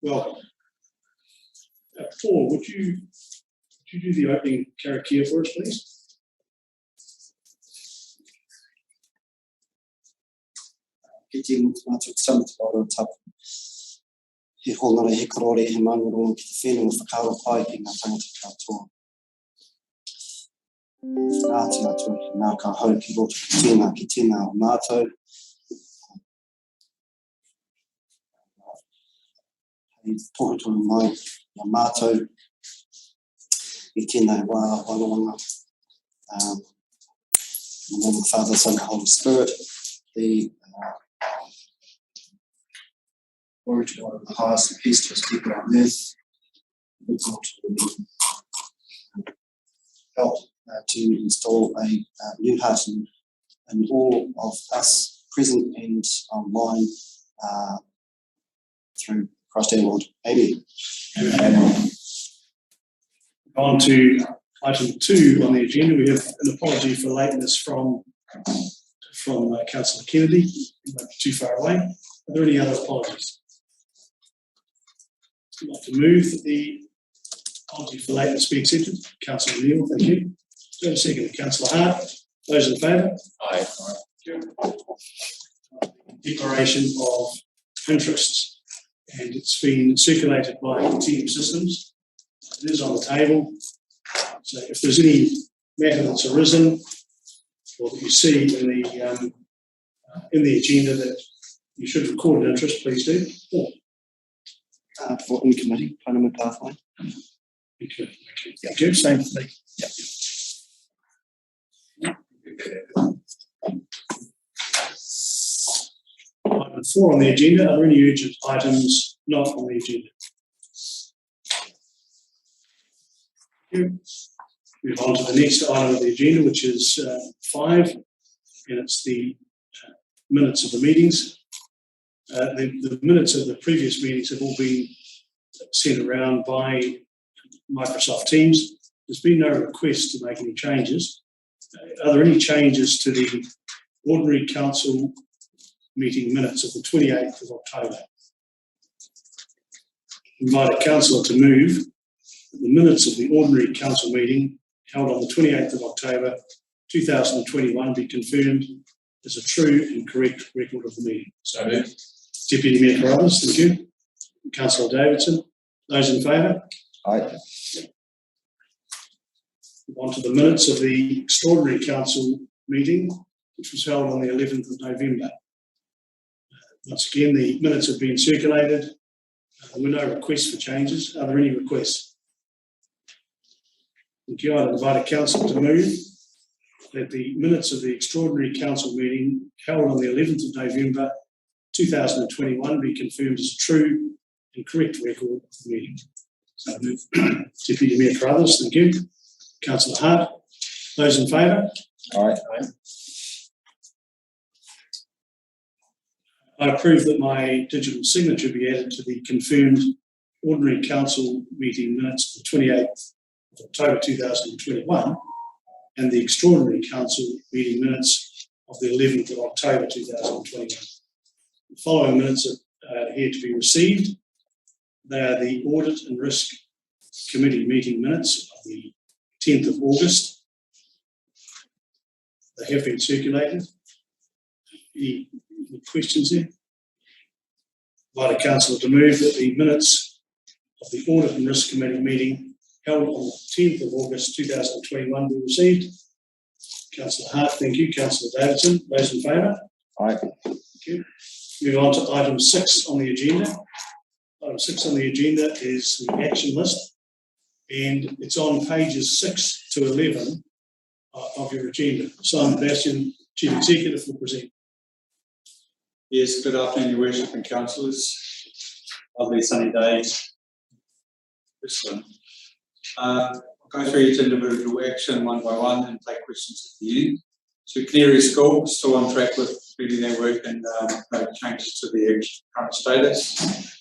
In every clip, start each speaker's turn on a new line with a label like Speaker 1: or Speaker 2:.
Speaker 1: welcome. Paul, would you do the opening karakia for us, please?
Speaker 2: He honora he karore he mangoro ki te whenua whakaaro pai ki ngā tangata katoa. Ngāti atu nā ka hau ki roto ki tēnā o mātou. Hei tohuturu mai i a mātou i tēnā wā wanoanga. In the name of the Father, Son, and Holy Spirit, the glory to God in the highest and peace to his people on earth. We want to help to install a new heart in all of us present and online through Christ our Lord. Amen.
Speaker 1: Amen. On to item 2 on the agenda. We have an apology for lateness from Councillor Kennedy. He might be too far away. Are there any other apologies? I'd like to move that the apology for lateness be accepted. Councillor Neal, thank you. Do I have a second? Councillor Hart. Those in favour? Aye. Declaration of interest, and it's been circulated by team systems. It is on the table. So if there's any matter that's arisen or that you see in the agenda that you should record an interest, please do.
Speaker 2: For in-committee, Parliament pathway.
Speaker 1: Thank you. Same for me. Item 4 on the agenda. Are there any urgent items not on the agenda? Move on to the next item of the agenda, which is 5, and it's the minutes of the meetings. The minutes of the previous meetings have all been sent around by Microsoft Teams. There's been no request to make any changes. Are there any changes to the ordinary council meeting minutes of the 28th of October? Invite a councillor to move that the minutes of the ordinary council meeting held on the 28th of October 2021 be confirmed as a true and correct record of the meeting. So moved. Deputy Mayor Carruthers, thank you. Councillor Davidson. Those in favour?
Speaker 2: Aye.
Speaker 1: On to the minutes of the extraordinary council meeting, which was held on the 11th of November. Once again, the minutes have been circulated. There were no requests for changes. Are there any requests? Thank you. I'd invite a councillor to move that the minutes of the extraordinary council meeting held on the 11th of November 2021 be confirmed as a true and correct record of the meeting. So move. Deputy Mayor Carruthers, thank you. Councillor Hart. Those in favour?
Speaker 2: Aye.
Speaker 1: I approve that my digital signature be added to the confirmed ordinary council meeting minutes of the 28th of October 2021 and the extraordinary council meeting minutes of the 11th of October 2021. The following minutes are here to be received. They are the Audit and Risk Committee meeting minutes of the 10th of August. They have been circulated. Any questions there? I'd like a councillor to move that the minutes of the Audit and Risk Committee meeting held on the 10th of August 2021 be received. Councillor Hart, thank you. Councillor Davidson, those in favour?
Speaker 2: Aye.
Speaker 1: Thank you. Move on to item 6 on the agenda. Item 6 on the agenda is the action list, and it's on pages 6 to 11 of your agenda. Simon Bastian, Chief Executive, will present.
Speaker 3: Yes, good afternoon, Your Worship and Councillors. Lovely sunny day. This one. I'll go through each individual action one by one and take questions at the end. So Canary School, still on track with completing their work and no changes to the current status.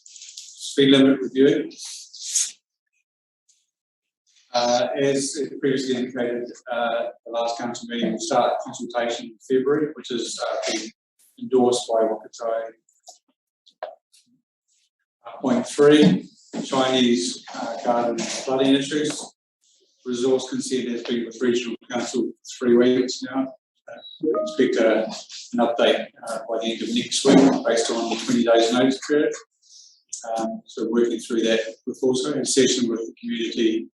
Speaker 3: Speed limit review. As previously indicated, the last council meeting will start consultation in February, which has been endorsed by Wakatai Point 3, Chinese garden flooding issues. Resource consent has been with Regional Council for 3 weeks now. We expect an update by the end of next week based on the 20 days notice period. So working through that with also a session with the community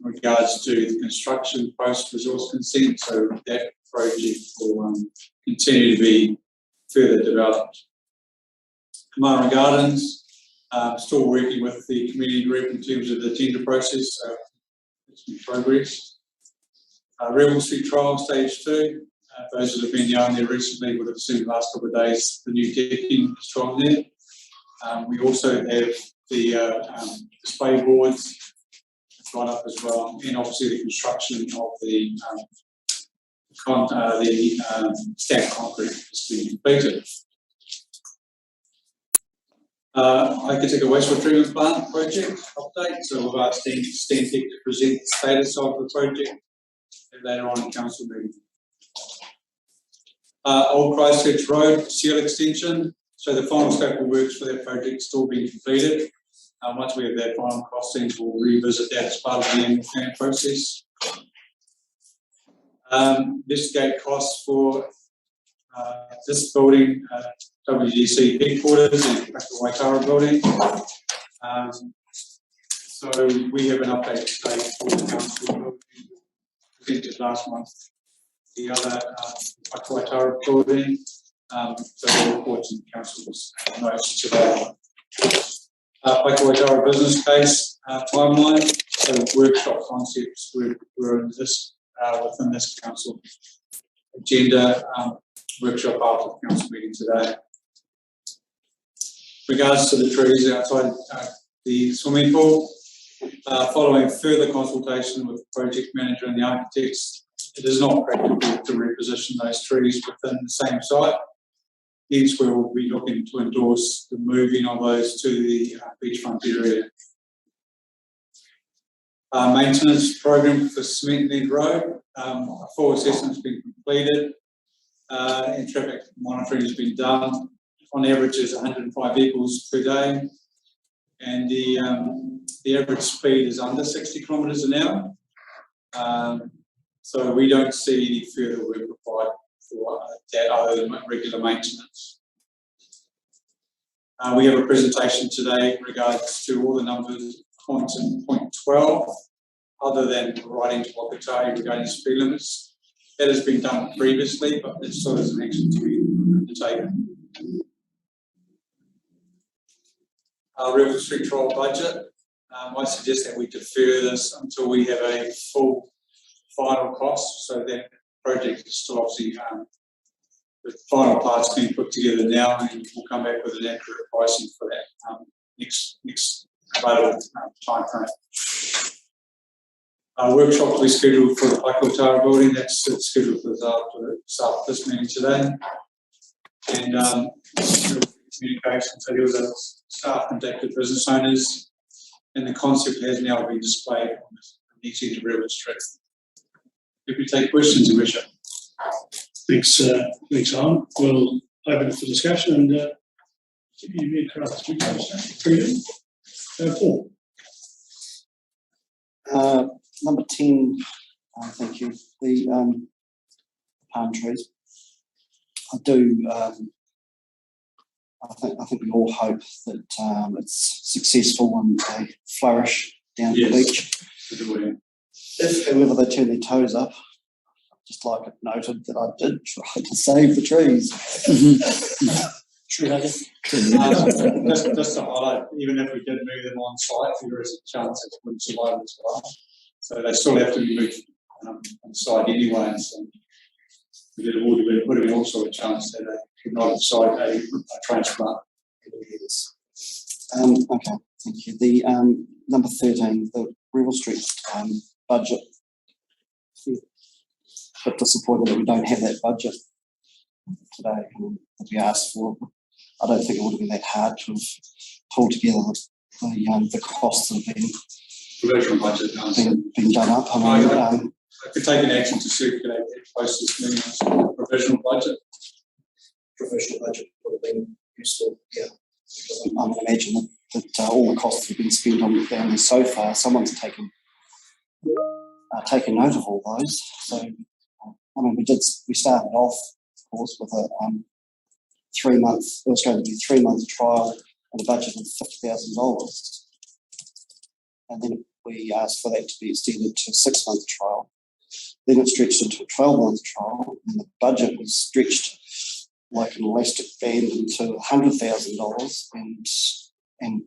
Speaker 3: in regards to the construction post-resource consent. So that project will continue to be further developed. Kamara Gardens, still working with the community group in terms of the tender process. So it's in progress. Rebel Street Trial Stage 2. Those that have been down there recently would have seen the last couple of days the new decking is on there. We also have the display boards gone up as well, and obviously the construction of the stacked concrete has been completed. Iketika Wastewater Treatment Plant project update. So we've asked Stantec to present the status of the project later on in council meeting. Old Christchurch Road seal extension. So the final scope of works for that project is still being completed. Once we have that final costings, we'll revisit that as part of the annual plan process. Investigate costs for this building, WGC headquarters and the Waitara building. So we have an update today for the council presented last month. The other Waitara building, so the reports in council's notes today. Waitara business case timeline. So workshop concepts were in this within this council agenda workshop after the council meeting today. Regards to the trees outside the swimming pool, following further consultation with the project manager and the architects, it is not practical to reposition those trees within the same site. Hence, we will be looking to endorse the moving of those to the beachfront area. Maintenance program for Cement Road. A full assessment has been completed and traffic monitoring has been done. On average, is 105 vehicles per day, and the average speed is under 60 kilometres an hour. So we don't see any further work required for that other than regular maintenance. We have a presentation today in regards to all the numbers points in point 12, other than writing to Wakatai regarding speed limits. That has been done previously, but it still has an action to be undertaken. River Street Trial budget. I suggest that we defer this until we have a full final cost, so that project is still obviously the final parts being put together now, and we'll come back with an accurate pricing for that next available time frame. Workshop to be scheduled for the Waitara building. That's scheduled for this meeting today. And communication. So there was a staff conducted business owners, and the concept has now been displayed on the next end of River Street. If we take questions, Richard.
Speaker 1: Thanks, Alan. We'll open it for discussion and give you a card. Paul.
Speaker 2: Number 10, thank you. The palm trees. I think we all hope that it's successful and they flourish down the beach. If, however, they turn their toes up, I'd just like it noted that I did try to save the trees.
Speaker 3: Just to highlight, even if we did move them on site, there is a chance it wouldn't survive as well. So they still have to be moved on site anyway. So there would have been also a chance that they could not decide a transplant.
Speaker 2: Okay, thank you. The number 13, the Revel Street budget. A bit disappointed that we don't have that budget today that we asked for. I don't think it would have been that hard to have pulled together the costs that have been
Speaker 3: provisional budget
Speaker 2: been done up. I
Speaker 3: could take an action to circulate that post this meeting as a provisional budget.
Speaker 2: Provisional budget would have been useful, yeah. Because I would imagine that that all the costs have been spent on down there so far. Someone's taken note of all those. So, I mean, we started off, of course, with a 3 month. It was going to be a 3 month trial and a budget of $50,000, and then we asked for that to be extended to a 6 month trial. Then it stretched into a 12 month trial, and the budget was stretched like an elastic band into $100,000, and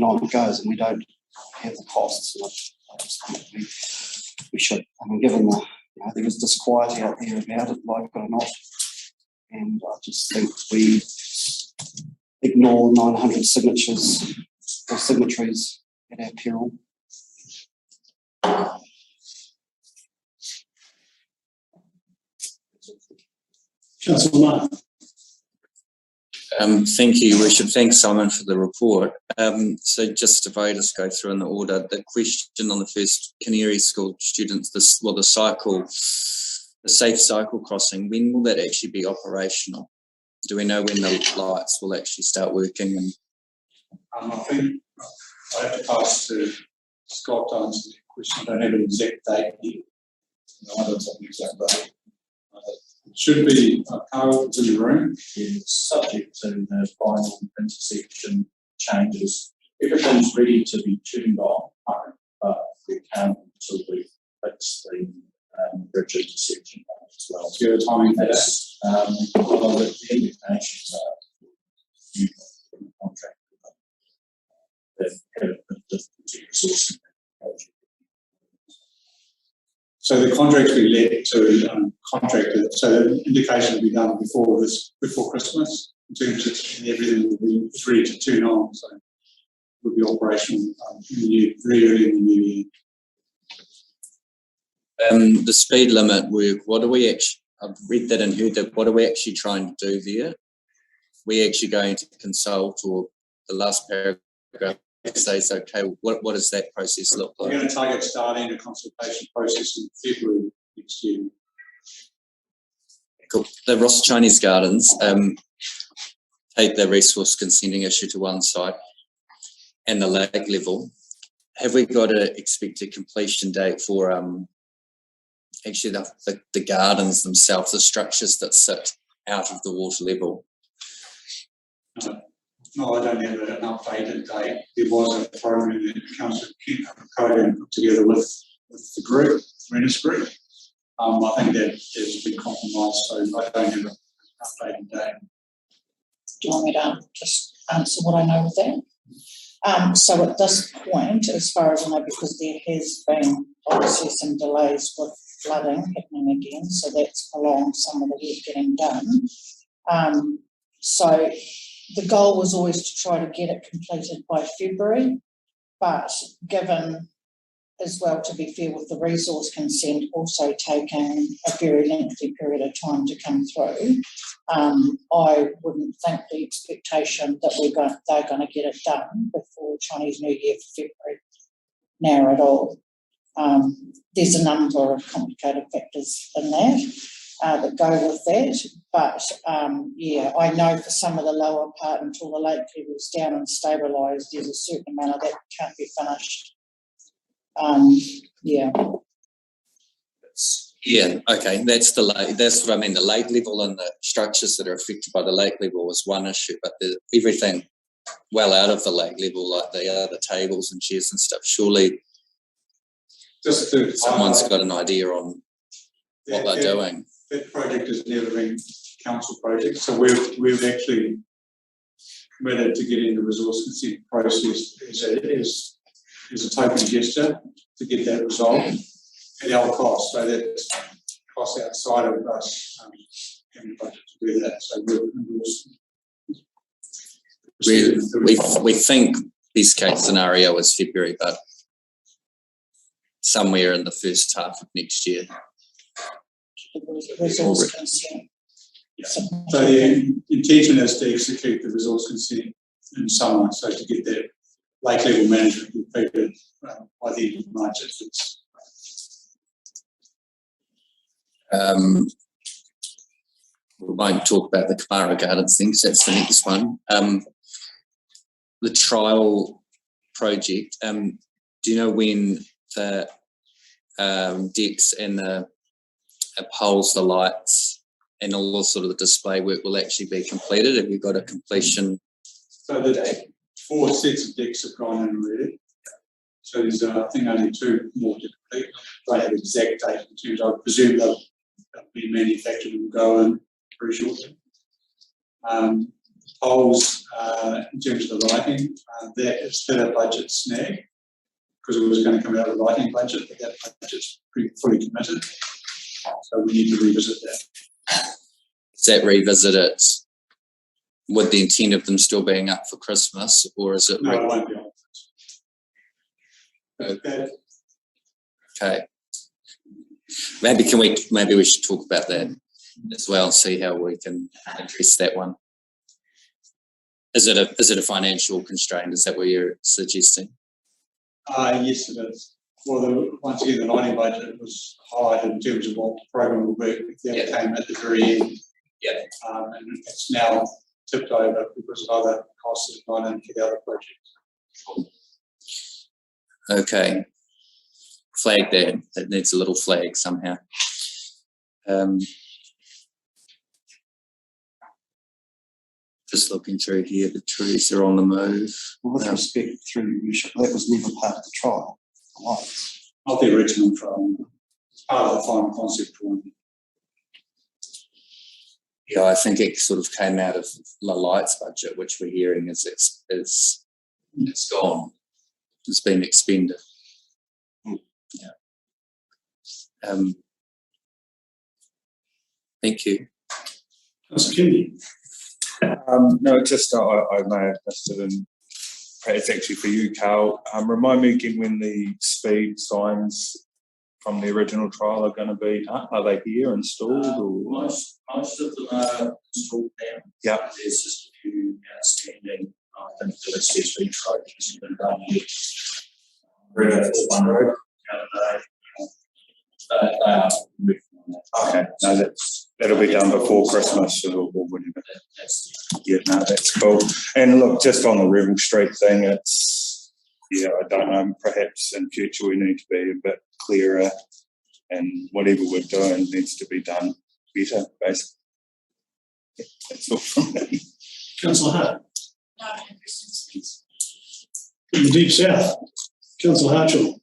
Speaker 2: on it goes, and we don't have the costs. And I just think we should. I mean, given there is disquiet out there about it, like it or not, and I just think we ignore 900 signatures or signatories at our peril.
Speaker 1: Councillor Martin.
Speaker 4: Thank you. We should thank Simon for the report. So just if I just go through in the order, the question on the first Canary School students, the safe cycle crossing, when will that actually be operational? Do we know when the lights will actually start working? And
Speaker 3: I think I have to pass to Scott to answer the question. I don't have an exact date here. No, I don't have an exact date. It should be Carl is in the room.
Speaker 5: It's subject to the final intersection changes. Everything's ready to be tuned on, but we can't until we fix the bridge intersection as well.
Speaker 3: Do you have a timing for that?
Speaker 5: That's well, the indications are due from the contract. The resource.
Speaker 3: So the contracts we let to contractors, so the indication will be done before Christmas, in terms of everything will be ready to tune on, so will be operational very early in the new year.
Speaker 4: the speed limit work, what are we actually, I've read that and heard that, what are we actually trying to do there? We actually going to consult, or the last paragraph says, okay, what does that process look like?
Speaker 3: We're going to target starting a consultation process in February next year.
Speaker 4: Cool. The Ross Chinese Gardens, take the resource consenting issue to one side and the lake level. Have we got an expected completion date for actually the gardens themselves, the structures that sit out of the water level?
Speaker 3: No, I don't have an updated date. There was a program that Councillor Cogan put together with the group, Rennis Group. I think that has been compromised, so I don't have an updated date.
Speaker 6: Do you want me to just answer what I know with that? So at this point, as far as I know, because there has been obviously some delays with flooding happening again, so that's prolonged some of the work getting done. So the goal was always to try to get it completed by February, but given as well, to be fair, with the resource consent also taking a very lengthy period of time to come through, I wouldn't think the expectation that they're going to get it done before Chinese New Year for February now at all. There's a number of complicated factors in that go with that, but yeah, I know for some of the lower part until the lake level's down and stabilised, there's a certain amount of that can't be finished. Yeah.
Speaker 4: Yeah, okay, that's what I mean. The lake level and the structures that are affected by the lake level is one issue, but everything well out of the lake level, like the other tables and chairs and stuff, surely someone's got an idea on what they're doing.
Speaker 3: That project has never been a council project, so we've actually committed to getting the resource consent process as a token gesture to get that resolved at our cost. So that's cost outside of us having a budget to do that. So
Speaker 4: We think best case scenario is February, but somewhere in the first half of next year.
Speaker 6: Resource consent.
Speaker 3: Yeah. So the intention is to execute the resource consent in summer, so to get that lake level management completed by the end of March.
Speaker 4: We won't talk about the Kamara Gardens thing, because that's the next one. the trial project, do you know when the decks and the poles, the lights, and all the sort of the display work will actually be completed? Have you got a completion?
Speaker 3: So the 4 sets of decks have gone in already. So there's, I think, only 2 more to complete. They have exact date in terms. I presume they'll be manufactured and go in very shortly. Poles, in terms of the lighting, that is still a budget snag because it was going to come out of the lighting budget, but that budget's pretty fully committed. So we need to revisit that.
Speaker 4: Is that revisit it with the intent of them still being up for Christmas, or is it?
Speaker 3: No, it won't be on.
Speaker 4: Okay. Maybe we should talk about that as well, see how we can address that one. Is it a financial constraint? Is that what you're suggesting?
Speaker 3: Yes, it is. Well, once again, the lighting budget was high in terms of what the program will be. That came at the very end.
Speaker 4: Yeah.
Speaker 3: And it's now tipped over because of other costs that have gone into the other projects.
Speaker 4: Okay. Flag that. That needs a little flag somehow. Just looking through here, the trees are on the move.
Speaker 2: Well, with respect through, that was never part of the trial. Lights.
Speaker 3: Not the original trial. It's part of the final concept drawing.
Speaker 4: Yeah, I think it sort of came out of the lights budget, which we're hearing is it's gone. It's been expended. Yeah. Thank you.
Speaker 1: Councillor Kennedy.
Speaker 7: No, just I may have missed it, and it's actually for you, Carl. Remind me again when the speed signs from the original trial are going to be up. Are they here installed? Or?
Speaker 5: Most of them are installed now.
Speaker 7: Yeah.
Speaker 5: There's just a few outstanding. I think the CSV projects have been done here. We're at 4-1 road the other day. They are moving on that.
Speaker 7: Okay, no, that'll be done before Christmas or whatever. Yeah, no, that's cool. And look, just on the Rebel Street thing, it's, yeah, I don't know, perhaps in future we need to be a bit clearer, and whatever we're doing needs to be done better, basically. That's all from me.
Speaker 1: Councillor Hart.
Speaker 6: No, I have questions, please.
Speaker 1: In the Deep South. Councillor Hartshall.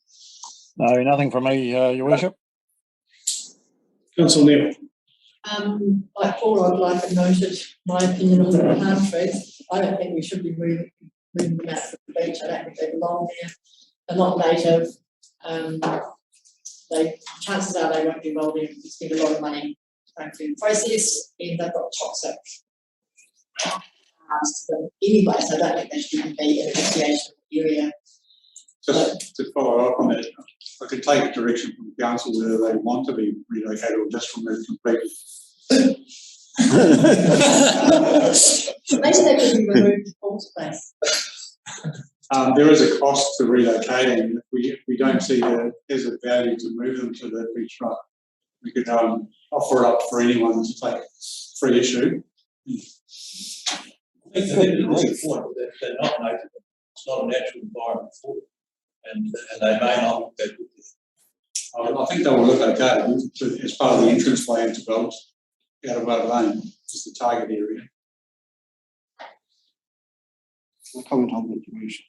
Speaker 8: No, nothing from me, Your Worship.
Speaker 1: Councillor Neal.
Speaker 9: Like Paul, I'd like to noted my opinion on the palm trees. I don't think we should be moving them out from the beach. I don't think they belong there. They're not native. Chances are they won't be well there. We spend a lot of money going through the process, and they've got toxic harms to them anyway, so I don't think they should even be in a recreational area.
Speaker 3: Just to follow up on that, I could take direction from the council whether they want to be relocated or just removed completely.
Speaker 9: Maybe they could be removed in Paul's place.
Speaker 3: There is a cost to relocating. If we don't see that there's a value to move them to the beachfront, we could offer it up for anyone to take free issue.
Speaker 10: I think that is a point that they're not native. It's not a natural environment for them, and they may not look that good.
Speaker 3: I think they will look okay as part of the entrance way into Belt, out of Boat Lane, is the target area.
Speaker 2: I'll comment on that, Your Worship.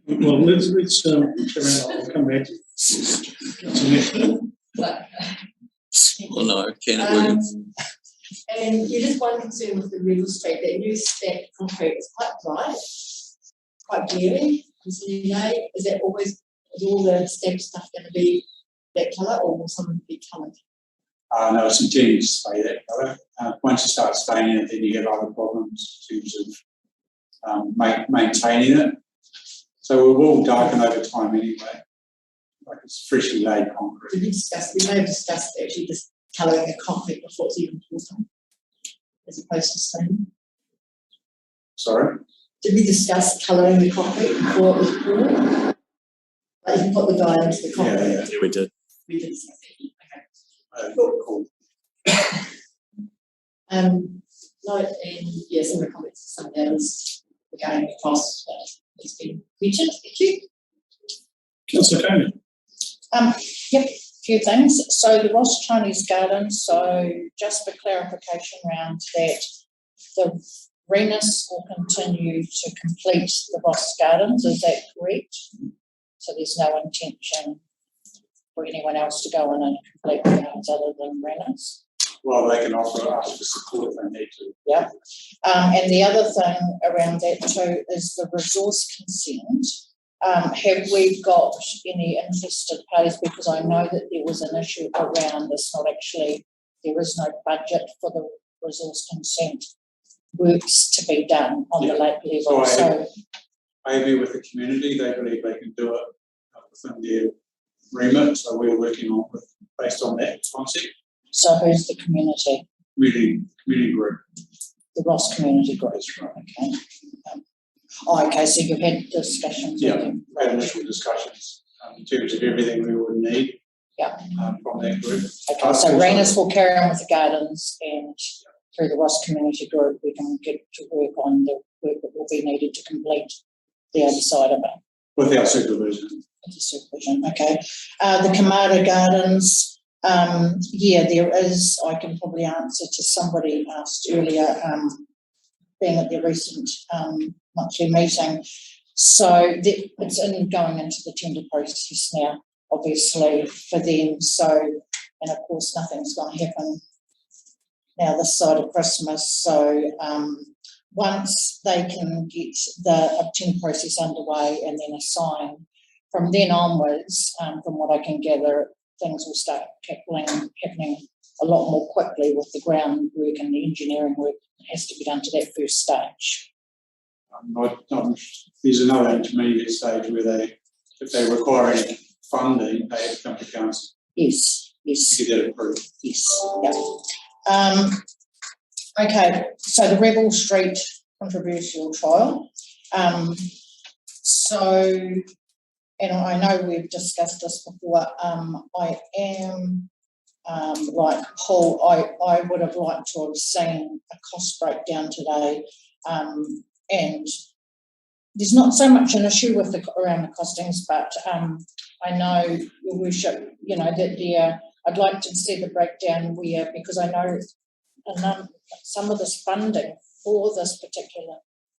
Speaker 1: Well, let's I'll come back to you. Councillor Neal.
Speaker 4: Well, no, Kenneth Williams.
Speaker 9: And you just one concern with the Rebel Street, that new stacked concrete is quite dry, quite glary on sunny day. Is that always, is all the stacked stuff going to be that colour, or will some be coloured?
Speaker 3: No, it's intended to stay that colour. Once you start staining it, then you have other problems in terms of maintaining it. So it will darken over time anyway, like it's freshly laid concrete.
Speaker 9: We may have discussed actually just colouring the concrete before it's even poured on, as opposed to staining.
Speaker 3: Sorry?
Speaker 9: Did we discuss colouring the concrete before it was poured? Like you can put the dye into the concrete.
Speaker 4: Yeah, we did.
Speaker 9: We did discuss it. Okay.
Speaker 3: Cool.
Speaker 9: No, and yeah, some of the comments, some of those going across that has been mentioned. Thank you.
Speaker 1: Councillor Conan.
Speaker 6: Yep, few things. So the Ross Chinese Garden, so just for clarification around that, the Renus will continue to complete the Ross Gardens, is that correct? So there's no intention for anyone else to go in and complete the gardens other than Renus?
Speaker 3: Well, they can offer us the support if they need to.
Speaker 6: Yeah. And the other thing around that too is the resource consent. Have we got any interested parties? Because I know that there was an issue around this, not actually, there is no budget for the resource consent works to be done on the lake level. So
Speaker 3: I agree with the community, they believe they can do it within their remit, so we're working on with based on that concept.
Speaker 6: So who's the community?
Speaker 3: Community group.
Speaker 6: The Ross community group. Okay. Okay, so you've had discussions with them.
Speaker 3: Had initial discussions in terms of everything we would need.
Speaker 6: Yeah.
Speaker 3: From that group.
Speaker 6: Okay, so Renus will carry on with the gardens, and through the Ross community group we can get to work on the work that will be needed to complete the other side of it.
Speaker 3: With our supervision.
Speaker 6: With the supervision, okay. The Kamada Gardens, yeah, there is, I can probably answer to somebody asked earlier, being at the recent monthly meeting. So it's going into the tender process now, obviously, for them. So, and of course, nothing's going to happen now this side of Christmas. So once they can get the tender process underway and then assign, from then onwards, from what I can gather, things will start happening a lot more quickly with the groundwork and the engineering work that has to be done to that first stage.
Speaker 3: There's another intermediate stage where if they require any funding, they have to come to council.
Speaker 6: Yes.
Speaker 3: To get that approved.
Speaker 6: Yes, yeah. Okay, so the Rebel Street controversial trial. So, and I know we've discussed this before, I am like Paul, I would have liked to have seen a cost breakdown today, and there's not so much an issue with around the costings, but I know, Your Worship, that I'd like to see the breakdown where, because I know some of this funding for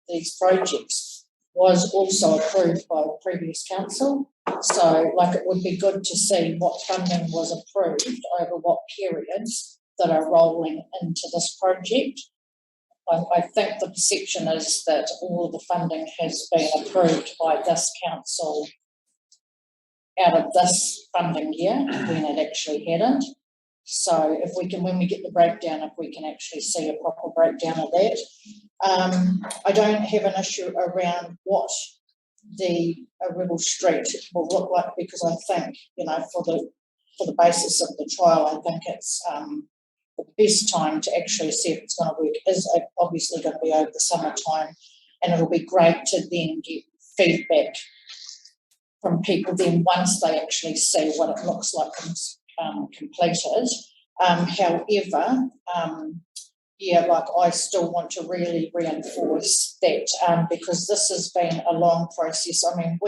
Speaker 6: these projects was also approved by the previous council. So, like, it would be good to see what funding was approved over what periods that are rolling into this project. I think the perception is that all of the funding has been approved by this council out of this funding year when it actually hadn't. So if we can, when we get the breakdown, if we can actually see a proper breakdown of that. I don't have an issue around what the Rebel Street will look like, because I think, for the basis of the trial, I think it's the best time to actually see if it's going to work is obviously going to be over the summertime, and it'll be great to then get feedback from people then once they actually see what it looks like completed. However, like, I still want to really reinforce that, because this has been a long process. I mean,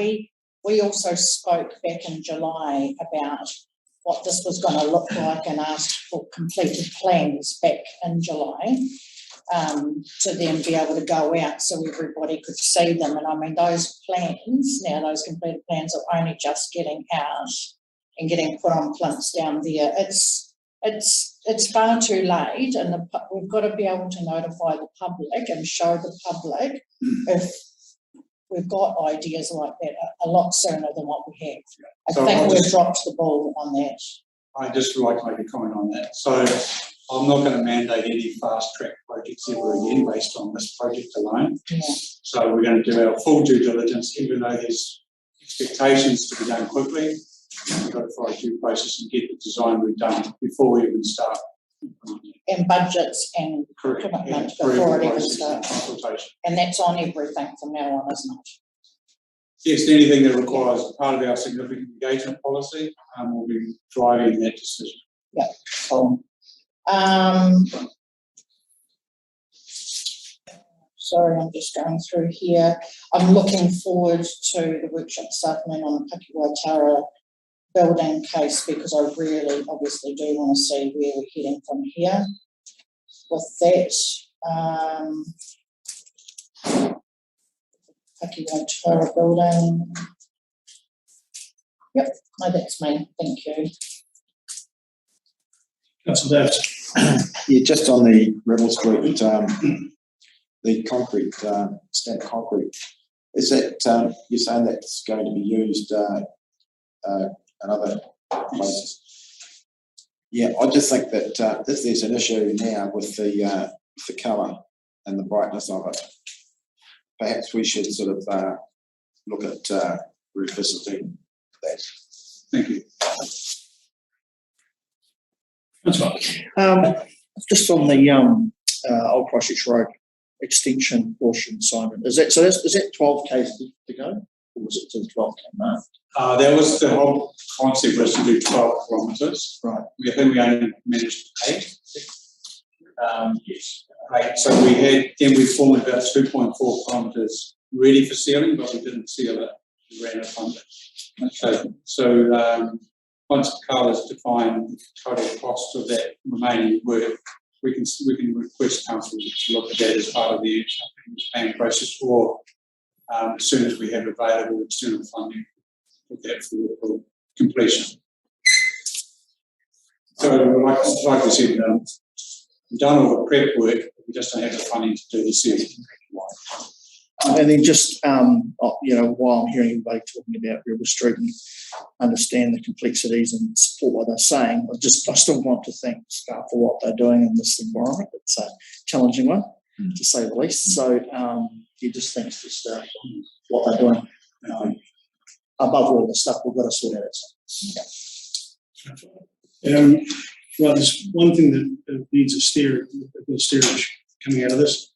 Speaker 6: we also spoke back in July about what this was going to look like and asked for completed plans back in July, to then be able to go out so everybody could see them. And I mean, those plans, now those completed plans are only just getting out and getting put on plinths down there. It's far too late, and we've got to be able to notify the public and show the public if we've got ideas like that a lot sooner than what we have. I think we've dropped the ball on that.
Speaker 3: I'd just like to make a comment on that. So I'm not going to mandate any fast track projects ever again based on this project alone.
Speaker 6: Yeah.
Speaker 3: So we're going to do our full due diligence, even though there's expectations to be done quickly. We've got to follow due process and get the design we've done before we even start.
Speaker 6: And budgets and commitment before it even starts.
Speaker 3: Consultation.
Speaker 6: And that's on everything from now on, isn't it?
Speaker 3: Yes, anything that requires part of our significant engagement policy, will be driving that decision.
Speaker 6: Yeah. sorry, I'm just going through here. I'm looking forward to the workshop this afternoon on the Pakiwatara building case because I really obviously do want to see where we're heading from here with that. Pakiwatara building. Yep, no, that's me. Thank you.
Speaker 1: Councillor Davis.
Speaker 2: Yeah, just on the Rebel Street, the concrete, stamped concrete, is that, you're saying that's going to be used in other places? Yeah, I just think that if there's an issue now with the colour and the brightness of it, perhaps we should sort of look at revisiting that.
Speaker 3: Thank you.
Speaker 11: Just on the Old Christchurch Road extension portion, Simon, is that 12 k's to go, or was it to the 12 k mark?
Speaker 3: That was the whole concept, was to do 12 kilometres.
Speaker 11: Right.
Speaker 3: I think we only managed 8.
Speaker 11: Yes.
Speaker 3: Right. So we formed about 2.4 kilometres ready for sealing, but we didn't seal it. We ran out of funding. So once Carl has defined the total cost of that remaining work, we can request council to look at that as part of the planning process, or as soon as we have available external funding, put that for completion. So, like we said, we've done all the prep work, but we just don't have the funding to do the sealing.
Speaker 11: And then just, while I'm hearing everybody talking about Rebel Street and understand the complexities and support what they're saying, I still want to thank staff for what they're doing in this environment. It's a challenging one, to say the least. So, just thanks to staff for what they're doing. Above all the stuff we've got to sort out.
Speaker 1: Well, there's one thing that needs a steerage coming out of this.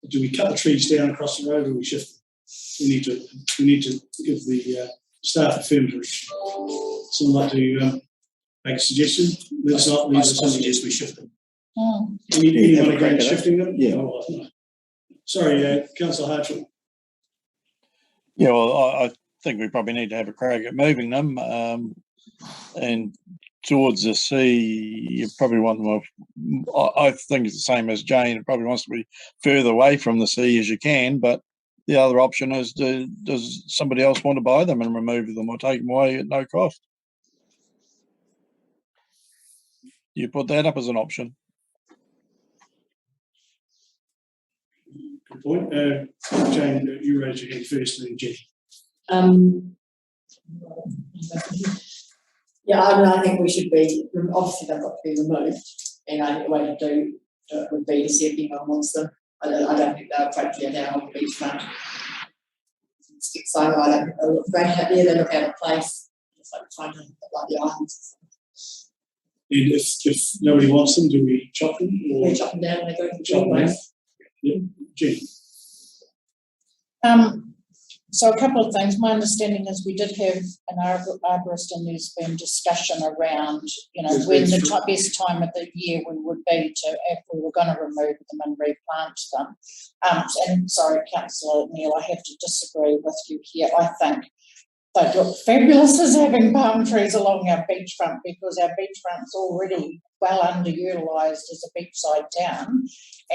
Speaker 1: Do we cut the trees down across the road, or we shift them? We need to give the staff a firm direction. Someone like to make a suggestion? Let's not leave this. I suggest we shift them. Anyone against shifting them?
Speaker 2: Yeah.
Speaker 1: Oh, no. Sorry, Councillor Hartwell.
Speaker 8: Yeah, well, I think we probably need to have a crack at moving them. And towards the sea, you probably want them I think it's the same as Jane. It probably wants to be further away from the sea as you can, but the other option is, does somebody else want to buy them and remove them or take them away at no cost? You put that up as an option.
Speaker 1: Good point. Jane, you raised your hand first, and then Jenny.
Speaker 9: Yeah, I think we should be, obviously they've got to be removed, and I think the way to do it would be to see if anyone wants them. I don't think they're appropriate now on the beachfront. So I don't think they look great out there, they look out of place. It's like trying to look like the islands.
Speaker 1: And if nobody wants them, do we chop them? Or
Speaker 9: We chop them down when they go to the
Speaker 1: chop them down?
Speaker 9: driveways.
Speaker 1: Yeah, Jenny.
Speaker 6: So a couple of things. My understanding is we did have an arborist, and there's been discussion around, when the best time of the year would be to, if we were going to remove them and replant them. And sorry, Councillor Neil, I have to disagree with you here. I think they look fabulous as having palm trees along our beachfront, because our beachfront's already well underutilised as a beachside town.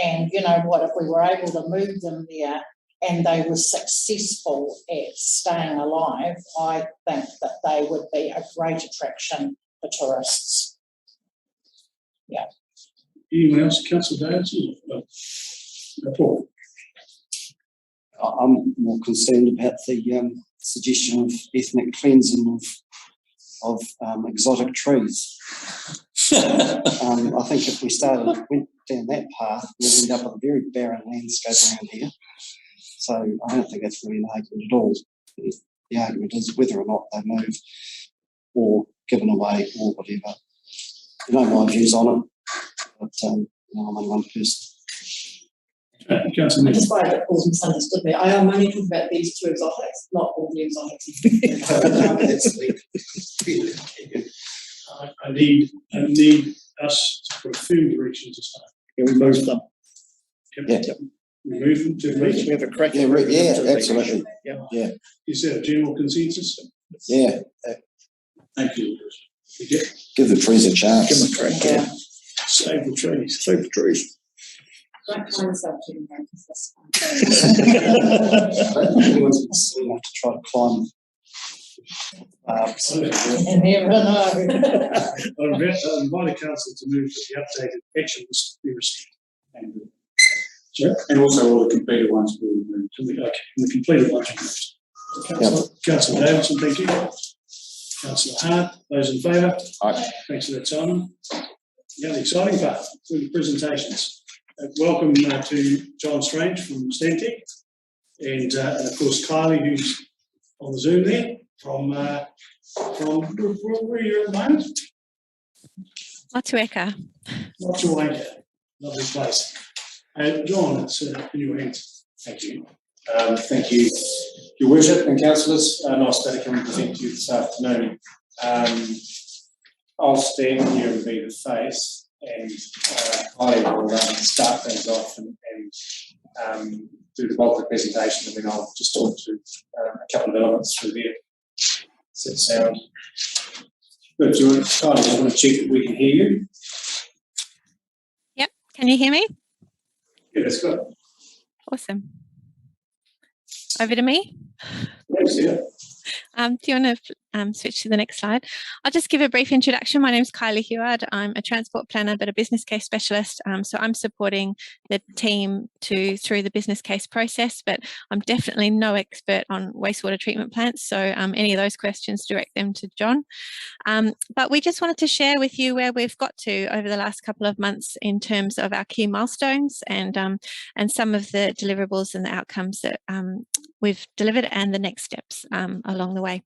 Speaker 6: And you know what, if we were able to move them there and they were successful at staying alive, I think that they would be a great attraction for tourists. Yeah.
Speaker 1: Anyone else? Councillor Davis? Paul?
Speaker 2: I'm more concerned about the suggestion of ethnic cleansing of exotic trees. I think if we went down that path, we'd end up with a very barren landscape around here. So I don't think that's really an argument at all. The argument is whether or not they move or given away or whatever. You know my views on it, but I'm only one person.
Speaker 1: Councillor
Speaker 9: I just worried that Paul's misunderstood me. I am only talking about these two exotics, not all the exotics.
Speaker 1: I need us to put a firm direction to start.
Speaker 11: Yeah, we moved them.
Speaker 1: Yep. remove them to the meeting?
Speaker 11: We have a crack.
Speaker 2: Yeah, absolutely.
Speaker 11: Yeah.
Speaker 1: Is there a general consensus?
Speaker 2: Yeah,
Speaker 3: Thank you.
Speaker 2: give the trees a chance.
Speaker 11: Give them a crack.
Speaker 6: Yeah.
Speaker 1: Save the trees.
Speaker 11: Save the trees.
Speaker 9: Don't find something like this.
Speaker 2: We'll have to try to climb.
Speaker 6: You never know.
Speaker 1: I invite the council to move that the updated action list be received.
Speaker 3: And also all the completed ones will be removed.
Speaker 1: Okay, and the completed ones removed. Councillor Davidson, thank you. Councillor Hart, those in favour?
Speaker 7: Aye.
Speaker 1: Thanks for that, Simon. Now the exciting part, through the presentations. Welcome to John Strange from Stantec, and of course Kylie, who's on the Zoom there from where are you at the moment?
Speaker 12: Motueka.
Speaker 1: Motueka, lovely place. John, it's in your hands.
Speaker 13: Thank you. Thank you, Your Worship and councillors. Nice to come and present to you this afternoon. I'll stand here and be the face, and I will start things off and do the bulk of the presentation, and then I'll just talk to a couple of elements through there. Does that sound good? Do you want to check that we can hear you?
Speaker 12: Yep. Can you hear me?
Speaker 13: Yeah, that's good.
Speaker 12: Awesome. Over to me.
Speaker 13: Yes, yeah.
Speaker 12: Do you want to switch to the next slide? I'll just give a brief introduction. My name is Kylie Heward. I'm a transport planner, but a business case specialist. So I'm supporting the team through the business case process, but I'm definitely no expert on wastewater treatment plants. So any of those questions, direct them to John. But we just wanted to share with you where we've got to over the last couple of months in terms of our key milestones and some of the deliverables and the outcomes that we've delivered and the next steps along the way.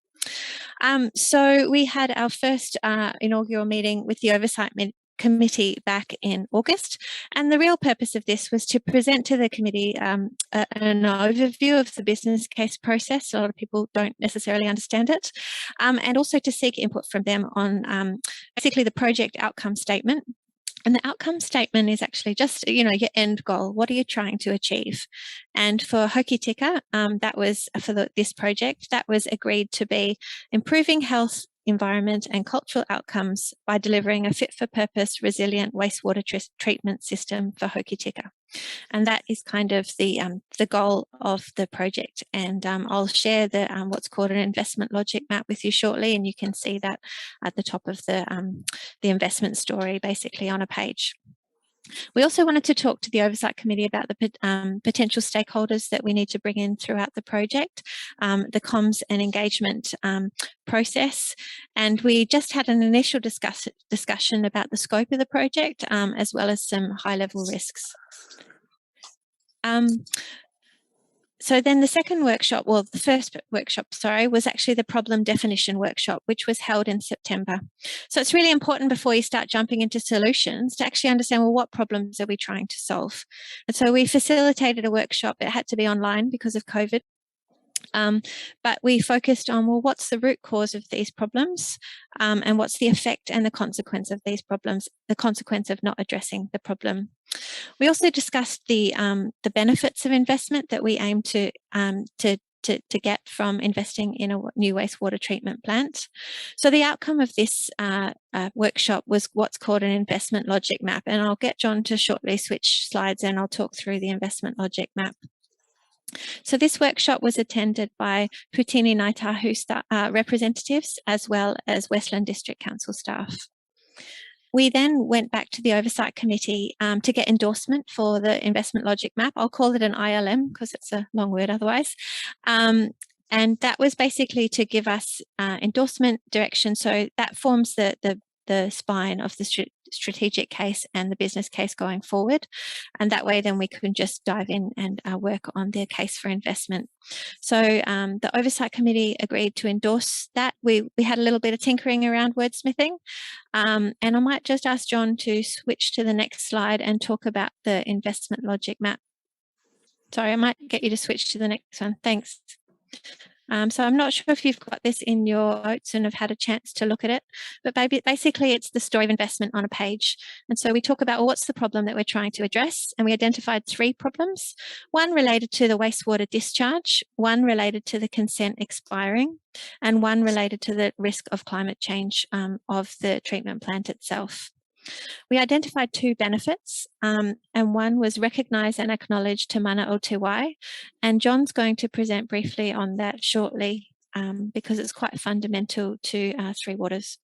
Speaker 12: So we had our first inaugural meeting with the Oversight Committee back in August, and the real purpose of this was to present to the committee an overview of the business case process. A lot of people don't necessarily understand it, and also to seek input from them on basically the project outcome statement. And the outcome statement is actually just, your end goal. What are you trying to achieve? And for Hokitika, that was for this project, that was agreed to be improving health, environment and cultural outcomes by delivering a fit-for-purpose, resilient wastewater treatment system for Hokitika. And that is kind of the goal of the project. And I'll share the what's called an investment logic map with you shortly, and you can see that at the top of the investment story, basically on a page. We also wanted to talk to the Oversight Committee about the potential stakeholders that we need to bring in throughout the project, the comms and engagement process, and we just had an initial discussion about the scope of the project as well as some high-level risks. So then the second workshop, well, the first workshop, sorry, was actually the problem definition workshop, which was held in September. So it's really important before you start jumping into solutions to actually understand, well, what problems are we trying to solve? And so we facilitated a workshop. It had to be online because of COVID. But we focused on, well, what's the root cause of these problems and what's the effect and the consequence of these problems, the consequence of not addressing the problem. We also discussed the benefits of investment that we aim to get from investing in a new wastewater treatment plant. So the outcome of this workshop was what's called an investment logic map, and I'll get John to shortly switch slides and I'll talk through the investment logic map. So this workshop was attended by Putini Ngaitahu representatives as well as Westland District Council staff. We then went back to the Oversight Committee to get endorsement for the investment logic map. I'll call it an ILM because it's a long word otherwise. And that was basically to give us endorsement direction. So that forms the spine of the strategic case and the business case going forward. And that way then we can just dive in and work on their case for investment. So the Oversight Committee agreed to endorse that. We had a little bit of tinkering around wordsmithing. And I might just ask John to switch to the next slide and talk about the investment logic map. Sorry, I might get you to switch to the next one. Thanks. So I'm not sure if you've got this in your notes and have had a chance to look at it, but basically it's the story of investment on a page. And so we talk about, well, what's the problem that we're trying to address? And we identified 3 problems, one related to the wastewater discharge, one related to the consent expiring, and one related to the risk of climate change of the treatment plant itself. We identified 2 benefits, and one was recognise and acknowledge Te Mana o Te Wai, and John's going to present briefly on that shortly because it's quite fundamental to Three Waters,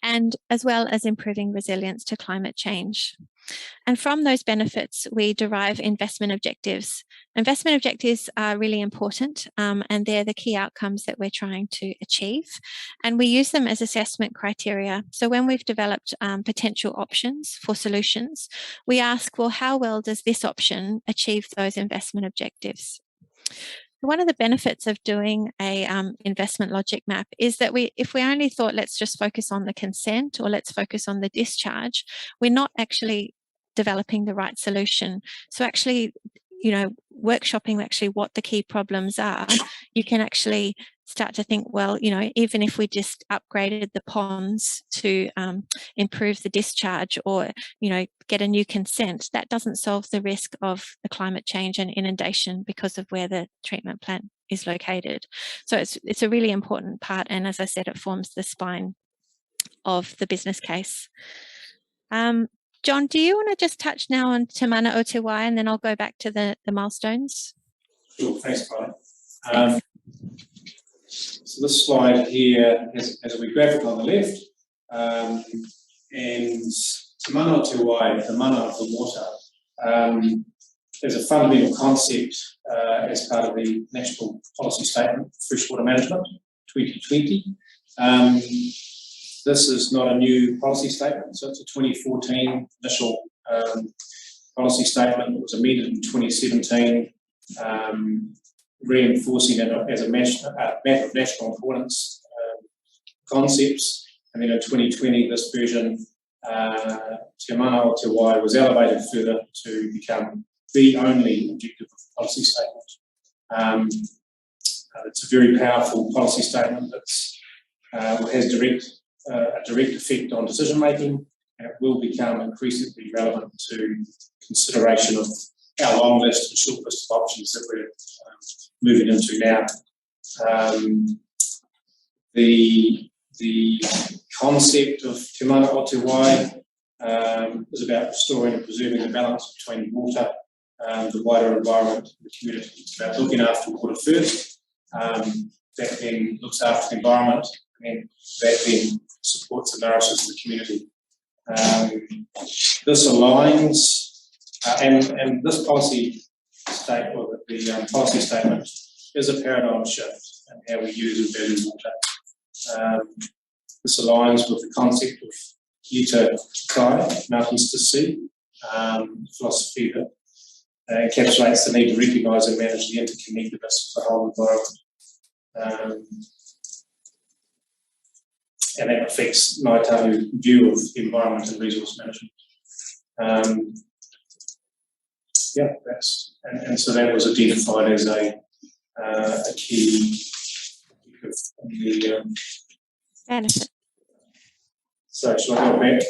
Speaker 12: and as well as improving resilience to climate change. And from those benefits, we derive investment objectives. Investment objectives are really important, and they're the key outcomes that we're trying to achieve. And we use them as assessment criteria. So when we've developed potential options for solutions, we ask, well, how well does this option achieve those investment objectives? One of the benefits of doing a investment logic map is that if we only thought, let's just focus on the consent or let's focus on the discharge, we're not actually developing the right solution. So actually, workshopping actually what the key problems are, you can actually start to think, well, even if we just upgraded the ponds to improve the discharge or, get a new consent, that doesn't solve the risk of the climate change and inundation because of where the treatment plant is located. So it's a really important part. And as I said, it forms the spine of the business case. John, do you want to just touch now on Te Mana o Te Wai, and then I'll go back to the milestones?
Speaker 13: Sure, thanks, Kylie. So this slide here has a wee graphic on the left, and Te Mana o Te Wai, the mana of the water, is a fundamental concept as part of the National Policy Statement for Freshwater Management 2020. This is not a new policy statement, so it's a 2014 initial policy statement. It was amended in 2017, reinforcing it as a map of national importance concepts. And then in 2020, this version, Te Mana o Te Wai, was elevated further to become the only objective of the policy statement. It's a very powerful policy statement that has a direct effect on decision making, and it will become increasingly relevant to consideration of our long list and short list of options that we're moving into now. The concept of Te Mana o Te Wai is about restoring and preserving the balance between water, the wider environment, and the community. It's about looking after water first, that then looks after the environment, and that then supports and nourishes the community. This aligns, and this policy statement, or the policy statement, is a paradigm shift in how we use and value water. This aligns with the concept of Yuta Kai, mountains to sea, philosophy that encapsulates the need to recognise and manage the interconnectedness of the whole environment. And that affects Ngāi Tahu's view of environment and resource management. So that was identified as a key of the
Speaker 12: benefit.
Speaker 13: So shall I go back?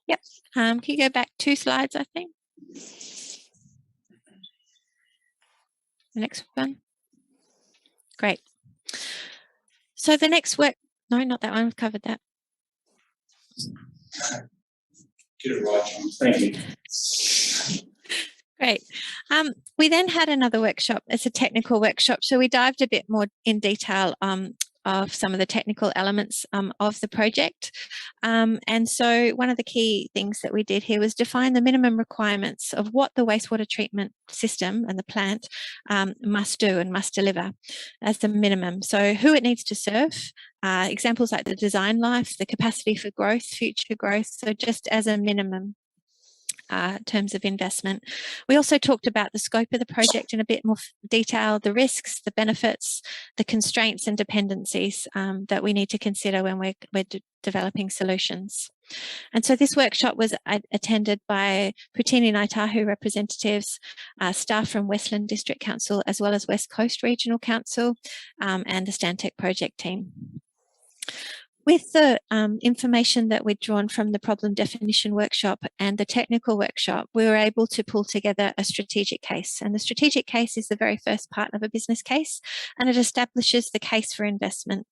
Speaker 12: Yep. Can you go back 2 slides, I think? The next one. Great. So the next work, no, not that one, we've covered that.
Speaker 13: Get it right, John. Thank you.
Speaker 12: Great. We then had another workshop. It's a technical workshop. So we dived a bit more in detail of some of the technical elements of the project. And so one of the key things that we did here was define the minimum requirements of what the wastewater treatment system and the plant must do and must deliver as the minimum. So who it needs to serve, examples like the design life, the capacity for growth, future growth, so just as a minimum. terms of investment. We also talked about the scope of the project in a bit more detail, the risks, the benefits, the constraints and dependencies that we need to consider when we're developing solutions. And so this workshop was attended by Putini Ngaitahu representatives, staff from Westland District Council, as well as West Coast Regional Council and the Stantec project team. With the information that we'd drawn from the problem definition workshop and the technical workshop, we were able to pull together a strategic case. And the strategic case is the very first part of a business case, and it establishes the case for investment.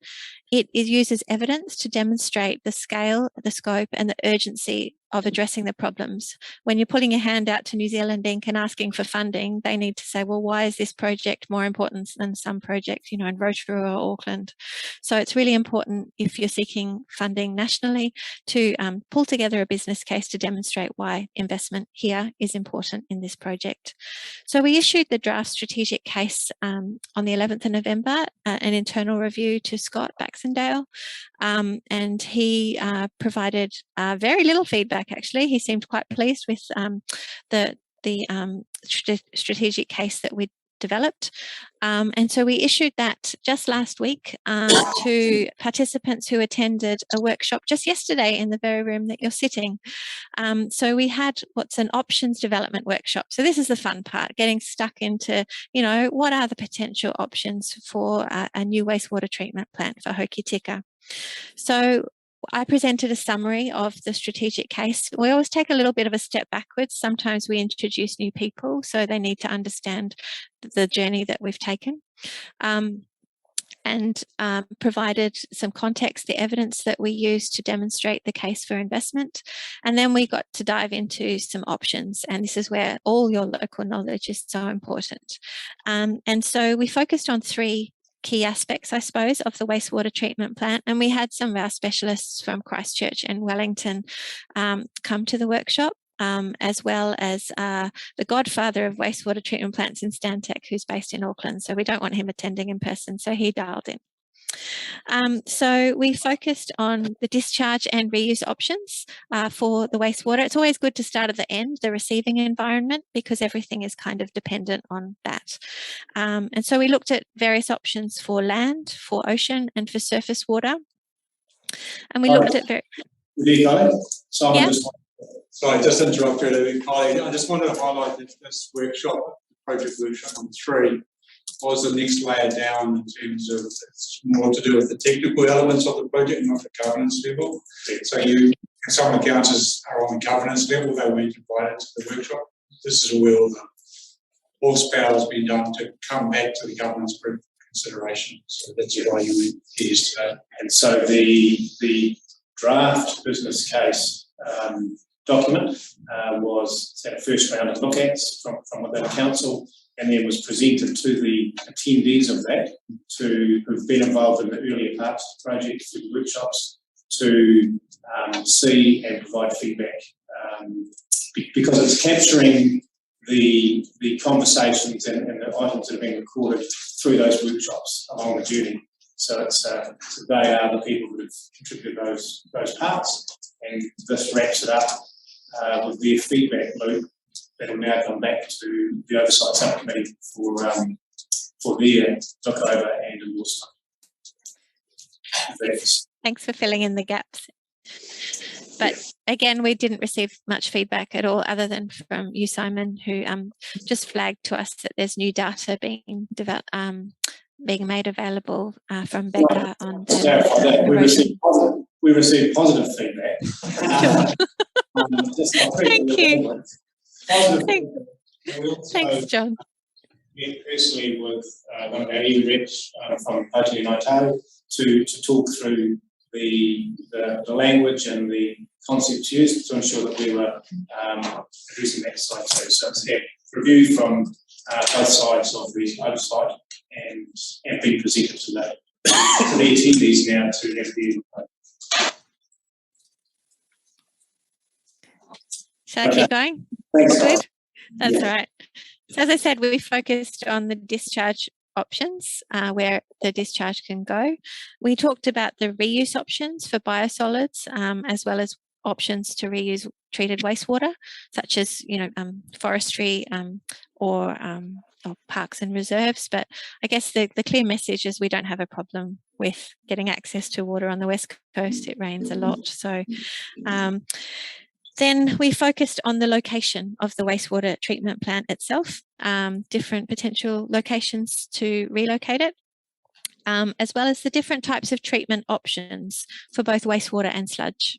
Speaker 12: It uses evidence to demonstrate the scale, the scope, and the urgency of addressing the problems. When you're putting your hand out to New Zealand Inc. and asking for funding, they need to say, well, why is this project more important than some project, you know, in Rotorua or Auckland? So it's really important, if you're seeking funding nationally, to pull together a business case to demonstrate why investment here is important in this project. So we issued the draft strategic case on the 11th of November, an internal review to Scott Baxendale, and he provided very little feedback. Actually, he seemed quite pleased with the strategic case that we developed, and so we issued that just last week to participants who attended a workshop just yesterday in the very room that you're sitting. So we had what's an options development workshop. So this is the fun part, getting stuck into, you know, what are the potential options for a new wastewater treatment plant for Hokitika. So I presented a summary of the strategic case. We always take a little bit of a step backwards. Sometimes we introduce new people, so they need to understand the journey that we've taken. And provided some context, the evidence that we used to demonstrate the case for investment. And then we got to dive into some options. And this is where all your local knowledge is so important. And so we focused on three key aspects, I suppose, of the wastewater treatment plant. And we had some of our specialists from Christchurch and Wellington come to the workshop, as well as the godfather of wastewater treatment plants in Stantec, who's based in Auckland. So we don't want him attending in person, so he dialed in. So we focused on the discharge and reuse options for the wastewater. It's always good to start at the end, the receiving environment, because everything is kind of dependent on that. And so we looked at various options for land, for ocean, and for surface water. And we looked at
Speaker 3: Sorry, just interrupt you a little bit, Kylie. I just wanted to highlight that this workshop, project workshop on 3, was the next layer down in terms of it's more to do with the technical elements of the project, not the governance level. So some of the councillors are on the governance level, they weren't invited to the workshop. This is where all the horsepower has been done to come back to the governance group consideration. So that's why you were here today.
Speaker 13: And so the draft business case document was a first round of look-ats from within council, and then was presented to the attendees of that, who've been involved in the earlier parts of the project, through the workshops, to see and provide feedback, because it's capturing the conversations and the items that have been recorded through those workshops along the journey. So so they are the people that have contributed those parts, and this wraps it up with their feedback loop that will now come back to the Oversight Subcommittee for their look over and endorsement.
Speaker 12: Thanks for filling in the gaps. But again, we didn't receive much feedback at all, other than from you, Simon, who just flagged to us that there's new data being developed, being made available from Becca on the
Speaker 13: we received positive feedback.
Speaker 12: Thank you. Thanks, John.
Speaker 13: Met personally with one of our EU reps from Putini Ngaitahu to talk through the language and the concepts used to ensure that we were addressing that side too. So it's a review from both sides of the oversight and being presented to the attendees now to have the input.
Speaker 12: Shall I keep going?
Speaker 13: Thanks.
Speaker 12: Good. That's all right. So as I said, we focused on the discharge options, where the discharge can go. We talked about the reuse options for biosolids, as well as options to reuse treated wastewater, such as, forestry or parks and reserves. But I guess the clear message is we don't have a problem with getting access to water on the West Coast. It rains a lot. So then we focused on the location of the wastewater treatment plant itself, different potential locations to relocate it, as well as the different types of treatment options for both wastewater and sludge.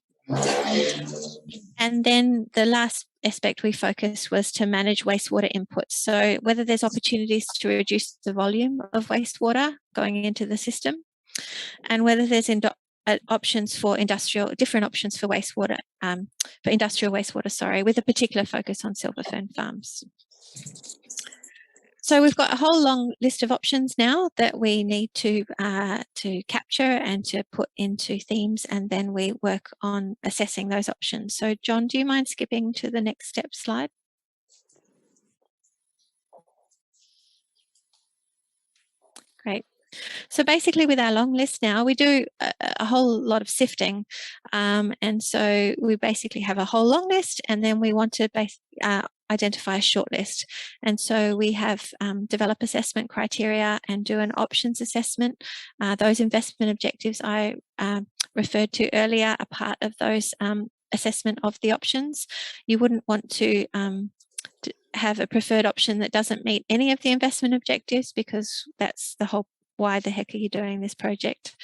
Speaker 12: And then the last aspect we focused was to manage wastewater inputs. So whether there's opportunities to reduce the volume of wastewater going into the system, and whether there's options for different options for wastewater, for industrial wastewater, with a particular focus on silver fern farms. So we've got a whole long list of options now that we need to capture and to put into themes, and then we work on assessing those options. So John, do you mind skipping to the next step slide? Great. So basically with our long list now, we do a whole lot of sifting. And so we basically have a whole long list, and then we want to identify a short list. And so we have develop assessment criteria and do an options assessment. Those investment objectives I referred to earlier are part of those assessment of the options. You wouldn't want to have a preferred option that doesn't meet any of the investment objectives, because that's the whole why the heck are you doing this project.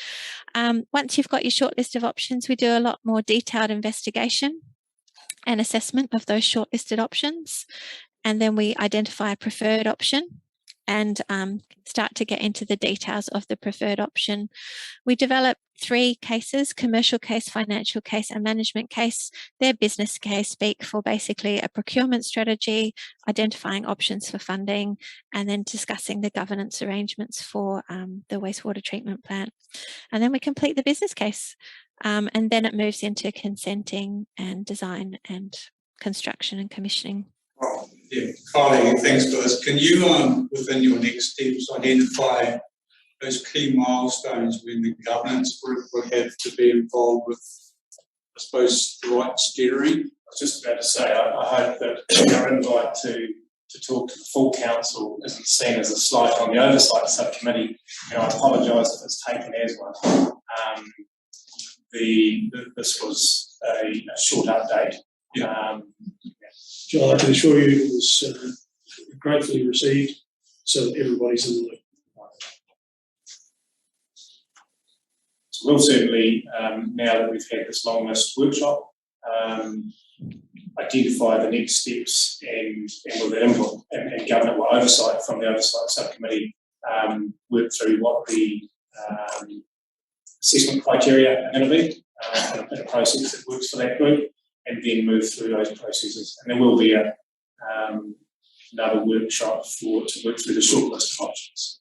Speaker 12: Once you've got your short list of options, we do a lot more detailed investigation and assessment of those shortlisted options, and then we identify a preferred option and start to get into the details of the preferred option. We develop 3 cases: commercial case, financial case, and management case. Their business case speak for basically a procurement strategy, identifying options for funding, and then discussing the governance arrangements for the wastewater treatment plant. And then we complete the business case. And then it moves into consenting and design and construction and commissioning.
Speaker 3: Well, yeah, Kylie, thanks for this. Can you, within your next steps, identify those key milestones when the governance group will have to be involved with, I suppose, the right steering?
Speaker 13: I was just about to say, I hope that our invite to talk to the full council isn't seen as a slight on the oversight subcommittee, and I apologise if it's taken as one. This was a short update.
Speaker 1: John, I can assure you it was gratefully received, so that everybody's in the loop.
Speaker 13: So we'll certainly, now that we've had this long list workshop, identify the next steps, and with that input and government oversight from the oversight subcommittee, work through what the assessment criteria are going to be, and a process that works for that group, and then move through those processes. And there will be another workshop to work through the short list of options.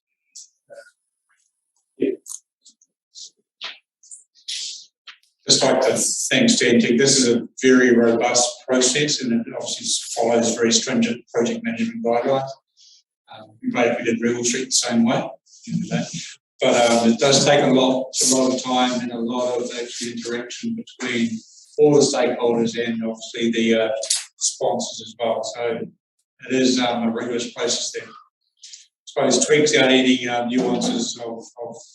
Speaker 3: Just like to thank Stantic. This is a very robust process, and it obviously follows very stringent project management guidelines. We made we did Regal Street the same way, but it does take a lot of time and a lot of actually interaction between all the stakeholders and obviously the sponsors as well. So it is a rigorous process that I suppose tweaks out any nuances of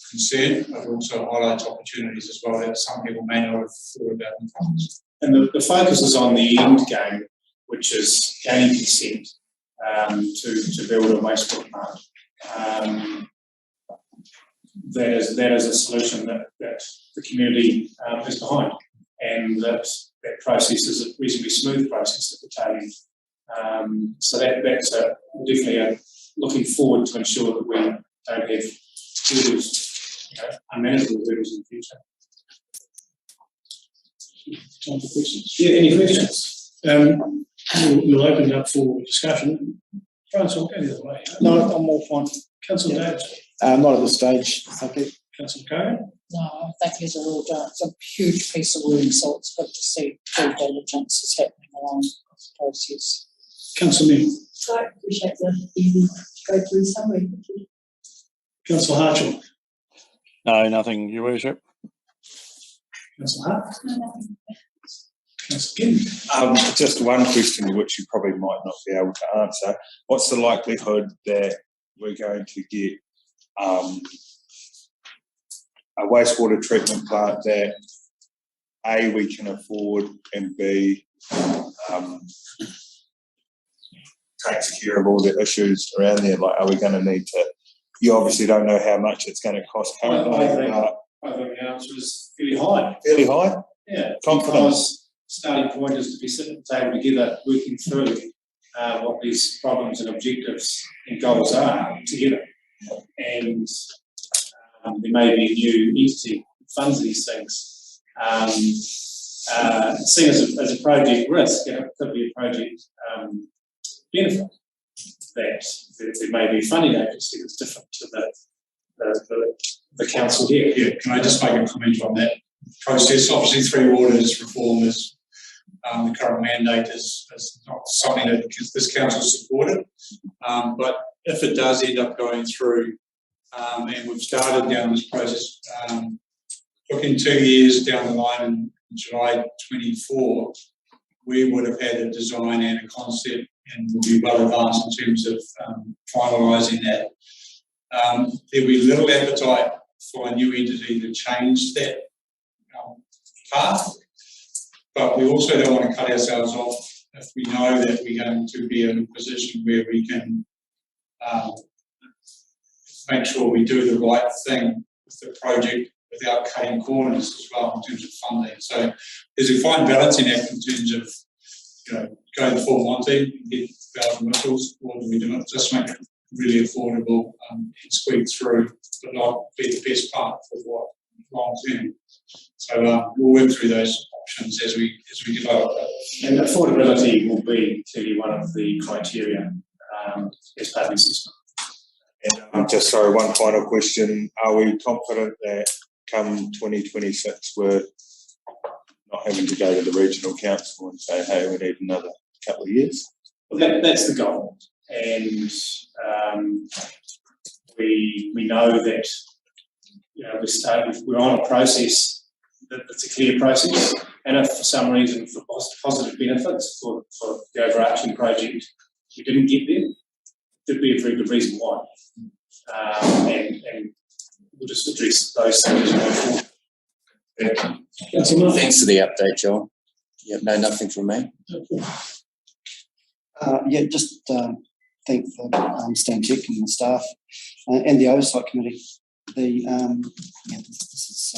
Speaker 3: concern, but also highlights opportunities as well that some people may not have thought about in France.
Speaker 13: And the focus is on the end game, which is gaining consent to build a wastewater plant. That is a solution that the community is behind, and that process is a reasonably smooth process at the tail end. So that's definitely looking forward to ensure that we don't have hurdles, unmanageable hurdles in the future.
Speaker 1: Time for questions.
Speaker 13: Yeah, any questions?
Speaker 1: We'll open it up for discussion. Francis, I'll go the other way.
Speaker 11: No, I'm all fine.
Speaker 1: Councillor Davis.
Speaker 11: Not at this stage. Thank you.
Speaker 1: Councillor Cohen.
Speaker 6: No, I think it's a huge piece of work, so it's good to see due diligence is happening along the process.
Speaker 1: Councillor Neal.
Speaker 9: I appreciate the easy go through summary.
Speaker 1: Councillor Hartshall.
Speaker 8: No, nothing, Your Worship.
Speaker 1: Councillor Hart. Councillor King.
Speaker 7: Just one question which you probably might not be able to answer. What's the likelihood that we're going to get a wastewater treatment plant that A, we can afford, and B, takes care of all the issues around there? Like, are we going to need to, you obviously don't know how much it's going to cost currently,
Speaker 13: I think the answer is fairly high.
Speaker 7: fairly high?
Speaker 13: Yeah.
Speaker 7: Confidence?
Speaker 13: Starting point is to be sitting at the table together, working through what these problems and objectives and goals are together. And there may be a new entity that funds these things. Seen as a project risk, it could be a project benefit that there may be a funding agency that's different to the council here.
Speaker 3: Yeah, can I just make a comment on that process? Obviously, Three Waters reform is the current mandate is not something that this council supported, but if it does end up going through, and we've started down this process, looking 2 years down the line in July 24, we would have had a design and a concept and will be well advanced in terms of finalising that. There'll be little appetite for a new entity to change that path, but we also don't want to cut ourselves off if we know that we're going to be in a position where we can make sure we do the right thing with the project without cutting corners as well in terms of funding. So there's a fine balancing act in terms of, going full Monty and get bells and whistles, or do we do it just make it really affordable and squeak through, but not be the best part for what long term. So we'll work through those options as we develop that.
Speaker 13: And affordability will be clearly one of the criteria as part of the system.
Speaker 7: And just sorry, one final question. Are we confident that come 2026 we're not having to go to the regional council and say, hey, we need another couple of years?
Speaker 13: Well, that's the goal. And we know that we're on a process that's a clear process, and if for some reason for positive benefits for the overarching project we didn't get there, there'd be a very good reason why. And we'll just address those things going forward.
Speaker 4: Thanks for the update, Joel. Yeah, no, nothing from me.
Speaker 2: Just thank the Stantec and the staff and the Oversight Committee. This is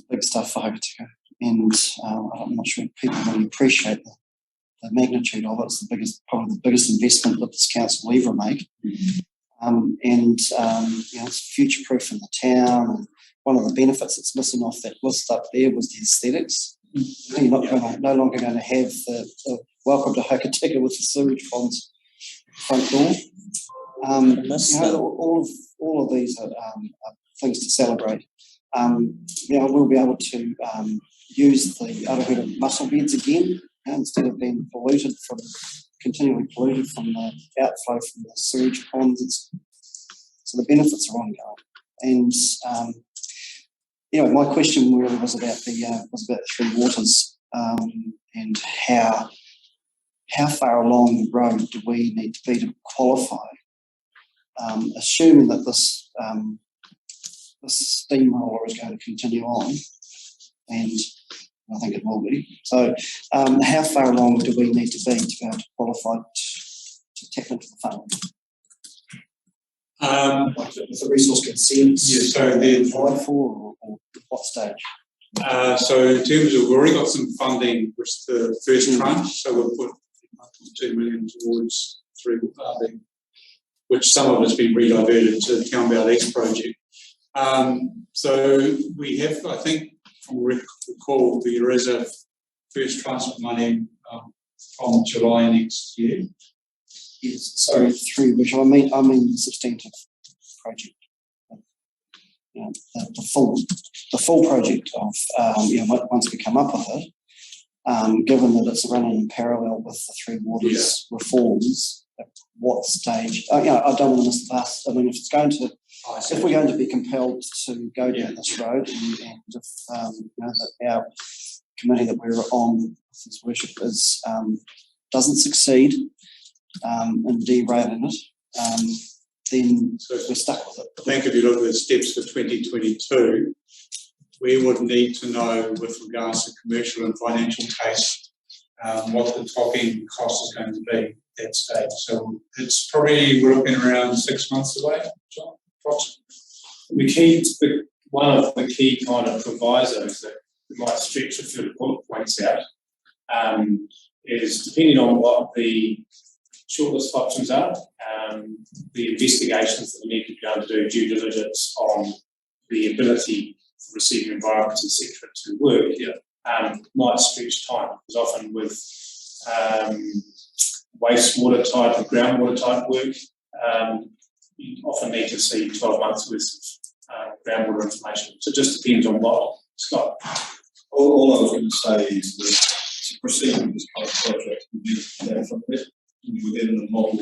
Speaker 2: big stuff for Hokitika, and I'm not sure people really appreciate the magnitude of it. It's probably the biggest investment that this council will ever make. It's future-proof in the town. And one of the benefits that's missing off that list up there was the aesthetics. You're no longer going to have the welcome to Hokitika with the sewage ponds front door. All of these are things to celebrate. We'll be able to use the Arohura mussel beds again instead of being continually polluted from the outflow from the sewage ponds. So the benefits are ongoing. And my question really was about the Three Waters and how far along the road do we need to be to qualify, assuming that this steamroller is going to continue on, and I think it will be. So how far along do we need to be to be able to qualify to tap into the fund? With the resource consents,
Speaker 3: so they're
Speaker 2: applied for, or what stage?
Speaker 3: So in terms of, we've already got some funding, which is the first tranche, so we'll put 2 million towards which some of it's been rediverted to the Town Bell East project. So we have, I think, from recall, there is a first tranche of money from July next year.
Speaker 2: Yes, sorry, through which I mean the substantive project. The full project of once we come up with it, given that it's running in parallel with the Three Waters reforms, at what stage? I don't want to miss the bus. I mean, if we're going to be compelled to go down this road, and if that our committee that we're on, His Worship, is doesn't succeed in derailing it, then we're stuck with it.
Speaker 3: I think if you look at the steps for 2022, we would need to know with regards to commercial and financial case what the top end cost is going to be at that stage. So it's probably, we're looking around 6 months away, John, approximately.
Speaker 13: One of the key kind of provisos that we might stretch a few bullet points out is depending on what the shortlist options are, the investigations that we need to be able to do due diligence on the ability for receiving environments, etc., to work, might stretch time, because often with wastewater type and groundwater type work, you often need to see 12 months worth of groundwater information. So it just depends on what, Scott.
Speaker 5: All I was going to say is that to proceed with this kind of project, we need to learn from it within the model.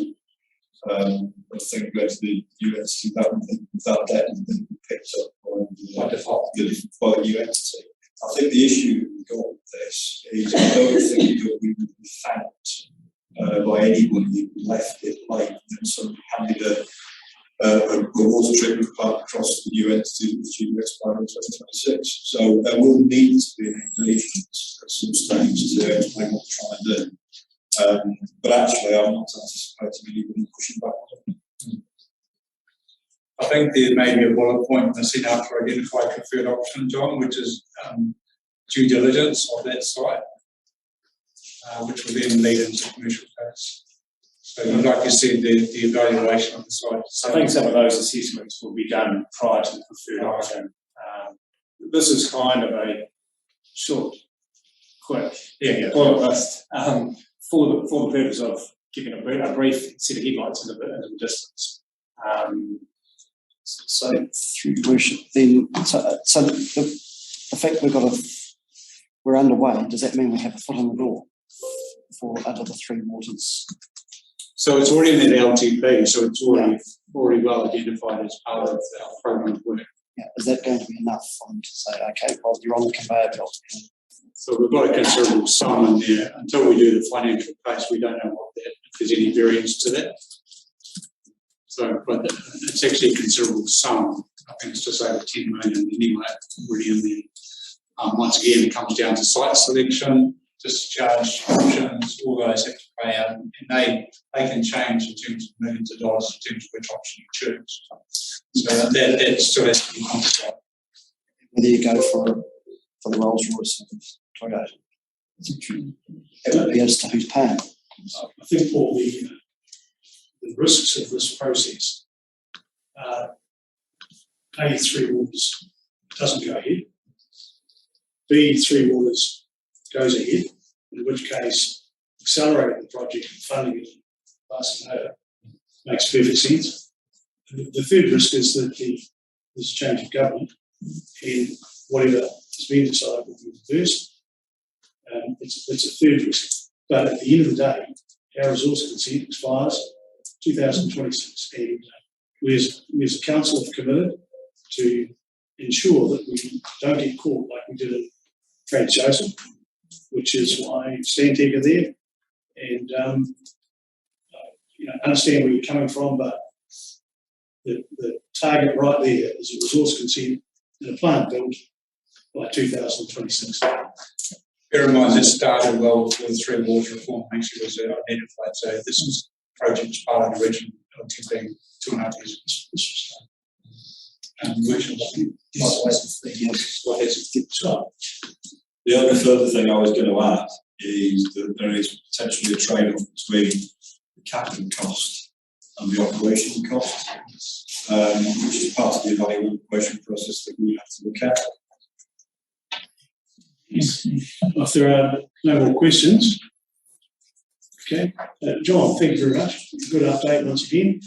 Speaker 5: I think go to the US without that has been picked up by default by the new entity. I think the issue we've got with this is I don't think that we would be thanked by anybody who left it late and sort of handed a water treatment plant across the new entity which due to expire in 2026. So there will need to be an engagement at some stage to explain what we're trying to do. But actually, I'm not anticipating anybody pushing back on it.
Speaker 3: I think there may be a bullet point missing after identify preferred option, John, which is due diligence of that site, which will then lead into commercial case. So, like you said, the evaluation of the site.
Speaker 13: I think some of those assessments will be done prior to the preferred option. This is kind of a short, quick bullet list for the purpose of giving a brief set of headlights into the distance.
Speaker 2: So through your worship, then so the fact we're underway, does that mean we have a foot in the door for under the three waters?
Speaker 3: So it's already in that LTP, so it's already well identified as part of our program of work.
Speaker 2: Yeah, is that going to be enough for them to say, okay, well, you're on the conveyor belt?
Speaker 3: So we've got a considerable sum in there. Until we do the financial case, we don't know if there's any variance to that. So, but it's actually a considerable sum. I think it's just over 10 million anyway, already in there. Once again, it comes down to site selection, discharge options, all those have to pay out, and they can change in terms of millions of dollars in terms of which option you choose. So that still has to be complicated.
Speaker 2: Whether you go for the Rolls Royce or Toyota, it would be as to who's paying.
Speaker 1: I think, Paul, the risks of this process A, Three Waters doesn't go ahead. B, Three Waters goes ahead, in which case accelerating the project and funding it and passing over makes perfect sense. The third risk is that there's a change of government and whatever has been decided will be reversed. It's a third risk. But at the end of the day, our resource consent expires 2026, and we as a council have committed to ensure that we don't get caught like we did at Frank Joseph, which is why Stantec are there, and understand where you're coming from, but the target right there is a resource consent and a plant built by 2026.
Speaker 3: Bear in mind, this started well before the Three Waters reform actually was identified. So this was project's part of the original LTP 2.5 years ago.
Speaker 5: The only further thing I was going to add is that there is potentially a trade-off between the capital cost and the operation cost, which is part of the evaluation process that we have to look at.
Speaker 1: If there are no more questions, okay. John, thank you very much. Good update once again.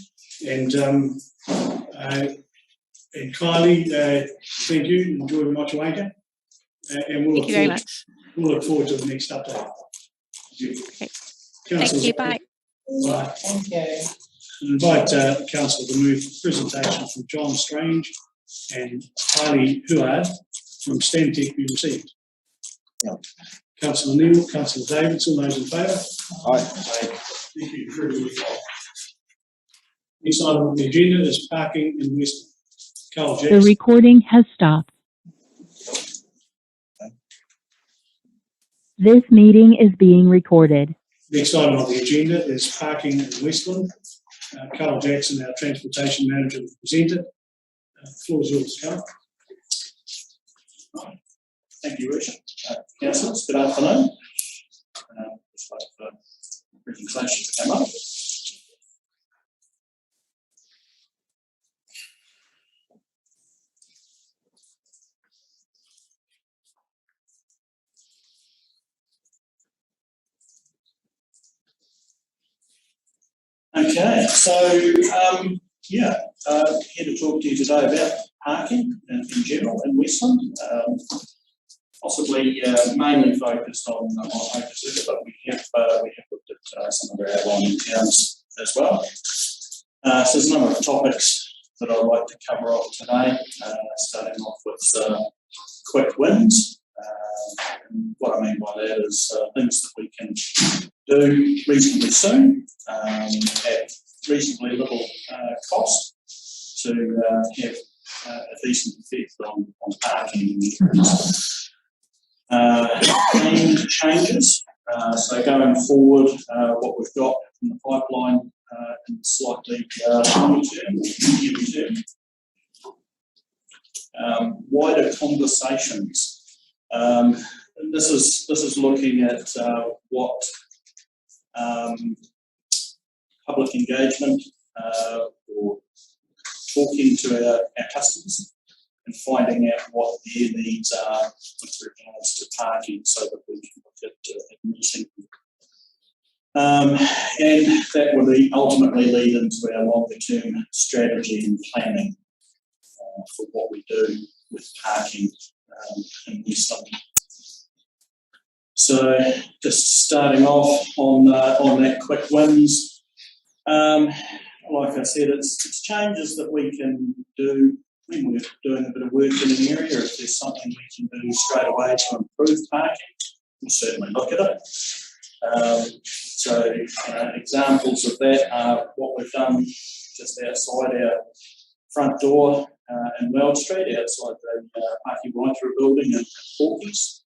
Speaker 1: And Kylie, thank you. Enjoy Motueka. And
Speaker 12: Thank you very much.
Speaker 1: We'll look forward to the next update.
Speaker 12: Okay. Thank you. Bye.
Speaker 1: Bye.
Speaker 6: Thank you.
Speaker 1: I invite Council to move the presentation from John Strange and Kylie Huard from Stantec be received. Councillor Neil, Councillor Davids, all those in favour?
Speaker 2: Aye.
Speaker 1: Thank you. Very good. Next item on the agenda is parking in Westland. Carl
Speaker 14: The
Speaker 1: Jackson.
Speaker 14: recording has stopped. This meeting is being recorded.
Speaker 1: Next item on the agenda is parking in Westland. Carl Jackson, our transportation manager, will present it. The floor is yours, Carl.
Speaker 5: Thank you, Richard. Councillors, good afternoon. Just wait for the presentation to come up. Okay, so here to talk to you today about parking in general in Westland. Possibly mainly focused on Oversight, but we have looked at some of our outlying towns as well. So there's a number of topics that I'd like to cover off today, starting off with quick wins. And what I mean by that is things that we can do reasonably soon at reasonably little cost to have a decent effect on parking. Main changes. So going forward, what we've got in the pipeline in slightly longer term, medium term. Wider conversations. This is looking at what public engagement or talking to our customers and finding out what their needs are with regards to parking so that we can look at meeting them. And that will ultimately lead into our longer term strategy and planning for what we do with parking in Westland. So just starting off on that quick wins. Like I said, it's changes that we can do when we're doing a bit of work in an area. If there's something we can do straight away to improve parking, we'll certainly look at it. So examples of that are what we've done just outside our front door in Weld Street, outside the Parking Writer building in Hawkeys.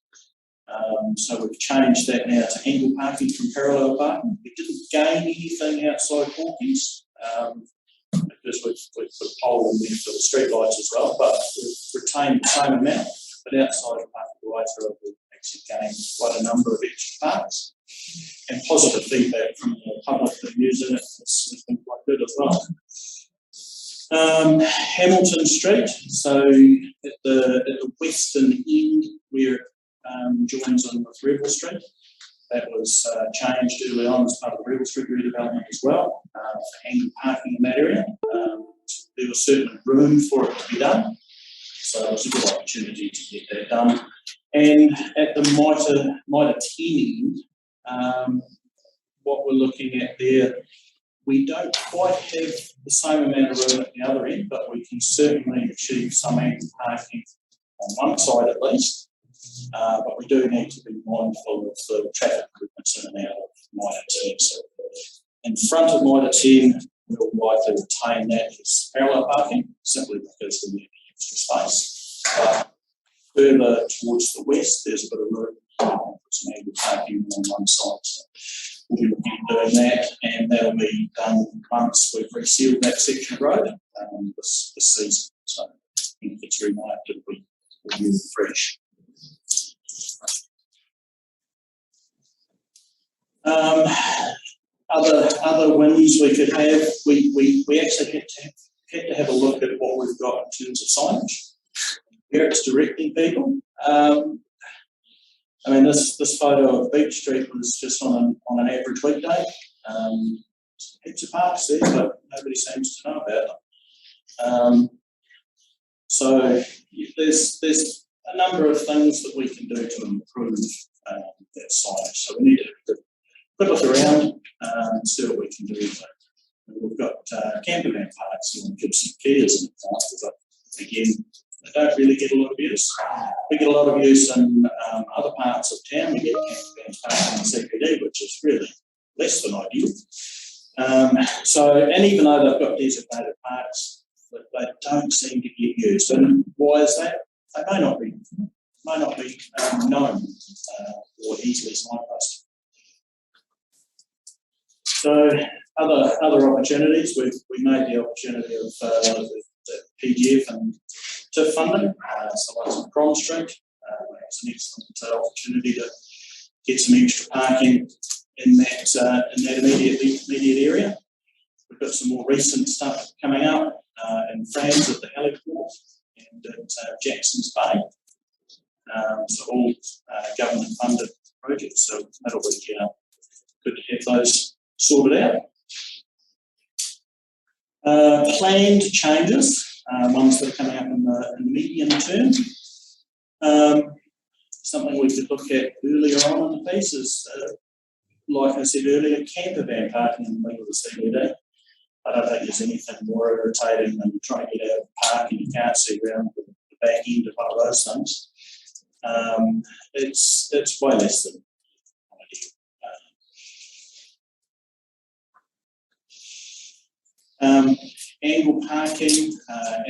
Speaker 5: So we've changed that now to angle parking from parallel parking. We didn't gain anything outside Hawkeys because we've put a pole in there for the street lights as well, but we've retained the same amount. But outside of Parking Writer, we've actually gained quite a number of extra parks. And positive feedback from the public that use it has been quite good as well. Hamilton Street, so at the western end where it joins in with Revel Street, that was changed early on as part of the Revel Street redevelopment as well, for angle parking in that area. There was certainly room for it to be done, so it was a good opportunity to get that done. And at the Mitre 10 end, what we're looking at there, we don't quite have the same amount of room at the other end, but we can certainly achieve some angle parking on one side at least. But we do need to be mindful of the traffic movements in and out of Mitre 10. So in front of Mitre 10, we'll likely retain that as parallel parking, simply because we need the extra space. But further towards the west, there's a bit of room for some angle parking on one side. So we'll be looking at doing that, and that'll be done once we've resealed that section of road this season. So if it's remarked, it'll be really fresh. Other wins we could have, we actually had to have a look at what we've got in terms of signage, where it's directing people. I mean, this photo of Beach Street was just on an average weekday. Heaps of parks there, but nobody seems to know about them. So there's a number of things that we can do to improve that signage. So we need to have a look around and see what we can do. We've got campervan parks in Gibson Key as an example, but again,
Speaker 11: they don't really get a lot of use. We get a lot of use in other parts of town. We get camper vans parking in CPD, which is really less than ideal. And even though they've got designated parks, they don't seem to get used. And why is that? They may not be known or easily signposted. So other opportunities, we made the opportunity of the PGF and TIF funding. So one's on Crom Street. It's an excellent opportunity to get some extra parking in that immediate area. We've got some more recent stuff coming up in France at the heliport and at Jackson's Bay. So all government funded projects. So that'll be good to have those sorted out. Planned changes, ones that are coming up in the medium term. Something we could look at earlier on in the piece is, like I said earlier, camper van parking in the middle of the CBD. I don't think there's anything more irritating than trying to get out of the park and you can't see around the back end of one of those things. It's way less than ideal. Angle parking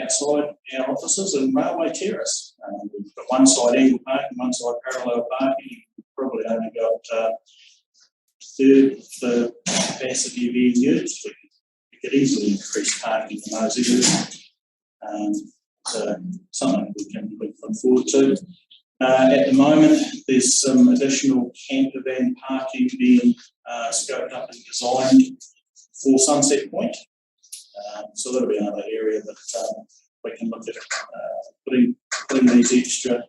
Speaker 11: outside our offices and Railway Terrace. We've got one side angle parking, one side parallel parking. We've probably only got a third of the capacity being used. We could easily increase parking in those areas. So something we can look forward to. At the moment, there's some additional camper van parking being scoped up and designed for Sunset Point. So that'll be another area that we can look at putting these extra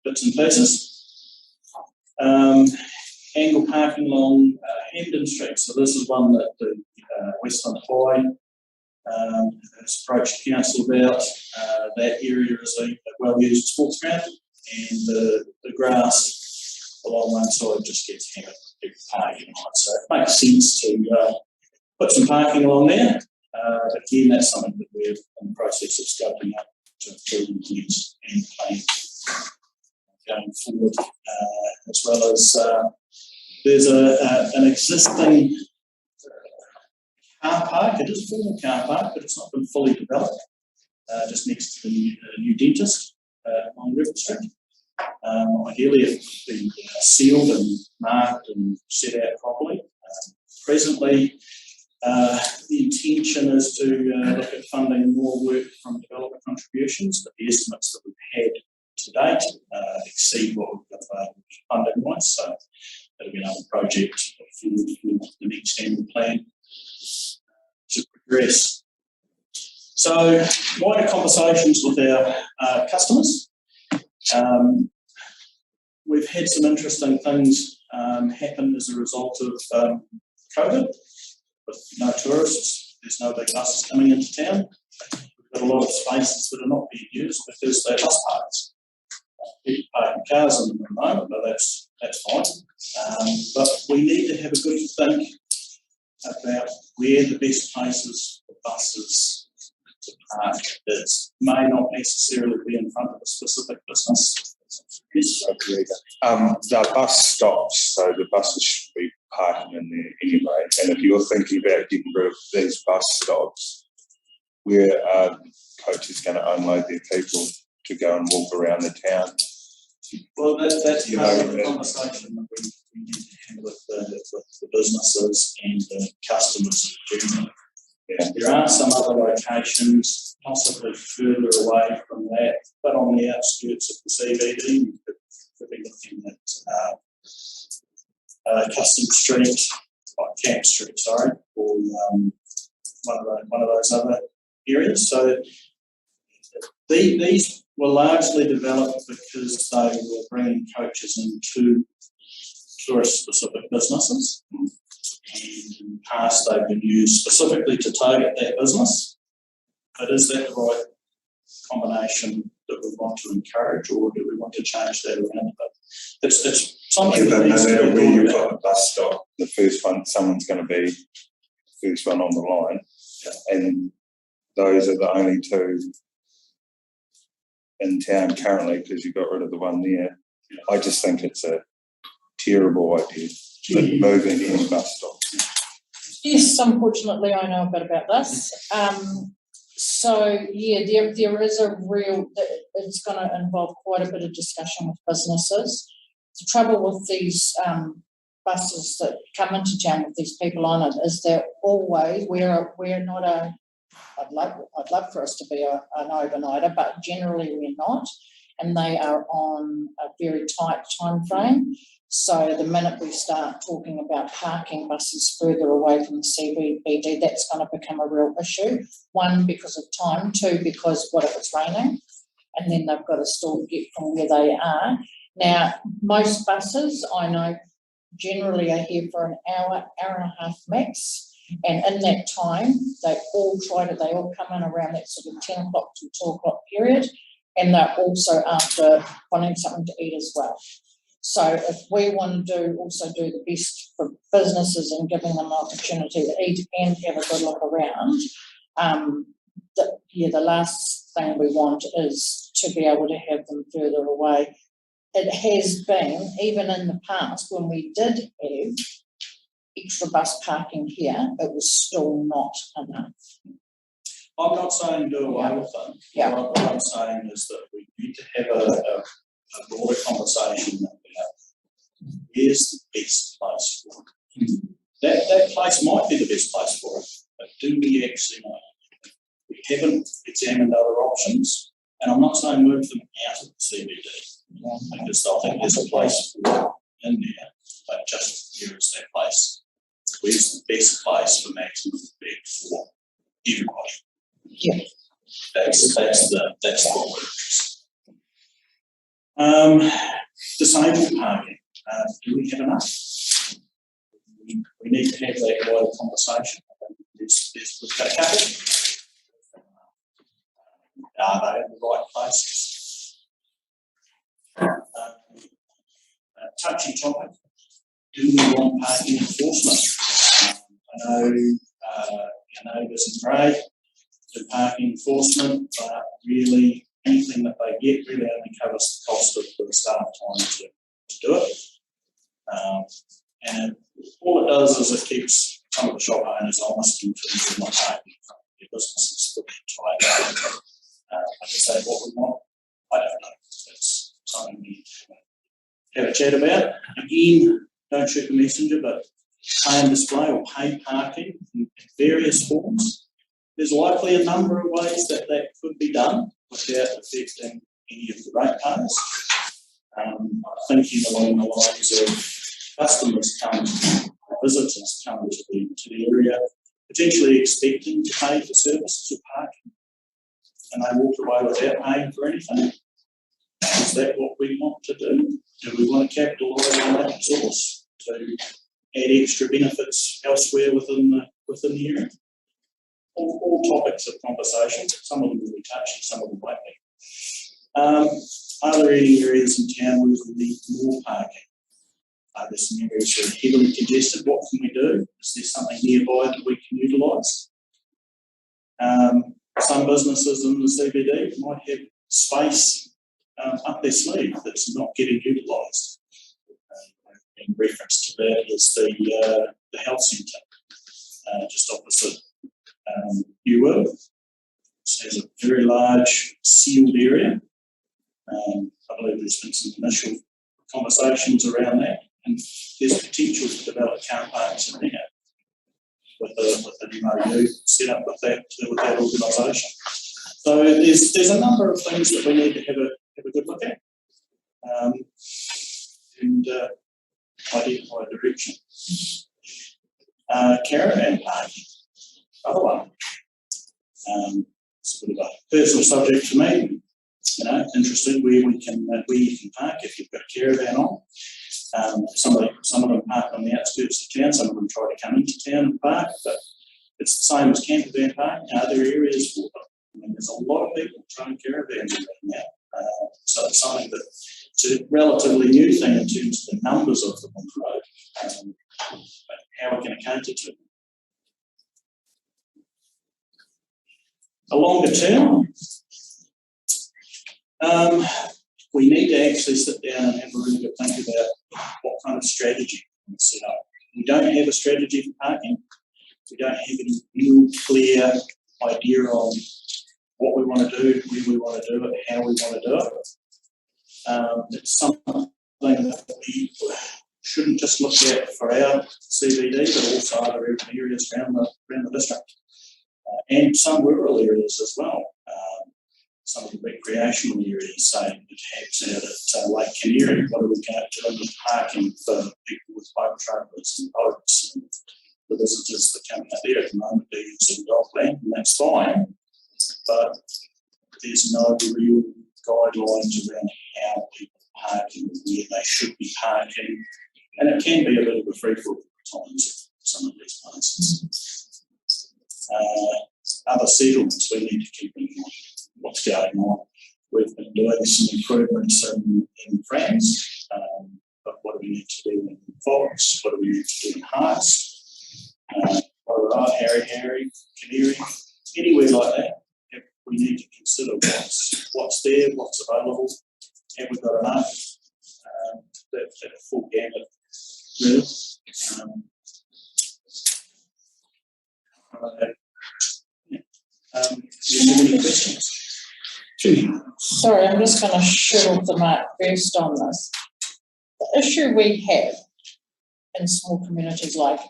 Speaker 11: bits and pieces. Angle parking along Hampden Street. So this is one that the Westland High has approached council about. That area is a well-used sports ground, and the grass along one side just gets hammered with people parking on it. So it makes sense to put some parking along there. But again, that's something that we're in the process of scoping up to improve and use and plan going forward, as well as there's an existing car park. It is a formal car park, but it's not been fully developed, just next to the new dentist on River Street. Ideally, it would be sealed and marked and set out properly. Presently, the intention is to look at funding more work from developer contributions, but the estimates that we've had to date exceed what we've got funding wise. So that'll be another project for the next annual plan to progress. So wider conversations with our customers. We've had some interesting things happen as a result of COVID. With no tourists, there's no big buses coming into town. We've got a lot of spaces that are not being used because they're bus parks. People parking cars in them at the moment, but that's fine. But we need to have a good think about where the best places for buses to park is. May not necessarily be in front of a specific business. Yes.
Speaker 7: The bus stops, so the buses should be parking in there anyway. And if you're thinking about getting rid of these bus stops, where are coaches going to unload their people to go and walk around the town?
Speaker 11: Well, that's part of the conversation that we need to have with the businesses and the customers in general. Yeah. There are some other locations, possibly further away from that, but on the outskirts of the CBD. We could be looking at Custom Street, like Camp Street, sorry, or one of those other areas. So these were largely developed because they were bringing coaches into tourist-specific businesses. And in the past, they've been used specifically to target that business. But is that the right combination that we want to encourage, or do we want to change that around? But it's something that needs to be
Speaker 7: where you've got a bus stop, the first one, someone's going to be the first one on the line, and those are the only two in town currently because you got rid of the one there. I just think it's a terrible idea, moving any bus stop.
Speaker 6: Yes, unfortunately, I know a bit about this. So yeah, there is a real, it's going to involve quite a bit of discussion with businesses. The trouble with these buses that come into town with these people on it is they're always, we're not a, I'd love for us to be an overnighter, but generally we're not, and they are on a very tight time frame. So the minute we start talking about parking buses further away from the CBD, that's going to become a real issue. One, because of time. Two, because what if it's raining? And then they've got to still get from where they are. Now, most buses I know generally are here for an hour, hour and a half max. And in that time, they all come in around that sort of 10 o'clock to 2 o'clock period. And they're also after wanting something to eat as well. So if we want to also do the best for businesses and giving them an opportunity to eat and have a good look around, the last thing we want is to be able to have them further away. It has been, even in the past, when we did have extra bus parking here, it was still not enough.
Speaker 5: I'm not saying do away with them.
Speaker 6: Yeah.
Speaker 5: What I'm saying is that we need to have a broader conversation about where's the best place for it. That place might be the best place for it, but do we actually know? We haven't examined other options, and I'm not saying move them out of the CBD, because I think there's a place for it in there, but just where is that place? Where's the best place for maximum effect for everybody?
Speaker 6: Yeah.
Speaker 5: That's what we're disabled parking. Do we have enough? We need to have that wider conversation. We've got a couple. Are they in the right places? Touchy topic. Do we want parking enforcement? I know this is great. The parking enforcement, but really anything that they get really only covers the cost of the staff time to do it. And all it does is it keeps some of the shop owners honest in terms of not parking in front of their businesses for the entire day. Is that what we want? I don't know. That's something we have a chat about. Again, don't shoot the messenger, but pay and display or pay parking in various forms. There's likely a number of ways that could be done without affecting any of the ratepayers. Thinking along the lines of customers come, visitors come to the area, potentially expecting to pay for services or parking, and they walk away without paying for anything. Is that what we want to do? Do we want to capitalise on that resource to add extra benefits elsewhere within the area? All topics of conversation. Some of them will be touchy, some of them won't be. Are there any areas in town where we need more parking? Are there some areas that are heavily congested? What can we do? Is there something nearby that we can utilise? Some businesses in the CBD might have space up their sleeve that's not getting utilised. In reference to that is the health centre just opposite Untitled. It has a very large sealed area. I believe there's been some initial conversations around that, and there's potential to develop car parks in there with an MOU set up with that organisation. So there's a number of things that we need to have a good look at and identify a direction. Caravan parking, other one. It's a bit of a personal subject for me. Interested where you can park if you've got a caravan on. Some of them park on the outskirts of town. Some of them try to come into town and park, but it's the same as camper van parking. Are there areas for them? I mean, there's a lot of people trying caravans around now. So it's something that it's a relatively new thing in terms of the numbers of them on the road, but how we're going to cater to them. A longer term, We need to actually sit down and have a really good think about what kind of strategy we set up. We don't have a strategy for parking. We don't have any real clear idea on what we want to do, when we want to do it, how we want to do it. It's something that we shouldn't just look at for our CBD, but also other urban areas around the district, and some rural areas as well. Some of the recreational areas, say perhaps out at Lake Canary, what are we going to do with parking for people with boat trailers and boats and the visitors that come out there? At the moment they're using dockland, and that's fine, but there's no real guidelines around how people are parking and where they should be parking, and it can be a bit of a free-for-all at times at some of these places. Other settlements, we need to keep in mind what's going on. We've been doing some improvements in France, but what do we need to do in Fox? What do we need to do in Hearts? Harry, Canary, anywhere like that. We need to consider what's there, what's available, and we've got enough. That full gamut, really. Do you have any questions?
Speaker 6: Sorry, I'm just going to shoot off the mark first on this. The issue we have in small communities like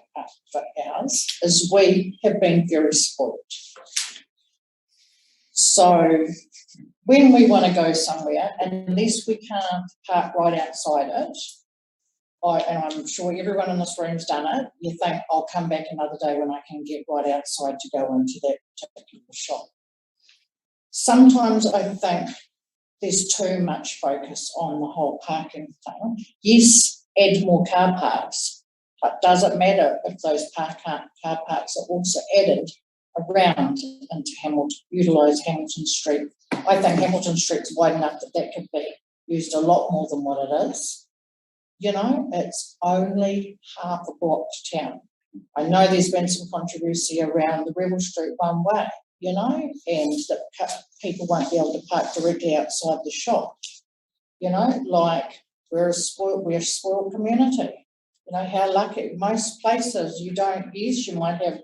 Speaker 6: ours is we have been very spoilt. So when we want to go somewhere, unless we can't park right outside it, and I'm sure everyone in this room's done it, you think, I'll come back another day when I can get right outside to go into that particular shop. Sometimes I think there's too much focus on the whole parking thing. Yes, add more car parks, but does it matter if those car parks are also added around into Hamilton, utilise Hamilton Street? I think Hamilton Street's wide enough that could be used a lot more than what it is. You know, it's only half a block to town. I know there's been some controversy around the Rebel Street one way, you know, and that people won't be able to park directly outside the shop. You know, like we're a spoiled community. You know, how lucky. Most places you don't, yes, you might have a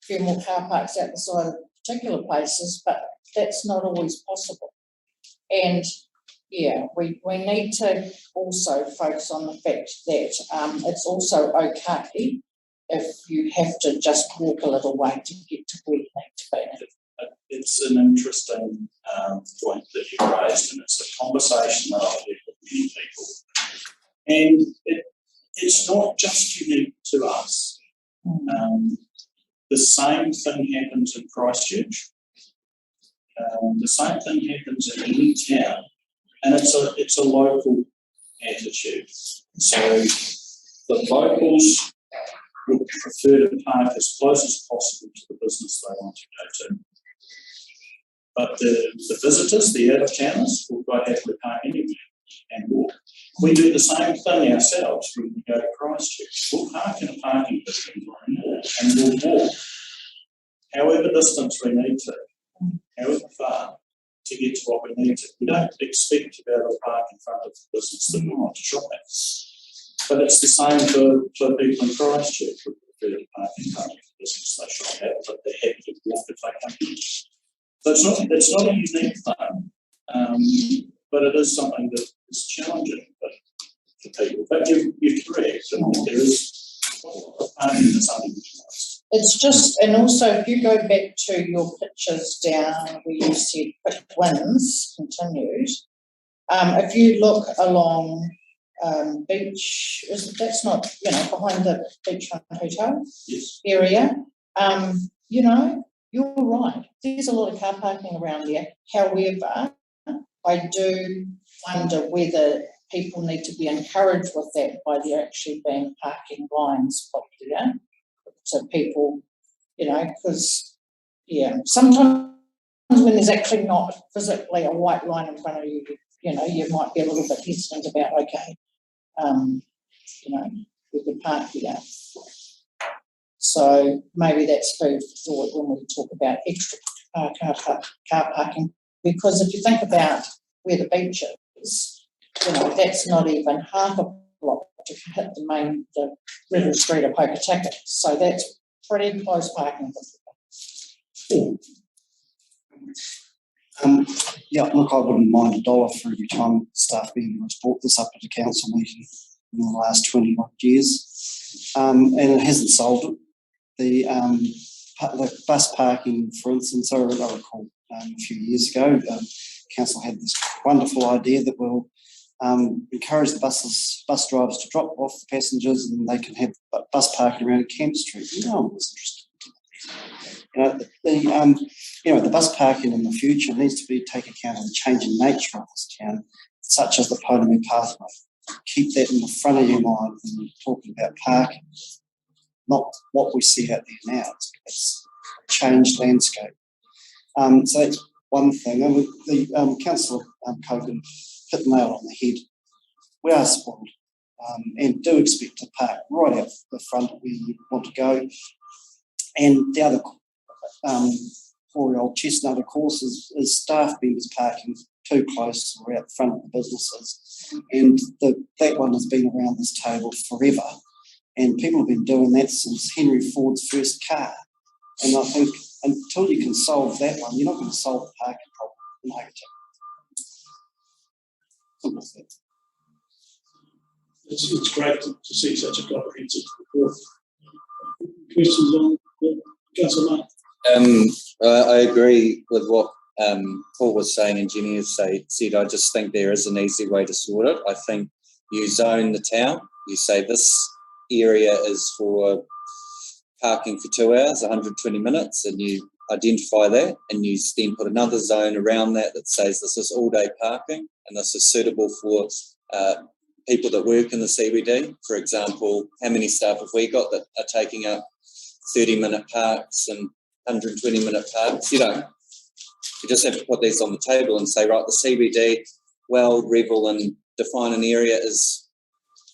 Speaker 6: few more car parks out the side of particular places, but that's not always possible. And yeah, we need to also focus on the fact that it's also okay if you have to just walk a little way to get to where you need to be.
Speaker 5: It's an interesting point that you raised, and it's a conversation that I've had with many people. And it's not just unique to us. The same thing happens in Christchurch. The same thing happens in any town. And it's a local attitude. So the locals would prefer to park as close as possible to the business they want to go to. But the visitors, the out-of-towners, will quite happily park anywhere and walk. We do the same thing ourselves when we go to Christchurch. We'll park in a parking building and we'll walk however distance we need to, however far, to get to what we need to. We don't expect to be able to park in front of the business that we want to shop at. But it's the same for people in Christchurch who prefer to park in front of the business they shop at, but they're happy to walk if they come in. So it's not a unique thing, but it is something that is challenging for people. But you're correct, and there is parking that's underutilized.
Speaker 6: It's just, and also if you go back to your pictures down where you said quick wins continued, if you look along beach, that's not, you know, behind the beachfront hotel area, you know, you're right. There's a lot of car parking around there. However, I do wonder whether people need to be encouraged with that by there actually being parking lines up there. So people, you know, because, yeah, sometimes when there's actually not physically a white line in front of you, you know, you might be a little bit hesitant about, okay, you know, we could park here. So maybe that's food for thought when we talk about extra car parking. Because if you think about where the beach is, you know, that's not even half a block to hit the River Street of Pokaticket. So that's pretty close parking.
Speaker 2: Yeah, look, I wouldn't mind $1 for every time staff members brought this up at a council meeting in the last 20 odd years. And it hasn't solved it. The bus parking, for instance, I recall a few years ago, council had this wonderful idea that we'll encourage the bus drivers to drop off the passengers and they can have bus parking around Camp Street. No one was interested. The bus parking in the future needs to take account of the changing nature of this town, such as the Ponemy pathway. Keep that in the front of your mind when you're talking about parking, not what we see out there now. It's a changed landscape. So that's one thing. And the Councillor Cogan hit the nail on the head. We are spoiled and do expect to park right out the front where you want to go. And the other poor old chestnut, of course, is staff members parking too close or out the front of the businesses. And that one has been around this table forever. And people have been doing that since Henry Ford's first car. And I think until you can solve that one, you're not going to solve the parking problem in Hogarth.
Speaker 1: It's great to see such a comprehensive report. Questions on Councillor Mark?
Speaker 4: I agree with what Paul was saying and Jenny has said. I just think there is an easy way to sort it. I think you zone the town. You say this area is for parking for 2 hours, 120 minutes, and you identify that, and you then put another zone around that says this is all day parking and this is suitable for people that work in the CBD. For example, how many staff have we got that are taking up 30-minute parks and 120-minute parks? You just have to put these on the table and say, right, the CBD, revel and define an area as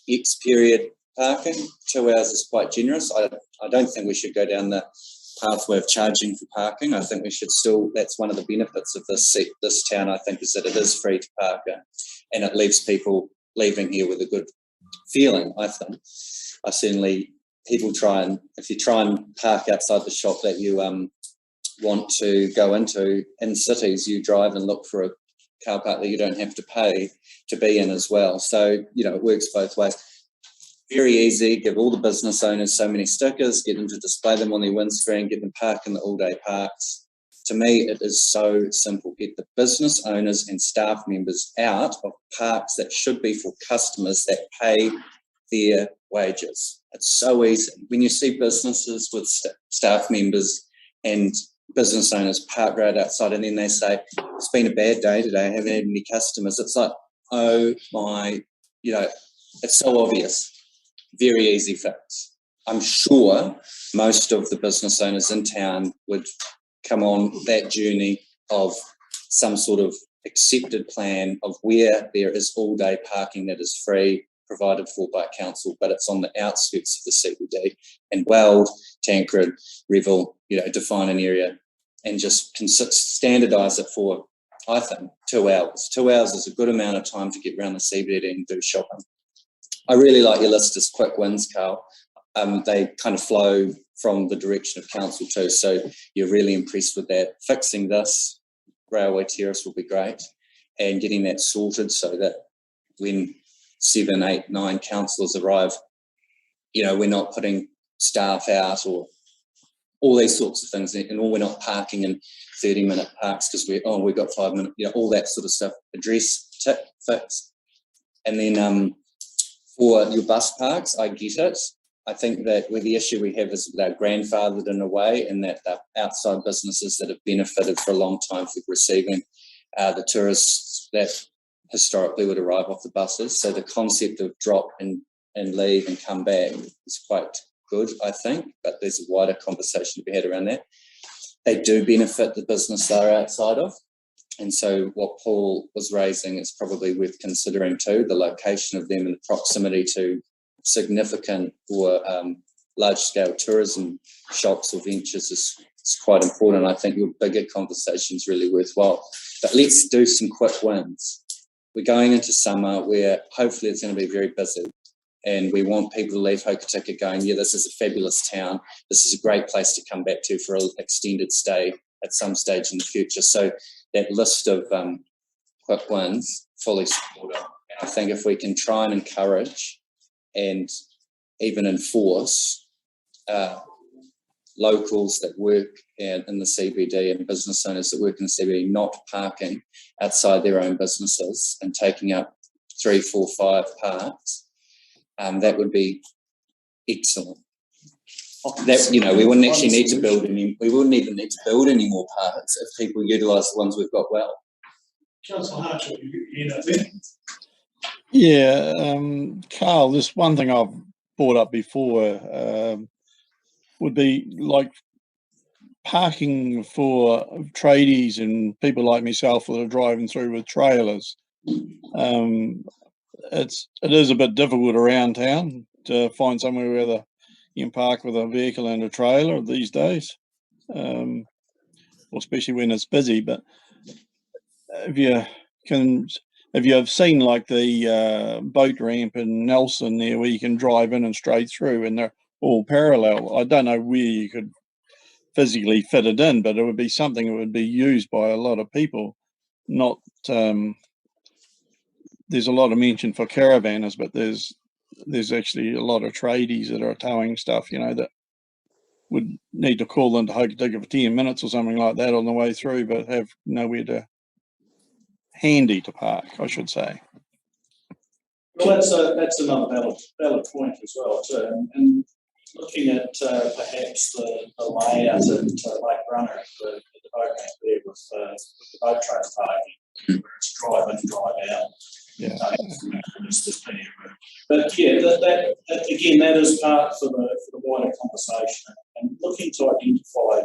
Speaker 4: X period parking. 2 hours is quite generous. I don't think we should go down the pathway of charging for parking. I think we should still, that's one of the benefits of this town, I think, is that it is free to park in, and it leaves people leaving here with a good feeling, I think. I certainly, people if you try and park outside the shop that you want to go into in cities, you drive and look for a car park that you don't have to pay to be in as well. So, it works both ways. Very easy, give all the business owners so many stickers, get them to display them on their windscreen, get them park in the all-day parks. To me, it is so simple. Get the business owners and staff members out of parks that should be for customers that pay their wages. It's so easy. When you see businesses with staff members and business owners park right outside and then they say, it's been a bad day today, I haven't had any customers. It's like, oh my, it's so obvious. Very easy fix. I'm sure most of the business owners in town would come on that journey of some sort of accepted plan of where there is all-day parking that is free, provided for by council, but it's on the outskirts of the CBD. And Weld, Tancred, Revel, define an area and just standardise it for, I think, 2 hours. 2 hours is a good amount of time to get around the CBD and do shopping. I really like your list as quick wins, Carl. They kind of flow from the direction of council too, so you're really impressed with that. Fixing this railway terrace will be great, and getting that sorted so that when 7, 8, 9 councillors arrive, we're not putting staff out or all these sorts of things, and we're not parking in 30-minute parks because we've got 5 minutes, all that sort of stuff. Address, tick, fix. And then for your bus parks, I get it. I think that the issue we have is they're grandfathered in a way, and that they're outside businesses that have benefited for a long time for receiving the tourists that historically would arrive off the buses. So the concept of drop and leave and come back is quite good, I think, but there's a wider conversation to be had around that. They do benefit the business they're outside of. And so what Paul was raising is probably worth considering too. The location of them and the proximity to significant or large-scale tourism shops or ventures is quite important. I think your bigger conversation is really worthwhile. but let's do some quick wins. We're going into summer where hopefully it's going to be very busy, and we want people to leave Hokitika going, yeah, this is a fabulous town. This is a great place to come back to for an extended stay at some stage in the future. So that list of quick wins, fully supported. And I think if we can try and encourage and even enforce locals that work in the CBD and business owners that work in the CBD not parking outside their own businesses and taking up 3, 4, 5 parks, that would be excellent. That, you know, we wouldn't actually need to build any. We wouldn't even need to build any more parks if people utilise the ones we've got well.
Speaker 1: Councillor Hartshall, you know that?
Speaker 8: Yeah, Carl, this one thing I've brought up before would be like parking for tradies and people like myself that are driving through with trailers. It is a bit difficult around town to find somewhere where you can park with a vehicle and a trailer these days, especially when it's busy. But if you have seen like the boat ramp in Nelson there, where you can drive in and straight through, and they're all parallel. I don't know where you could physically fit it in, but it would be something that would be used by a lot of people. Not there's a lot of mention for caravanners, but there's actually a lot of tradies that are towing stuff, you know, that would need to call into Hokitika for 10 minutes or something like that on the way through, but have nowhere handy to park, I should say.
Speaker 10: Well, that's another valid point as well too. And looking at perhaps the layout at Lake Runner, the boat ramp there with the boat trailer parking, where it's drive in, drive out.
Speaker 8: Yeah,
Speaker 10: there's plenty of room. But yeah, that again, that is part for the wider conversation, and looking to identify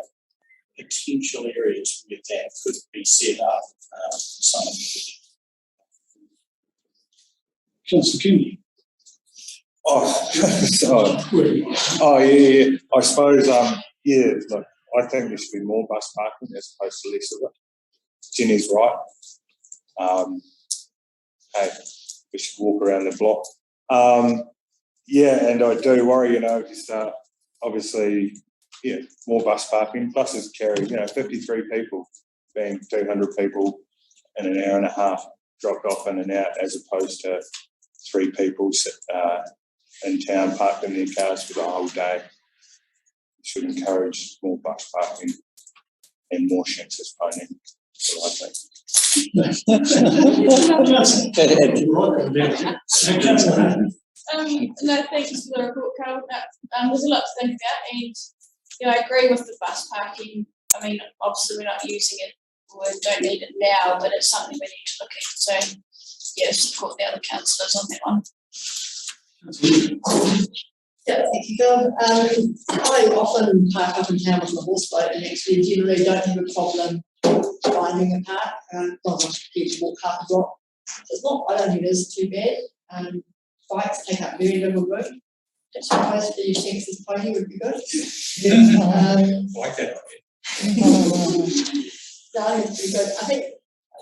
Speaker 10: potential areas where that could be set up. Some of the
Speaker 1: Councillor Kennedy.
Speaker 7: Yeah. I suppose, look, I think there should be more bus parking as opposed to less of it. Jenny's right. Hey, we should walk around the block. And I do worry, you know, because obviously, more bus parking. Buses carry, 53 people, being 200 people in an hour and a half dropped off in and out, as opposed to 3 people in town parked in their cars for the whole day. Should encourage more bus parking and more census pony. That's what I think.
Speaker 9: There's a lot to think about, and I agree with the bus parking. I mean, obviously we're not using it, we don't need it now, but it's something we need to look at. So support the other councillors on that one.
Speaker 15: Yeah, thank you, Phil. I often park up in town with my horse boat, and actually generally don't have a problem finding a park. Not much to walk half a block. So it's not, I don't think it is too bad. Bikes take up very little room. That's supposed to your census pony would be good.
Speaker 10: Like that.
Speaker 15: No, it's pretty good. I think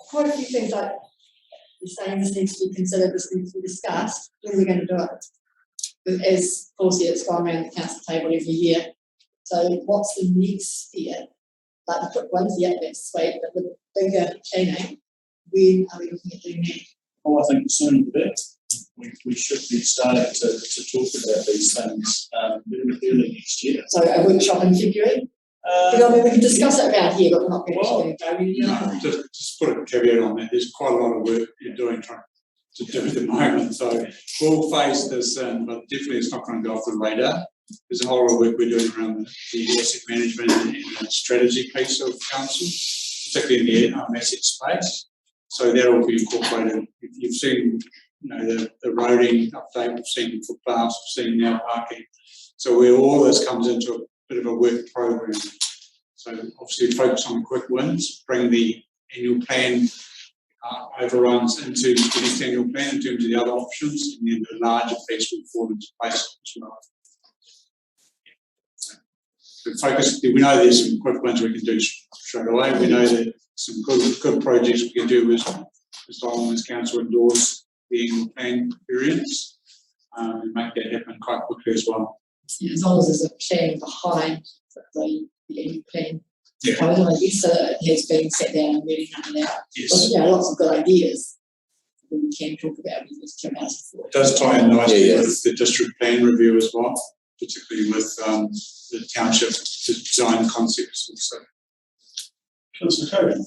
Speaker 15: quite a few things like you're saying this needs to be considered, this needs to be discussed, when we're going to do it. But as Paul said, it's gone around the council table every year. So what's the next step? Like the quick ones, yeah, that's sweet, but the bigger planning, when are we looking at doing that?
Speaker 10: Well, I think the sooner the better. We should be starting to talk about these things early next year.
Speaker 15: So a workshop in February? We can discuss it about here, but we're not going to go.
Speaker 3: Just put a caveat on that. There's quite a lot of work you're doing trying to do at the moment. So we'll face this in, but definitely it's not going to go off the radar. There's a whole lot of work we're doing around the asset management and the strategy piece of council, particularly in the asset space. So that will be incorporated. You've seen, the roading update, we've seen footpaths, we've seen now parking. So where all this comes into a bit of a work program. So obviously focus on the quick wins, bring the annual plan overruns into the next annual plan in terms of the other options, and then the larger piece will fall into place as well. the focus, we know there's some quick ones we can do straight away. We know that some good projects we can do with as long as council endorse the annual plan variance, and make that happen quite quickly as well.
Speaker 15: Yeah, as long as there's a plan behind the annual plan.
Speaker 3: Yeah.
Speaker 15: Proposal, I guess, so it has been set down and really nothing out.
Speaker 3: Yes.
Speaker 15: But, you know, lots of good ideas that we can talk about with this community.
Speaker 3: It does tie in nicely
Speaker 4: Yeah, yeah.
Speaker 3: with the district plan review as well, particularly with the township design concepts also.
Speaker 1: Councillor Cogan.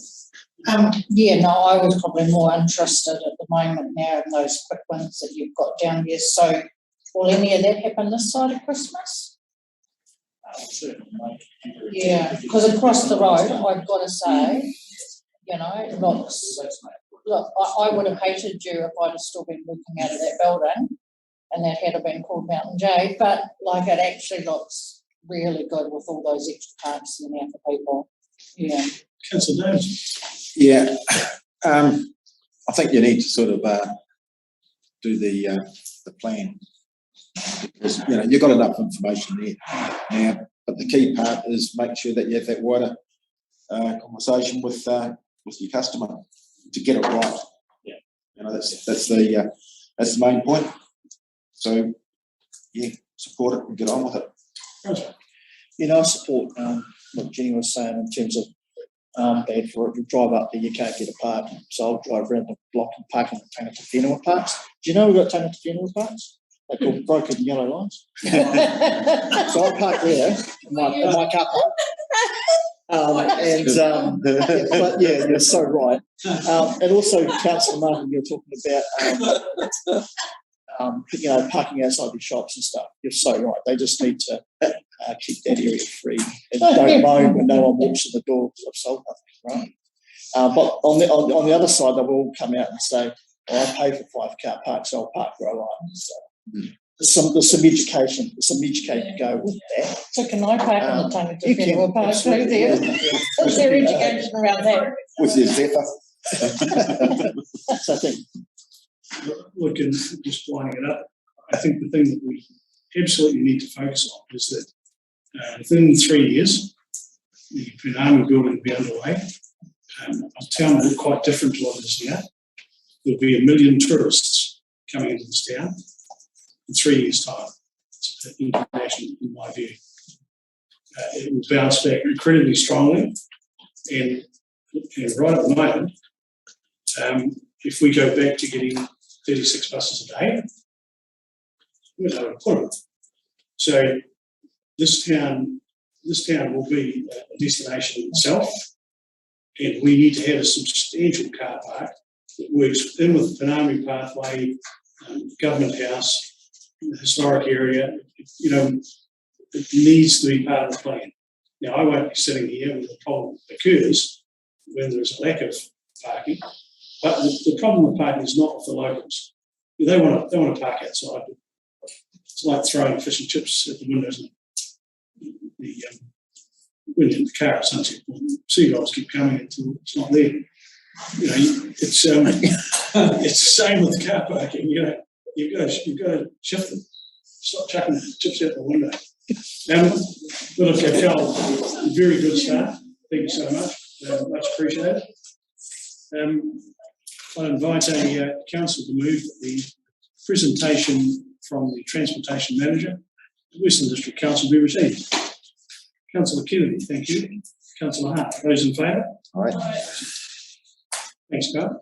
Speaker 6: Yeah, no, I was probably more interested at the moment now in those quick ones that you've got down here. So will any of that happen this side of Christmas? Yeah, because across the road, I've got to say, you know, look, I would have hated you if I'd have still been looking out of that building and that had been called Mountain J, but like it actually looks really good with all those extra parks in there for people. Yeah.
Speaker 1: Councillor Davis.
Speaker 16: Yeah, I think you need to sort of do the plan, because you know you've got enough information there now. But the key part is make sure that you have that wider conversation with your customer to get it right.
Speaker 10: Yeah,
Speaker 16: you know that's the main point. So yeah, support it and get on with it.
Speaker 11: You know, I support what Jenny was saying in terms of bad for it. You drive up there, you can't get a park, so I'll drive around the block and park in the Tangata Whenua parks. Do you know we've got Tangata Whenua parks? They're called broken yellow lines. So I park there in my car park. But yeah, you're so right. And also, Councillor Martin, you're talking about you know, parking outside the shops and stuff. You're so right. They just need to keep that area free and don't moan when no one walks in the door because I've sold nothing, right? But on the other side, they will come out and say, oh, I pay for 5-car park, so I'll park where I like. So there's some education to go with that.
Speaker 6: So can I park on the Tangata Whenua park through there? Is there education around that?
Speaker 16: With your Zephyr.
Speaker 11: So I think.
Speaker 1: Look, and just winding it up, I think the thing that we absolutely need to focus on is that within 3 years, the Penang building will be underway. Our town will look quite different to what it is now. There'll be 1 million tourists coming into this town in 3 years' time. It's international, in my view. It will bounce back incredibly strongly, and right at the moment, if we go back to getting 36 buses a day, we're not going to put them. So this town will be a destination in itself, and we need to have a substantial car park that works in with the Penang pathway, government house, the historic area. You know, it needs to be part of the plan. Now, I won't be sitting here when the problem occurs when there's a lack of parking. But the problem with parking is not with the locals. They want to park outside. It's like throwing fish and chips at the windows. When you're in the car, essentially, seagulls keep coming until it's not there. You know, it's the same with car parking. You know, you've got to shift them. Stop chucking chips out the window. But okay, Carol, very good start. Thank you so much. Much appreciated. I invite a council to move the presentation from the Transportation Manager, Western District Council, be received. Councillor Kennedy, thank you. Councillor Hart, those in favour?
Speaker 16: All right.
Speaker 1: Thanks, Carl.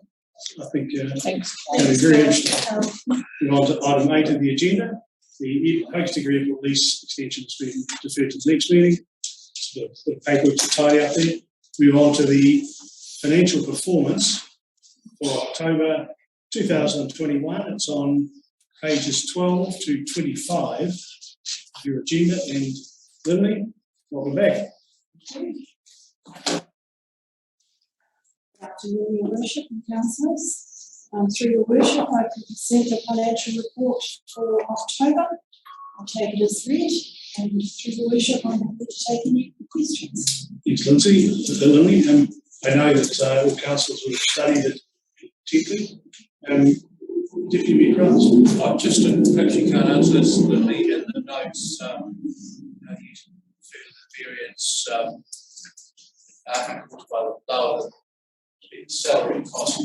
Speaker 1: I think
Speaker 6: Thanks.
Speaker 1: going to be very interesting. We're on to item 8 of the agenda. The Hokistiga Airport lease extension has been deferred to the next meeting. Just a bit of paperwork to tidy up there. Move on to the financial performance for October 2021. It's on pages 12 to 25 of your agenda. And Lindley, welcome back.
Speaker 17: Good afternoon, Your Worship and councillors. Through Your Worship, I can present the financial report for October. I'll take it as read, and through Your Worship, I'm happy to take any questions.
Speaker 1: Thanks, Lindley. I know that all councillors would have studied it deeply. Deputy Mayor Grants.
Speaker 10: I just perhaps you can't answer this, Lily, in the notes. You refer to the
Speaker 13: lower the salary cost,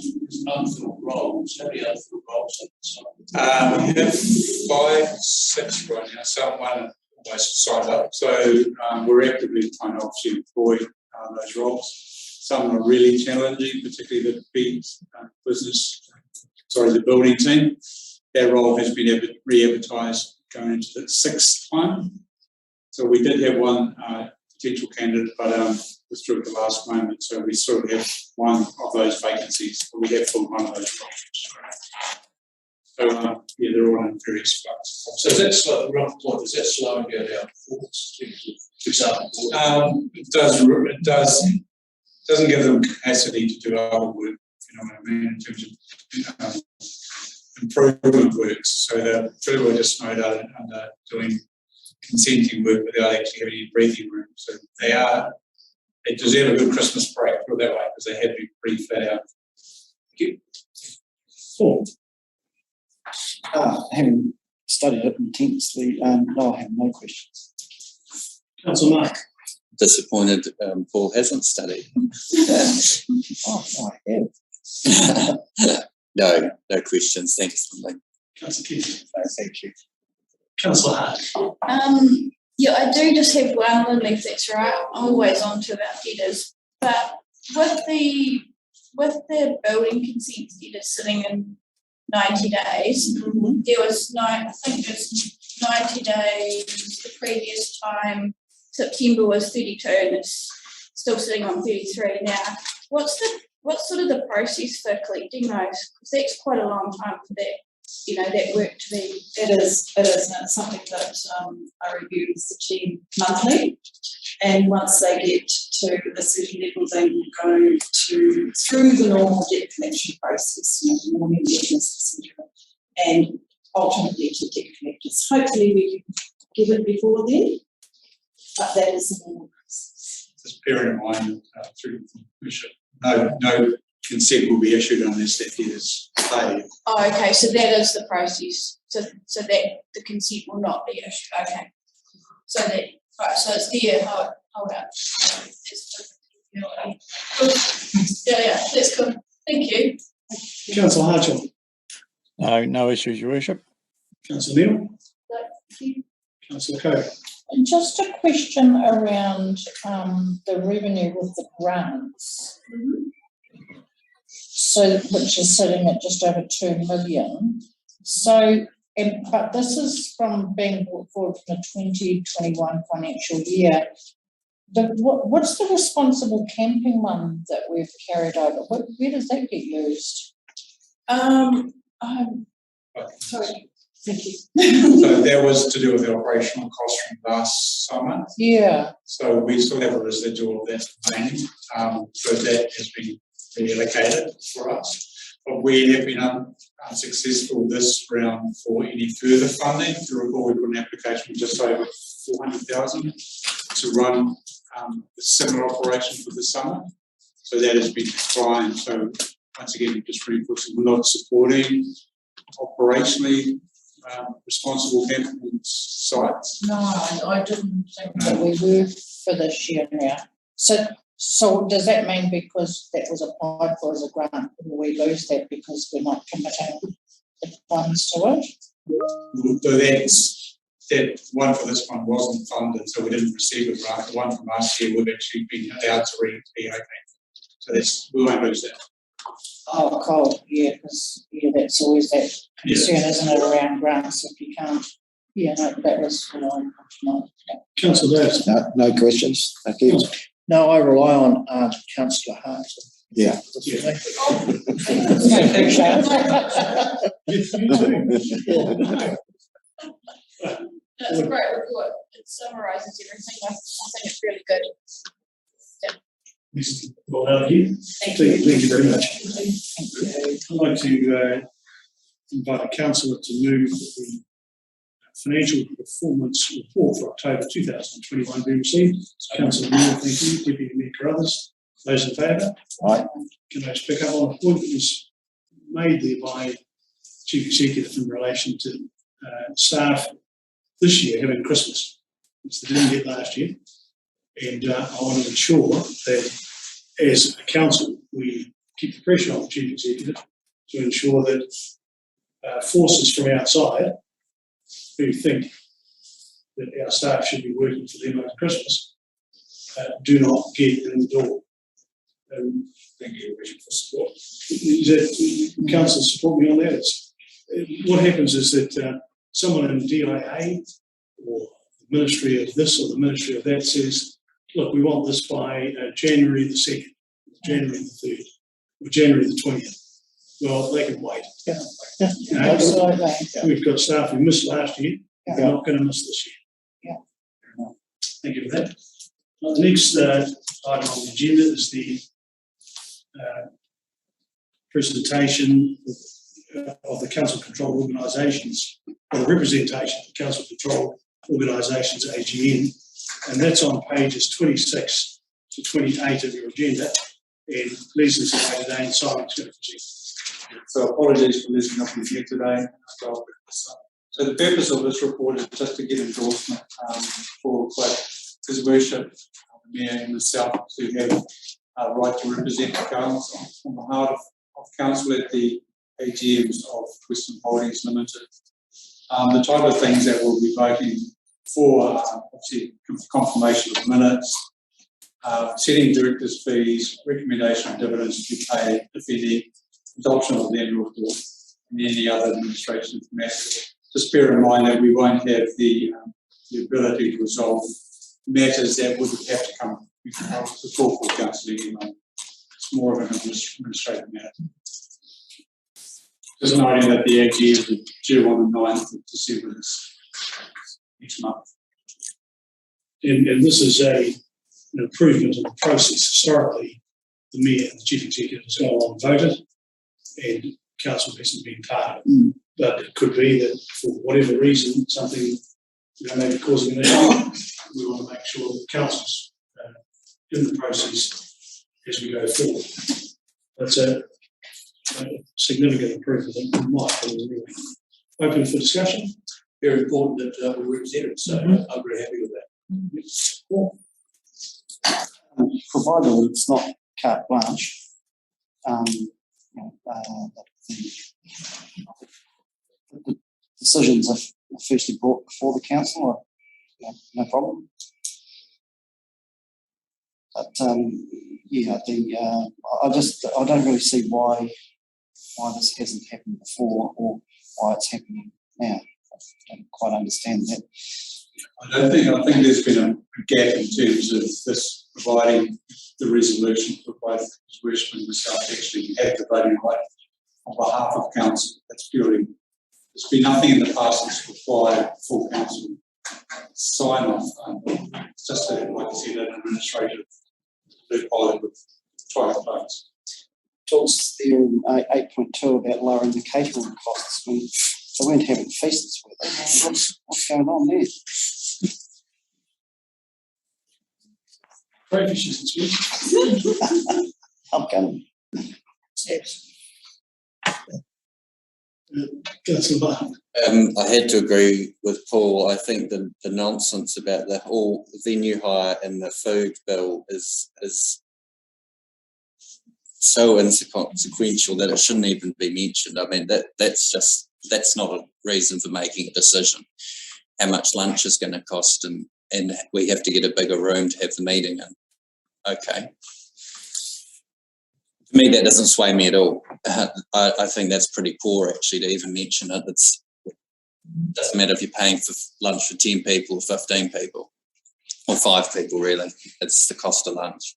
Speaker 13: unfilled roles, how many unfilled roles?
Speaker 3: We have 5, 6 right now. Someone almost signed up, so we're actively trying to obviously employ those roles. Some are really challenging, particularly the big the building team. That role has been re-advertised going into the 6th time. So we did have one potential candidate, but withdrew at the last moment. So we sort of have one of those vacancies, but we have filled one of those roles. So yeah, they're all in various spots.
Speaker 13: So is that slow, rough point, is that slowing down our performance?
Speaker 3: It doesn't give them capacity to do other work, you know what I mean, in terms of improvement works. So they're pretty well just snowed under doing consenting work without actually having any breathing room. So they deserve a good Christmas break, put it that way, because they had been pretty flat out. Thank you.
Speaker 1: Paul.
Speaker 2: Having studied it intensely, no, I have no questions.
Speaker 1: Councillor Mark.
Speaker 4: Disappointed Paul hasn't studied.
Speaker 2: I have.
Speaker 4: No questions. Thanks.
Speaker 1: Councillor Keith.
Speaker 2: No, thank you.
Speaker 1: Councillor Hart.
Speaker 18: Yeah, I do just have one, if that's right. I'm always on to about headers, but with the building consents headers sitting in 90 days, there was I think there's 90 days. The previous time, September was 32, and it's still sitting on 33 now. What's sort of the process for collecting those? Because that's quite a long time for that, that work to be.
Speaker 17: It is, and it's something that I review with the team monthly, and once they get to a certain level, they will go through the normal debt collection process, warning debtors, etc., and ultimately to debt collectors. Hopefully we can give it before then, but that is the normal process.
Speaker 3: Just bear in mind through the commission, no consent will be issued unless that debt is paid.
Speaker 18: Oh, okay, so that is the process. So that the consent will not be issued. Okay. So that right, so it's there. Hold up. Yeah, that's good. Thank you.
Speaker 1: Councillor Hartshorn.
Speaker 8: No issues, Your Worship.
Speaker 1: Councillor Neal. Councillor Coe.
Speaker 6: And just a question around the revenue with the grants. So, which is sitting at just over 2 million. So, but this is from being brought forward from the 2021 financial year. What's the responsible camping one that we've carried over? Where does that get used?
Speaker 18: Sorry.
Speaker 17: Thank you.
Speaker 3: So that was to do with the operational cost from last summer.
Speaker 6: Yeah.
Speaker 3: So we still have a residual of that remaining. So that has been reallocated for us. But we have been unsuccessful this round for any further funding. If you recall, we put an application with just over 400,000 to run a similar operation for the summer. So that has been declined. So once again, just reinforcing, we're not supporting operationally responsible camping sites.
Speaker 6: No, I didn't think that we were for this year now. So does that mean because that was applied for as a grant, will we lose that because we're not committing the funds to it?
Speaker 3: So that one for this one wasn't funded, so we didn't receive a grant. The one from last year we've actually been allowed to reallocate. So we won't lose that.
Speaker 6: Oh, cool. Yeah, because that's always that concern, isn't it, around grants if you can't. Yeah, no, that was what I wanted to know.
Speaker 1: Councillor Davis.
Speaker 16: No questions. Thank you.
Speaker 11: No, I rely on Councillor Hart.
Speaker 16: Yeah.
Speaker 18: That's a great report. It summarises everything. I think it's really good.
Speaker 1: Well, thank you very much. I'd like to invite a councillor to move the financial performance report for October 2021 be received. Councillor Neal, thank you. Deputy Mayor Carruthers. Those in favour?
Speaker 16: Aye.
Speaker 1: Can I just pick up on a point that was made there by Chief Executive in relation to staff this year having Christmas, which they didn't get last year. And I want to ensure that as a council, we keep the pressure on the Chief Executive to ensure that forces from outside who think that our staff should be working for them over Christmas do not get in the door. Thank you for support. Council support me on that. What happens is that someone in DIA or the Ministry of this or the Ministry of that says, look, we want this by January the 2nd, January the 3rd, or January the 20th. Well, they can wait.
Speaker 6: Yeah.
Speaker 1: You know,
Speaker 6: Absolutely.
Speaker 1: we've got staff who missed last year.
Speaker 6: Yeah.
Speaker 1: They're not going to miss this year.
Speaker 6: Yeah.
Speaker 1: Thank you for that. The next item on the agenda is the presentation of the council controlled organisations, or the representation of the council controlled organisations AGM, and that's on pages 26 to 28 of your agenda. And Leslie's away today, and Simon's going to present.
Speaker 3: So apologies for Leslie not being here today. So the purpose of this report is just to get endorsement for His Worship, the Mayor and myself, to have a right to represent the council on behalf of council at the AGMs of Western Holdings Limited. The type of things that we'll be voting for, obviously confirmation of minutes, setting directors' fees, recommendation of dividends to be paid, if any, adoption of the annual report, and any other administration matters. Just bear in mind that we won't have the ability to resolve matters that would have to come before full council anyway. It's more of an administrative matter. Just noting that the AGM is due on the 9th of December next month.
Speaker 1: And this is an improvement in the process. Historically, the Mayor and the Chief Executive has gone along and voted, and council hasn't been part of it. But it could be that for whatever reason, something may be causing an issue. We want to make sure that the council's in the process as we go forward. That's a significant improvement in my opinion. Open for discussion.
Speaker 10: Very important that we're represented, so I'm very happy with that.
Speaker 2: Provided that it's not carte blanche, the decisions are firstly brought before the council, or no problem. But I don't really see why this hasn't happened before, or why it's happening now. I don't quite understand that.
Speaker 3: I think there's been a gap in terms of this providing the resolution for both His Worship and myself actually have the voting right on behalf of council. That's purely, there's been nothing in the past that's required full council sign off. It's just like I said, an administrative loophole with trial votes.
Speaker 2: Talks there in 8.2 about lowering the catering costs. When they weren't having feasts with them. What's going on there?
Speaker 1: Great fishes this week.
Speaker 2: I'm coming.
Speaker 6: Yes.
Speaker 1: Councillor Barton.
Speaker 4: I had to agree with Paul. I think the nonsense about the whole venue hire and the food bill is so inconsequential that it shouldn't even be mentioned. I mean, that's not a reason for making a decision. How much lunch is going to cost, and we have to get a bigger room to have the meeting in. Okay. To me, that doesn't sway me at all. I think that's pretty poor, actually, to even mention it. It doesn't matter if you're paying for lunch for 10 people or 15 people, or 5 people, really. It's the cost of lunch.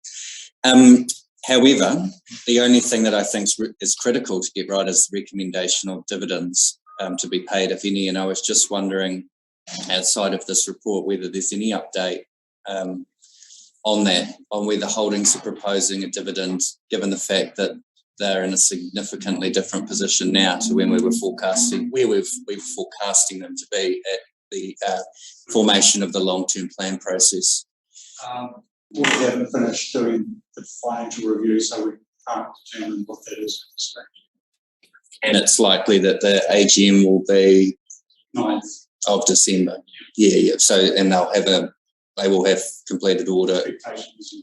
Speaker 4: However, the only thing that I think is critical to get right is the recommendation of dividends to be paid, if any. And I was just wondering, outside of this report, whether there's any update on that, on whether Holdings are proposing a dividend, given the fact that they're in a significantly different position now to when we were forecasting, where we were forecasting them to be at the formation of the long-term plan process.
Speaker 3: We haven't finished doing the financial review, so we can't determine what that is at this stage.
Speaker 4: And it's likely that the AGM will be
Speaker 3: 9th
Speaker 4: of December. Yeah. So, and they'll have they will have completed audit.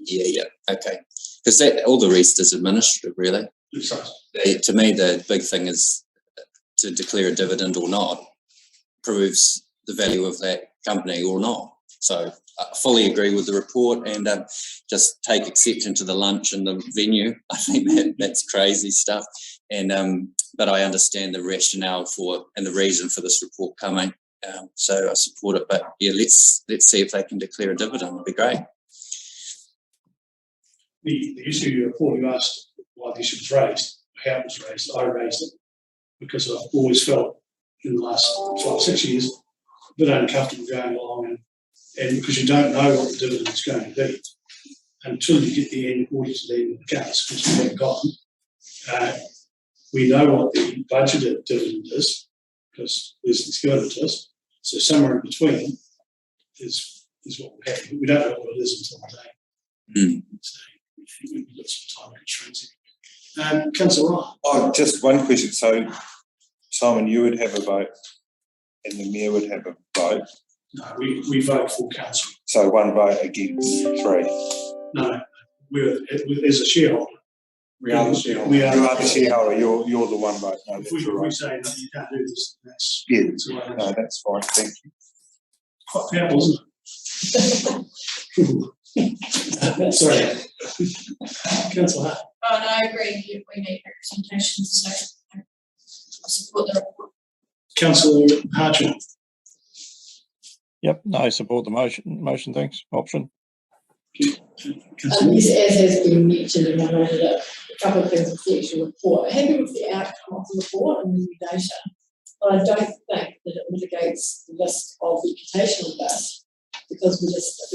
Speaker 4: Yeah, okay. Because all the rest is administrative, really. To me, the big thing is to declare a dividend or not proves the value of that company or not. So I fully agree with the report, and just take exception to the lunch and the venue. I think that's crazy stuff. And but I understand the rationale for and the reason for this report coming. So I support it. But yeah, let's see if they can declare a dividend. It'd be great.
Speaker 1: The issue you report, you asked why the issue was raised, how it was raised. I raised it because I've always felt in the last 5 or 6 years a bit uncomfortable going along, and because you don't know what the dividend is going to be until you get the end audit to the end of the case, which we haven't gotten. We know what the budgeted dividend is because it's given to us. So somewhere in between is what we're having. But we don't know what it is until today. So we've got some time constraints. Councillor Ryan.
Speaker 7: Oh, just one question. So, Simon, you would have a vote and the Mayor would have a vote?
Speaker 1: No, we vote for council.
Speaker 7: So 1 vote against 3?
Speaker 1: No, as a shareholder.
Speaker 3: We are the shareholder.
Speaker 7: You are the shareholder. You're the 1 vote. No,
Speaker 1: if we say no, you can't do this,
Speaker 7: no, that's fine. Thank you.
Speaker 1: Quite powerful, isn't it? Sorry. Councillor Hart.
Speaker 18: Oh, no, I agree. We need representation, so I support the report.
Speaker 1: Councillor Hartman.
Speaker 8: Yep, no, I support the motion, thanks. Option.
Speaker 15: Yes, as has been mentioned, and I noted a couple of things with the actual report. Happy with the outcome of the report and the data, but I don't think that it mitigates the risk of reputational risk, because we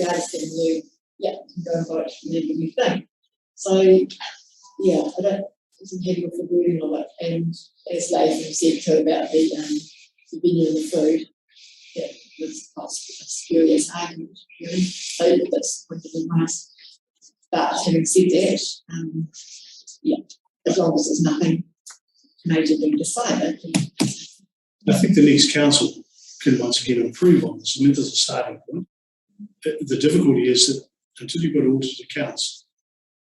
Speaker 15: are just getting you, yeah, you can go and vote whatever you think. So, yeah, I wasn't happy with the wording of it, and as Latham said too about the venue and the food, yeah, it's not a spurious argument, really. So that's pointed in nice. But having said that, yeah, as long as there's nothing major being decided.
Speaker 1: I think the next council can once again improve on this. I mean, there's a starting point. The difficulty is that until you've got audited accounts,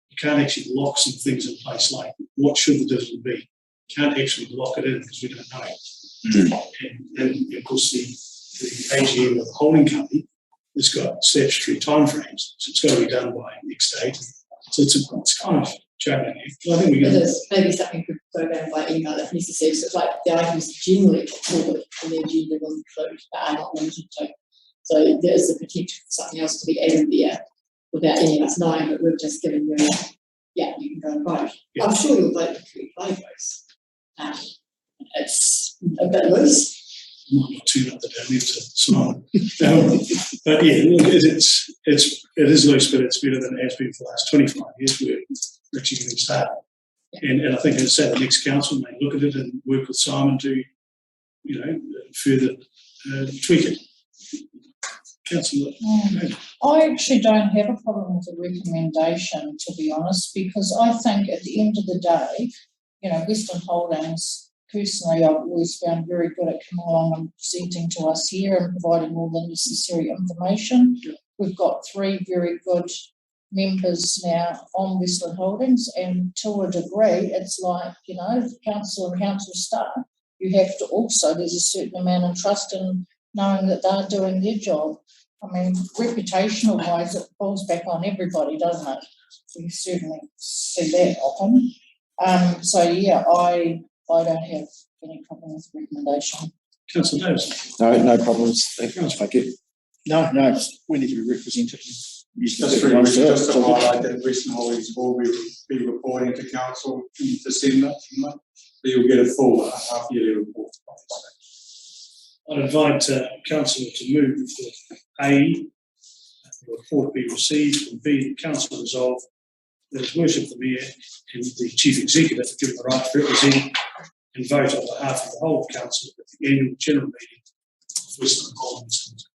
Speaker 1: you can't actually lock some things in place, like what should the dividend be? You can't actually lock it in because we don't know. And of course, the AGM of the holding company has got statutory timeframes, so it's got to be done by next date. So it's kind of juggling. I think we can.
Speaker 15: Maybe something could go down by email if necessary. So it's like the items generally forward in the agenda will include, but are not limited to. So there is the potential for something else to be added there without any of us knowing, but we've just given you, yeah, you can go and vote. Yeah. I'm sure you'll vote the correct votes. It's a bit loose.
Speaker 1: Might not tune up the down there to smile. But yeah, look, it is loose, but it's better than it has been for the last 25 years. We're actually getting started. Yeah. And I think, as I say, the next council may look at it and work with Simon to, further tweak it. Councillor.
Speaker 6: I actually don't have a problem with the recommendation, to be honest, because I think at the end of the day, Western Holdings, personally, I've always found very good at coming along and presenting to us here and providing all the necessary information. Yeah. We've got 3 very good members now on Western Holdings, and to a degree, it's like, council and council staff, you have to also, there's a certain amount of trust in knowing that they're doing their job. I mean, reputational-wise, it falls back on everybody, doesn't it? We certainly see that often. So, yeah, I don't have any problem with the recommendation.
Speaker 1: Councillor Davis.
Speaker 16: No problems. Thank you.
Speaker 11: No, we need to be represented.
Speaker 3: Just to highlight that Western Holdings will be reporting to council in December, so you'll get a full half-yearly report.
Speaker 1: I'd invite council to move that A, the report be received, and B, the council resolve that His Worship the Mayor and the Chief Executive are given the right to represent and vote on behalf of the whole of council at the annual general meeting of Western Holdings.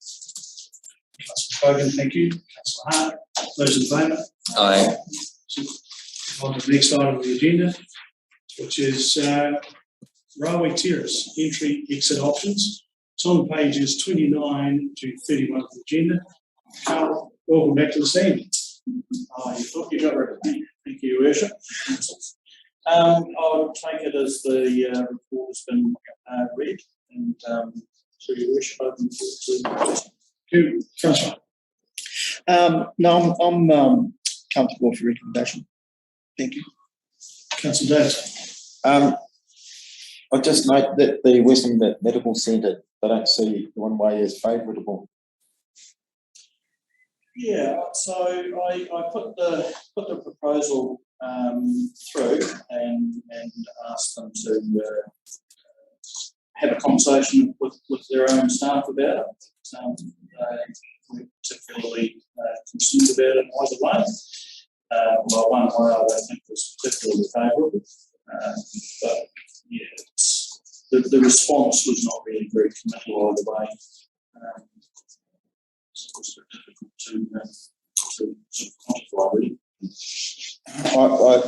Speaker 1: Councillor Hogan, thank you. Councillor Hart, those in favour?
Speaker 4: Aye.
Speaker 1: On to the next item of the agenda, which is Railway Terrace entry exit options. It's on pages 29 to 31 of the agenda. Carl, welcome back to the scene.
Speaker 10: Oh, you thought you got rid of me. Thank you, Your Worship. I'll take it as the report has been read, and so Your Worship, open to
Speaker 1: Councillor.
Speaker 11: No, I'm comfortable with your recommendation. Thank you.
Speaker 1: Councillor Davis.
Speaker 16: I just note that the Western Medical Centre, I don't see one way as favourable.
Speaker 10: Yeah, so I put the proposal through and asked them to have a conversation with their own staff about it. We're particularly concerned about it either way. Well, one way I don't think was particularly favourable, but yeah, the response was not really very committal either way. So it was a bit difficult to quantify really.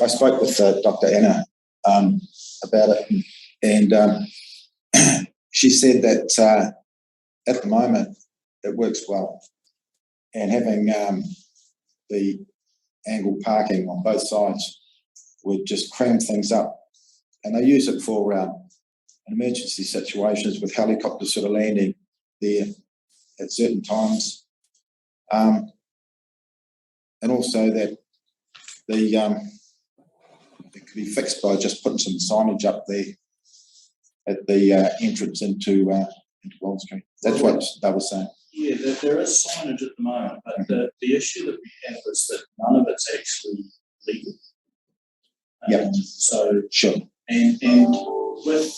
Speaker 16: I spoke with Dr. Anna about it, and she said that at the moment it works well, and having the angled parking on both sides would just cram things up, and they use it for emergency situations with helicopters sort of landing there at certain times, and also that it could be fixed by just putting some signage up there at the entrance into Wall Street. That's what they were saying.
Speaker 10: Yeah, there is signage at the moment, but the issue that we have is that none of it's actually legal.
Speaker 16: Yeah.
Speaker 10: So
Speaker 16: sure.
Speaker 10: And with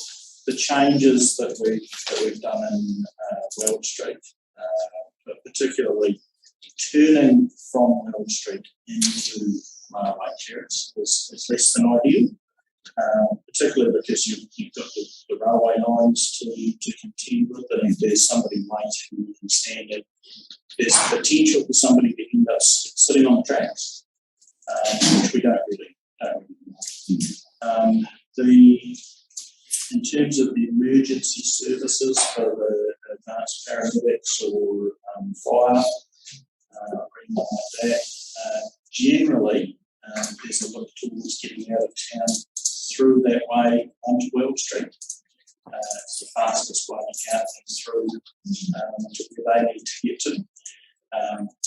Speaker 10: the changes that we've done in Weld Street, but particularly turning from Weld Street into Railway Terrace is less than ideal. Particularly because you've got the railway lines to contend with, and if there's somebody late who can stand it, there's potential for somebody to end up sitting on the tracks, which we don't really want. In terms of the emergency services for the advanced paramedics or fire, or anything like that, generally there's a look towards getting out of town through that way onto Weld Street. It's the fastest way to get through to where they need to get to.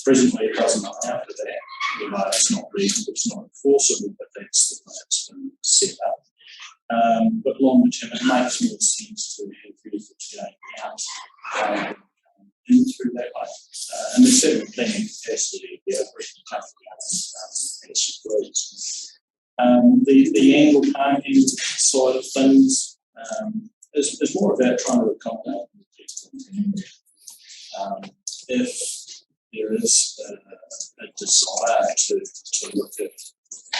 Speaker 10: Presently, it doesn't allow for that. Although it's not legal, it's not enforceable, but that's the way it's been set up. But longer term, it makes more sense to have vehicles going out in through that way. And there's certainly plenty of capacity to be able to the angle parking side of things is more about trying to accommodate people. If there is a desire to look at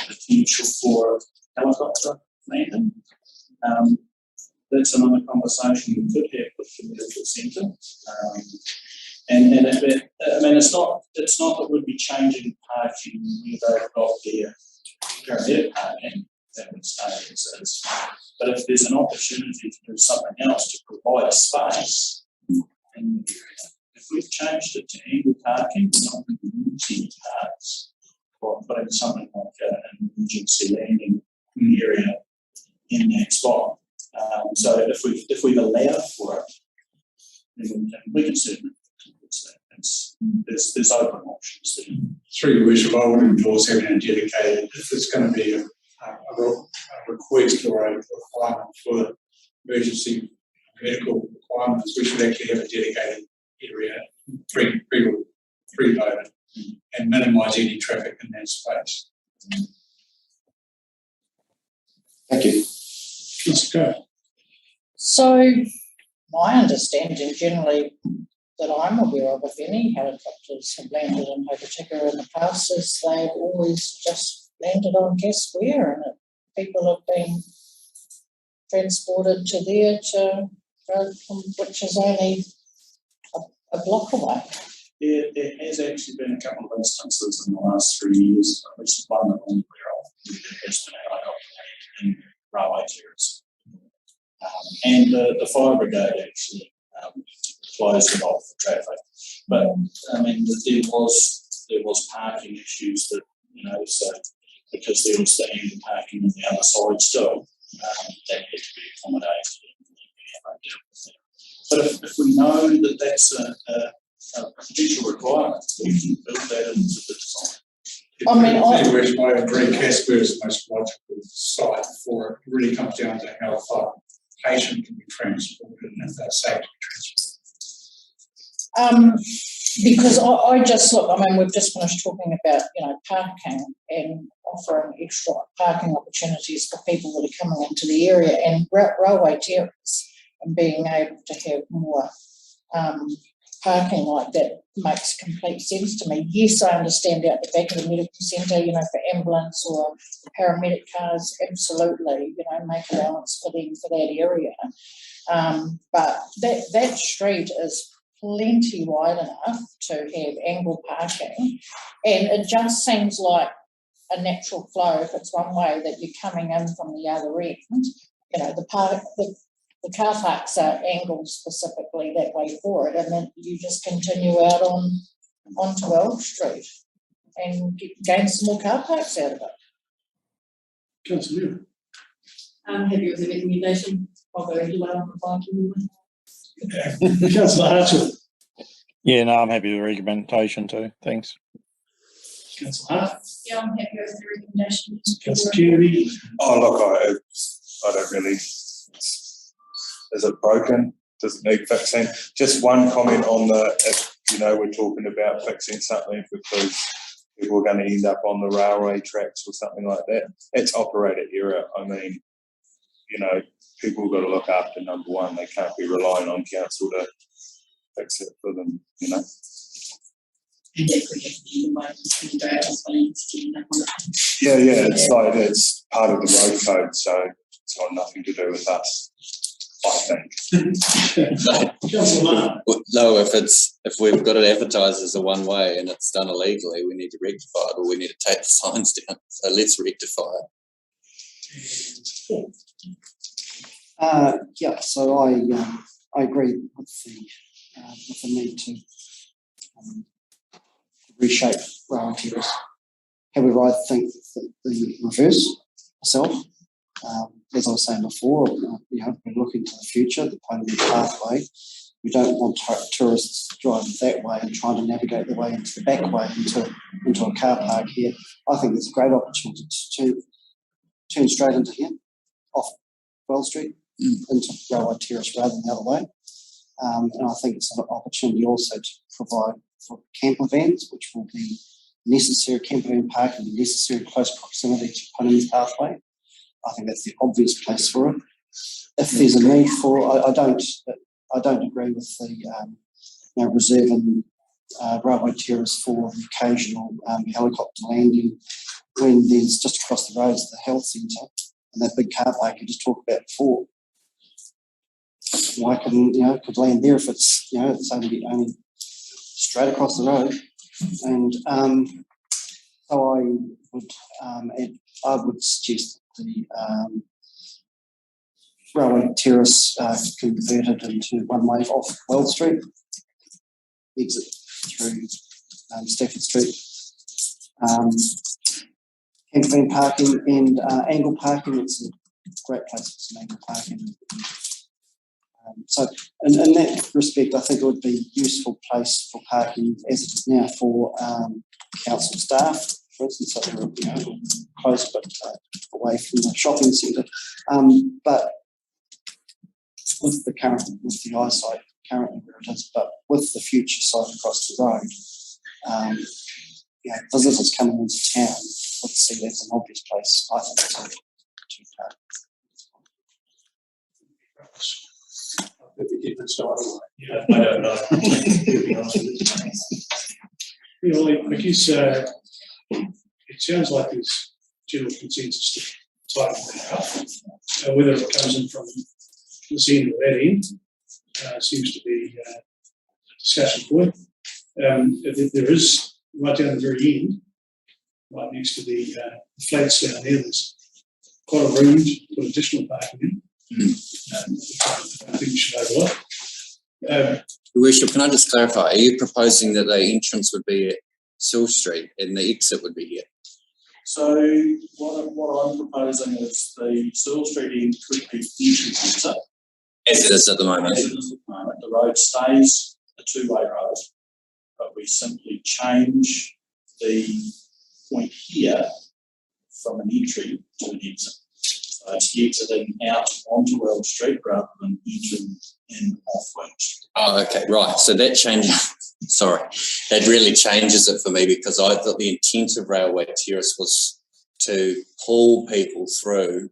Speaker 10: potential for helicopter landing, that's another conversation we could have with the medical centre. And it's not that we'd be changing parking where they've got their paramedic parking, that would stay as is. But if there's an opportunity to do something else to provide a space in the area, if we've changed it to angle parking, we're not going to be using parks or putting something like an emergency landing area in that spot. So if we've allowed for it, then we can certainly use that. There's open options there.
Speaker 3: Through your worship, I would endorse having a dedicated, if it's going to be a request or a requirement for emergency medical requirements, we should actually have a dedicated area preloaded and minimise any traffic in that space.
Speaker 16: Thank you.
Speaker 1: Let's go.
Speaker 6: So my understanding generally that I'm aware of, if any helicopters have landed in Hokitika in the past, is they've always just landed on guess where, and people have been transported to there to go from, which is only a block away.
Speaker 10: There has actually been a couple of instances in the last 3 years, at least one that I'm aware of, where there has been a helicopter in Railway Terrace. And the fire brigade actually closed it off for traffic. But I mean, there
Speaker 5: there was parking issues that, so because there was the angle parking on the other side still, that had to be accommodated. But if we know that that's a potential requirement, we can build that into the design.
Speaker 6: I mean,
Speaker 13: I agree, Casper is the most logical site for it. It really comes down to how far a patient can be transported and if they're safe to be transported.
Speaker 6: Because I just look, we've just finished talking about, parking and offering extra parking opportunities for people that are coming into the area, and railway terrace and being able to have more parking like that makes complete sense to me. Yes, I understand out the back of the medical centre, for ambulance or paramedic cars, absolutely, make allowance for them for that area. But that street is plenty wide enough to have angle parking, and it just seems like a natural flow if it's one way that you're coming in from the other end. The car parks are angled specifically that way for it, and then you just continue out onto Elm Street and gain some more car parks out of it.
Speaker 1: Councillor
Speaker 15: I'm happy with the recommendation. I'll go into one for parking.
Speaker 1: Councillor Hartsfield.
Speaker 8: Yeah, no, I'm happy with the recommendation too. Thanks.
Speaker 1: Councillor Hart.
Speaker 18: Yeah, I'm happy with the recommendation.
Speaker 1: Councillor Kennedy.
Speaker 7: Oh, look, I don't really. Is it broken? Does it need fixing? Just one comment on if we're talking about fixing something because people are going to end up on the railway tracks or something like that. It's operator error. People have got to look after number one. They can't be relying on council to fix it for them,
Speaker 15: And
Speaker 7: Yeah, it's part of the road code, so it's got nothing to do with us. I think.
Speaker 4: No, if we've got it advertised as a one way and it's done illegally, we need to rectify it, or we need to take the signs down. So let's rectify it.
Speaker 2: So I agree with the need to reshape railway terrace. However, I think that the reverse myself. As I was saying before, we're looking to the future, the point of the pathway. We don't want tourists driving that way and trying to navigate their way into the back way into a car park here. I think there's a great opportunity to turn straight into here, off Well Street, into Railway Terrace rather than the other way. And I think it's an opportunity also to provide for camper vans, which will be necessary, camper van parking, necessary close proximity to Punham's pathway. I think that's the obvious place for it. If there's a need for, I don't agree with the reserving railway terrace for the occasional helicopter landing when there's just across the road is the health centre and that big car park you just talked about before. Why could land there if it's it's only straight across the road, and so I would suggest the railway terrace converted into one way off Well Street, exit through Stafford Street. Camper van parking and angle parking, it's a great place for some angle parking. So in that respect, I think it would be a useful place for parking as it is now for council staff, for instance, so they're close but away from the shopping centre. But with the eyesight currently where it is, but with the future site across the road, visitors coming into town would see that's an obvious place, I think, to park.
Speaker 1: Yeah, I don't know. I guess it sounds like there's general consensus to tighten that up. Whether it comes in from this end or that end seems to be a discussion point. If there is, right down the very end, right next to the flats down there, there's quite a room to put additional parking in. I think you should overlook.
Speaker 4: Your Worship, can I just clarify? Are you proposing that the entrance would be Sill Street and the exit would be here.
Speaker 10: So what I'm proposing is the Sill Street end could be entry centre.
Speaker 4: As it is at the moment.
Speaker 10: As it is at the moment, the road stays a two-way road, but we simply change the point here from an entry to an exit. So it's exiting out onto World Street rather than entering in off World Street.
Speaker 4: Oh, okay, right. So that changes, sorry, that really changes it for me because I thought the intent of Railway Terrace was to pull people through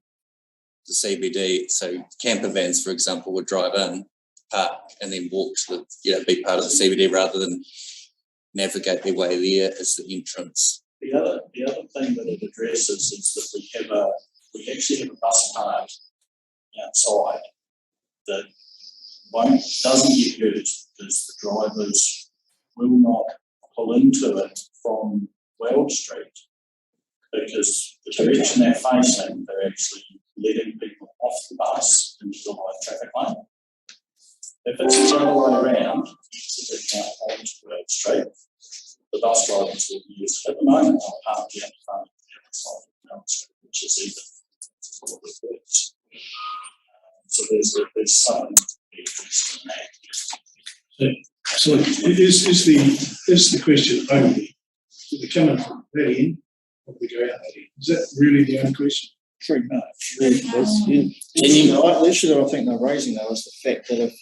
Speaker 4: the CBD. So camper vans, for example, would drive in, park, and then walk to the, be part of the CBD rather than navigate their way there as the entrance.
Speaker 10: The other thing that it addresses is that we actually have a bus park outside that doesn't get used because the drivers will not pull into it from Weld Street because the direction they're facing, they're actually letting people off the bus into the light traffic lane. If it's the other way around, exiting out onto Weld Street, the bus drivers will be used. At the moment, they'll park down the front of the other side of Weld Street, which is even. So there's something.
Speaker 1: So is the question only, do we come in from that end or do we go out that end? Is that really the only question?
Speaker 11: Pretty much. The issue that I think they're raising though is the fact that if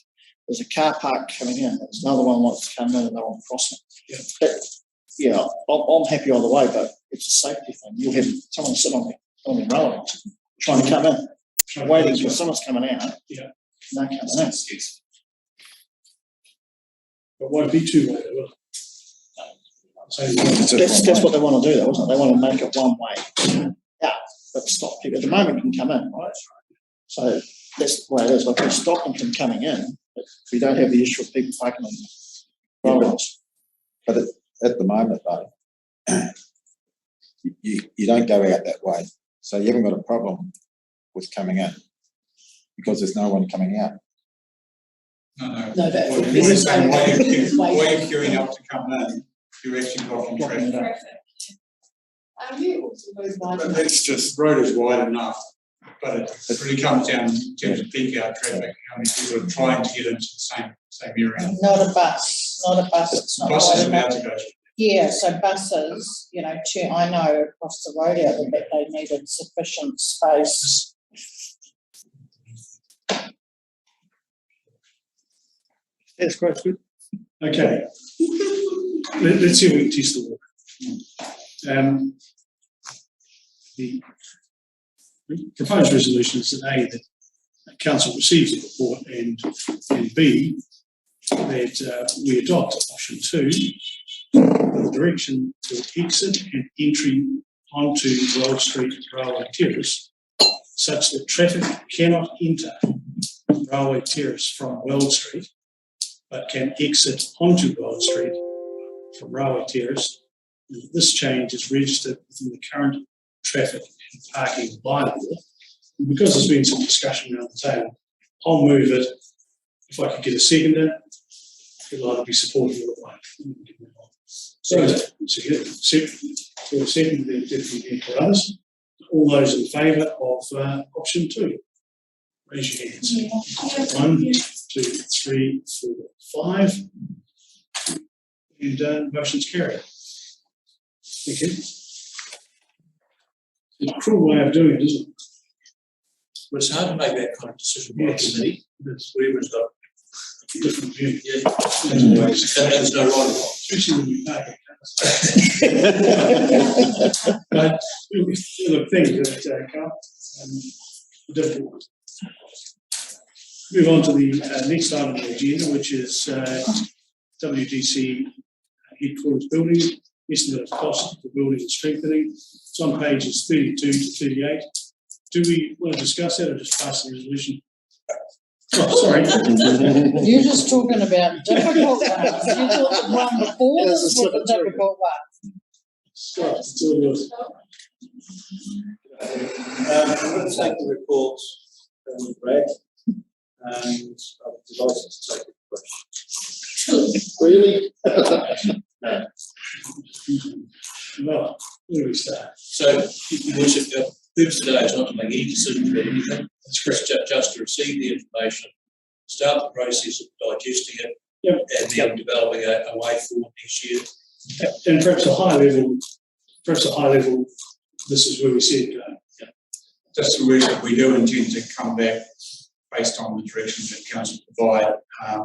Speaker 11: there's a car park coming in, there's another one wants to come in and they're on crossing. Yeah. I'm happy either way, but it's a safety thing. You'll have someone sit on the rail trying to come in, waiting for someone's coming out.
Speaker 1: Yeah.
Speaker 11: No coming in.
Speaker 1: But won't be two-way, will
Speaker 11: it? That's what they want to do, though, isn't it? They want to make it one way out, but stop people. At the moment, can come in, right? So that's the way it is. Like we stop them from coming in, but we don't have the issue of people parking on the roads.
Speaker 16: But at the moment, though, you don't go out that way, so you haven't got a problem with coming in because there's no one coming out.
Speaker 3: No,
Speaker 15: that's
Speaker 3: well, you're saying while you're queuing up to come in, you're actually blocking traffic.
Speaker 15: You also goes wide
Speaker 3: But
Speaker 15: enough.
Speaker 3: that's just, road is wide enough, but it really comes down in terms of peak hour traffic, how many people are trying to get into the same area.
Speaker 6: Not a bus, it's not
Speaker 3: Buses
Speaker 6: wide
Speaker 3: are allowed
Speaker 6: enough.
Speaker 3: to go.
Speaker 6: Yeah, so buses, I know across the road out there that they needed sufficient space.
Speaker 11: That's quite good.
Speaker 1: Okay. Let's see if we can test the water. The proposed resolution is that A, that council receives the report, and B, that we adopt option 2, the direction to exit and entry onto World Street Railway Terrace, such that traffic cannot enter Railway Terrace from World Street, but can exit onto World Street from Railway Terrace. And this change is registered within the current traffic and parking bylaw. And because there's been some discussion around the table, I'll move it. If I could get a seconder, it'll either be supported or it won't. So, second, then definitely for others. All those in favour of option 2, raise your hands. 1, 2, 3, 4, 5. And motion's carried. Thank you. It's a cruel way of doing it, isn't it?
Speaker 10: But it's hard to make that kind of decision by
Speaker 1: Yes.
Speaker 10: committee. Everyone's got
Speaker 1: A different view.
Speaker 10: Yeah. There's no right or wrong.
Speaker 1: Especially when you pay. But the things that come difficult ones. Move on to the next item on the agenda, which is WDC headquarters building, estimate of cost for building and strengthening. It's on pages 32 to 38. Do we want to discuss that or just pass the resolution? Oh, sorry.
Speaker 6: You're just talking about difficult ones. You thought the one before this was the difficult one.
Speaker 1: Scott, it's all yours.
Speaker 10: I'm going to take the report from Brad, and I'm delighted to take the question. Really? No.
Speaker 19: Worship, the purpose today is not to make any decisions about anything. It's just to receive the information, start the process of digesting it, and then developing a way forward next year.
Speaker 1: And perhaps a high level, this is where we see it going.
Speaker 3: Just to worship, we do intend to come back based on the directions that council provide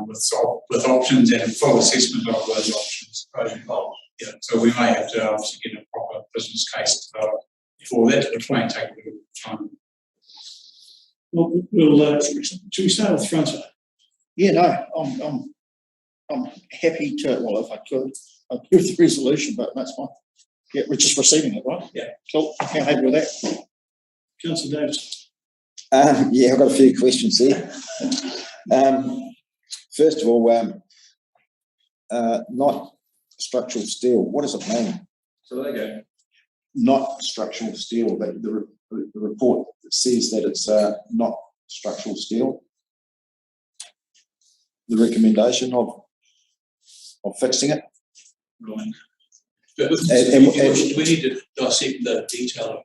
Speaker 3: with options and a full assessment of those options. Yeah, so we may have to obviously get a proper business case developed for that, which may take a bit of time.
Speaker 1: Well, should we start with Francois?
Speaker 11: Yeah, no, I'm happy to, well, if I could, I'd do the resolution, but that's fine. Yeah, we're just receiving it, right?
Speaker 19: Yeah.
Speaker 11: Cool, I'm happy with that.
Speaker 1: Councillor Davis.
Speaker 16: Yeah, I've got a few questions there. First of all, not structural steel. What does it mean?
Speaker 19: So there you go.
Speaker 16: Not structural steel, but the report says that it's not structural steel. The recommendation of fixing it.
Speaker 19: Right. But do we need to dissect the detail of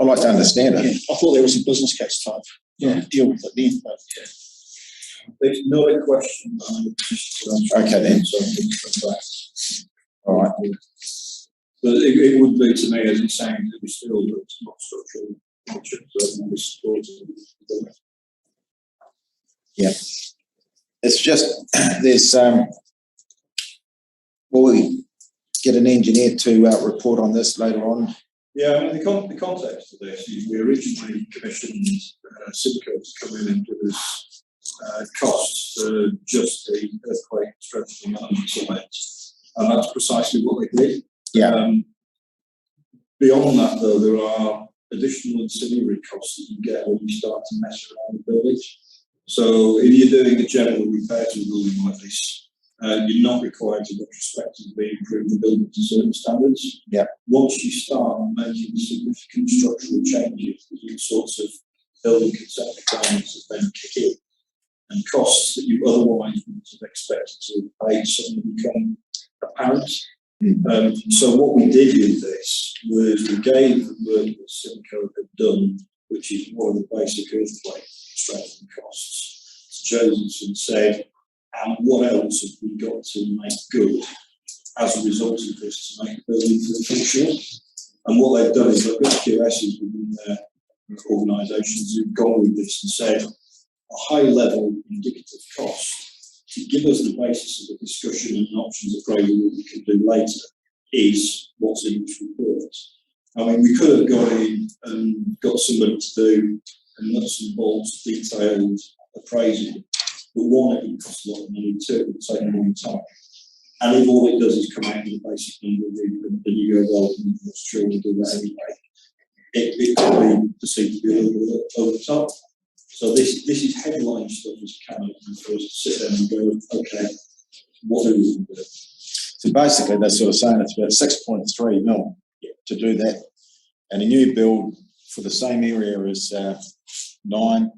Speaker 16: I'd like to understand it.
Speaker 11: Yeah, I thought there was a business case type. Yeah, deal with it then. But
Speaker 19: there's no question.
Speaker 16: Okay then. All right.
Speaker 19: But it would be to me, as it's saying, that we still, but it's not structural.
Speaker 16: Yeah. It's just there's will we get an engineer to report on this later on?
Speaker 19: Yeah, I mean, the context of this is we originally commissioned Simco to come in and give us costs for just the earthquake strengthening elements of it. And that's precisely what they did.
Speaker 16: Yeah.
Speaker 19: Beyond that, though, there are additional ancillary costs that you get when you start to mess around the building. So if you're doing a general repair to a building like this, you're not required to retrospectively improve the building to certain standards.
Speaker 16: Yeah.
Speaker 19: Once you start making significant structural changes, these sorts of building consent requirements that then kick in, and costs that you otherwise wouldn't have expected to pay suddenly become apparent. So what we did with this was we gave the work that Simco had done, which is one of the basic earthquake strengthening costs, to Joseph and said, and what else have we got to make good as a result of this to make the building functional? And what they've done is they've got QSs within their organisations who've gone with this and said a high level indicative cost to give us the basis of the discussion and options appraisal that we can do later is what's in this report. I mean, we could have gone in and got somebody to do a nuts and bolts detailed appraisal. But one, it would cost a lot of money, two, it would take a long time. And if all it does is come out with a basic number, and you go, well, that's true, we'll do that anyway, it could be perceived to be a little bit over the top. So this is headline stuff as cabinet for us to sit there and go, okay, what do we do?
Speaker 16: So basically, they're sort of saying it's about 6.3 mil to do that. And a new build for the same area is 9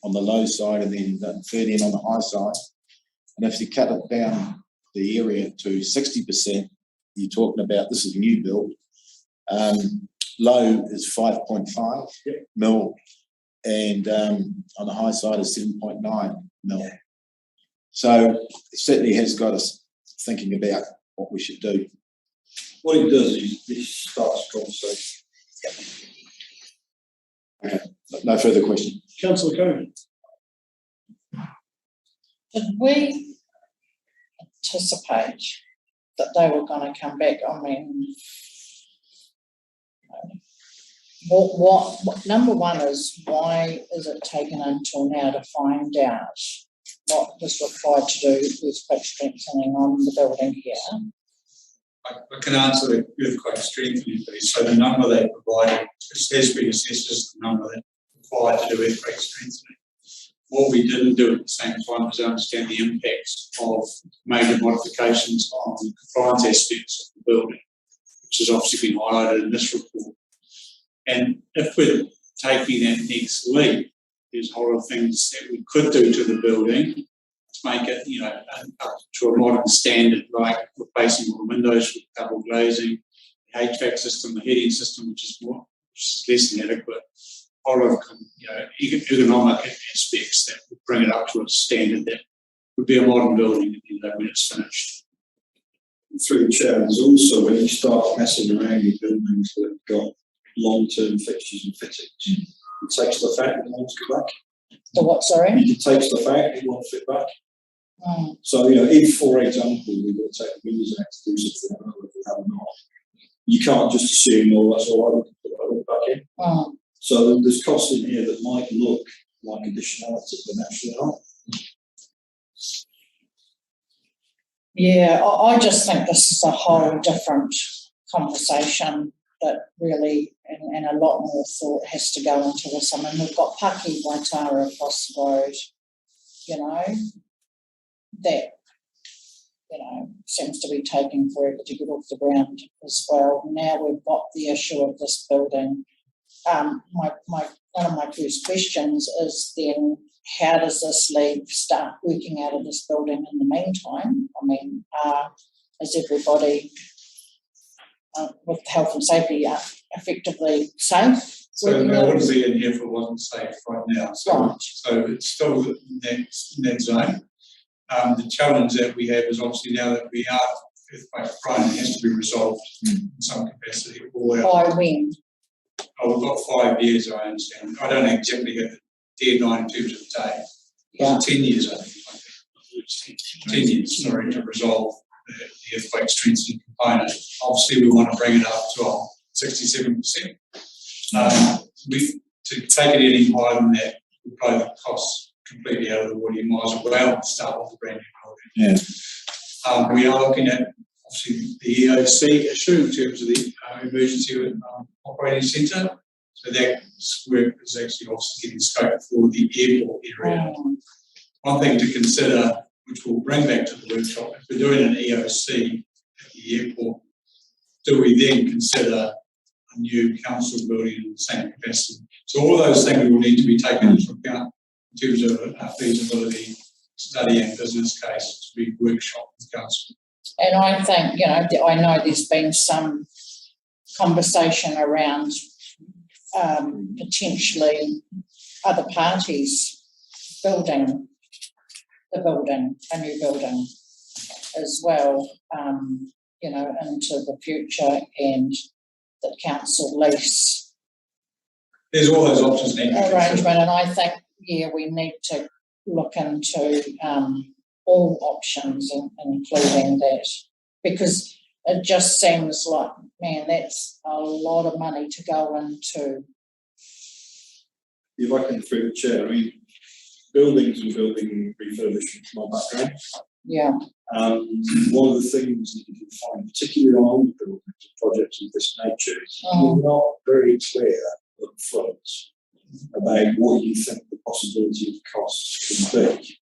Speaker 16: on the low side and then 13 on the high side. And if you cut it down the area to 60%, you're talking about, this is a new build, low is 5.5 mil and on the high side is 7.9 mil. So it certainly has got us thinking about what we should do.
Speaker 19: What it does is this starts a conversation.
Speaker 16: Okay, no further question.
Speaker 1: Councillor Cohen.
Speaker 6: Did we anticipate that they were going to come back? I mean, what number one is, why is it taken until now to find out what was required to do with earthquake strengthening on the building here?
Speaker 3: I can answer the earthquake strengthening piece. So the number they provided has been assessed as the number that required to do earthquake strengthening. What we didn't do at the same time was understand the impacts of major modifications on compliance aspects of the building, which has obviously been highlighted in this report. And if we're taking that next leap, there's a whole lot of things that we could do to the building to make it, up to a modern standard, like replacing all the windows with double glazing, HVAC system, the heating system, which is less than adequate. A lot of ergonomic aspects that would bring it up to a standard that would be a modern building, when it's finished.
Speaker 19: Through the chair, there's also when you start messing around with buildings that have got long-term fixtures and fittings, you take stuff out and want to go back.
Speaker 6: The what, sorry?
Speaker 19: You can take stuff out and you want to fit back. So, if, for example, we've got to take the windows out to do something, I don't know if we have or not, you can't just assume, oh, that's all right, we can put that back in. So there's costs in here that might look like additionality, but actually aren't.
Speaker 6: Yeah, I just think this is a whole different conversation that really, and a lot more thought has to go into this. I mean, we've got Paki Waitara across the road, that, seems to be taking forever to get off the ground as well. Now we've got the issue of this building. One of my first questions is then, how does this leave staff working out of this building in the meantime? I mean, is everybody with health and safety effectively safe?
Speaker 3: So they wouldn't be in here if it wasn't safe right now. So it's still in that zone. The challenge that we have is obviously now that we are earthquake prone, it has to be resolved in some capacity.
Speaker 6: By when?
Speaker 3: Oh, we've got 5 years, I understand. I don't exactly have the deadline in terms of the date.
Speaker 6: Yeah.
Speaker 3: 10 years, I think. 10 years, sorry, to resolve the earthquake strengthening component. Obviously, we want to bring it up to 67%. To take it any higher than that would blow the costs completely out of the water. You might as well start with a brand new building. Yeah. We are looking at obviously the EOC issue in terms of the emergency operating centre. So that work is actually obviously getting scope for the airport area. One thing to consider, which we'll bring back to the workshop, if we're doing an EOC at the airport, do we then consider a new council building in the same capacity? So all those things will need to be taken into account in terms of a feasibility study and business case to be workshop with council.
Speaker 6: And I think, I know there's been some conversation around potentially other parties building a new building as well, into the future, and the council lease.
Speaker 3: There's all those options
Speaker 6: arrangement, and I think, we need to look into all options, including that, because it just seems like, man, that's a lot of money to go into.
Speaker 19: If I can through the chair, I mean, buildings and building refurbishment from my background.
Speaker 6: Yeah.
Speaker 19: One of the things that you can find, particularly on old buildings and projects of this nature, is you're not very clear up front about what you think the possibility of costs can be.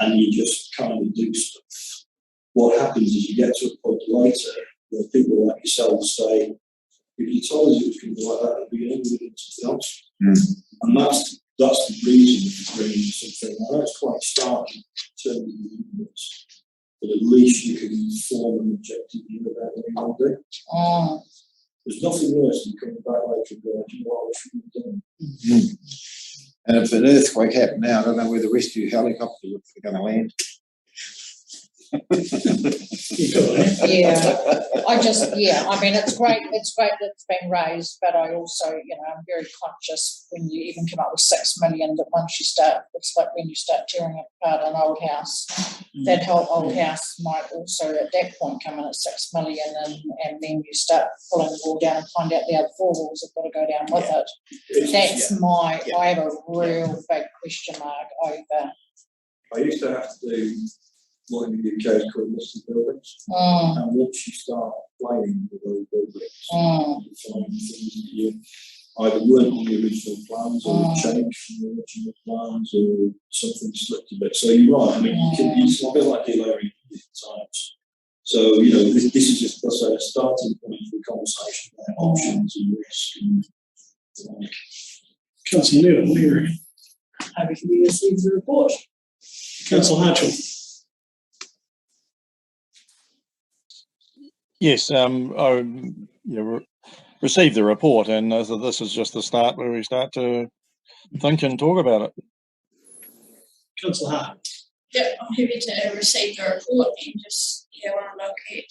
Speaker 19: And you just kind of do stuff. What happens is you get to a point later where people like yourself say, if you told us it was going to be like that at the beginning, we would do something else. And that's the reason for bringing something. I know it's quite stark in terms of the units, but at least you can form an objective view about what you want to do. There's nothing worse than coming back later and going, you know what, we should be doing.
Speaker 16: And if an earthquake happened now, I don't know where the rescue helicopters are going to land.
Speaker 6: I mean, it's great that it's been raised, but I also, I'm very conscious when you even come up with 6 million, that once you start, it's like when you start tearing apart an old house, that whole old house might also at that point come in at 6 million, and then you start pulling the wall down and find out the other 4 walls have got to go down with it. That's I have a real big question mark over.
Speaker 19: I used to have to do what in the UK is called listed buildings. And once you start playing with old buildings, you find things that you either weren't on the original plans or changed from the original plans or something slipped a bit. So you're right, I mean, it's a bit like layering times. So, this is just a starting point for the conversation about options and risk.
Speaker 1: Councillor Neil, what do you reckon?
Speaker 9: Happy for you to see the report.
Speaker 1: Councillor Hartwell.
Speaker 8: Yes, I receive the report, and this is just the start where we start to think and talk about it.
Speaker 1: Councillor Hart.
Speaker 18: Yeah, I'm happy to receive the report and just want to look at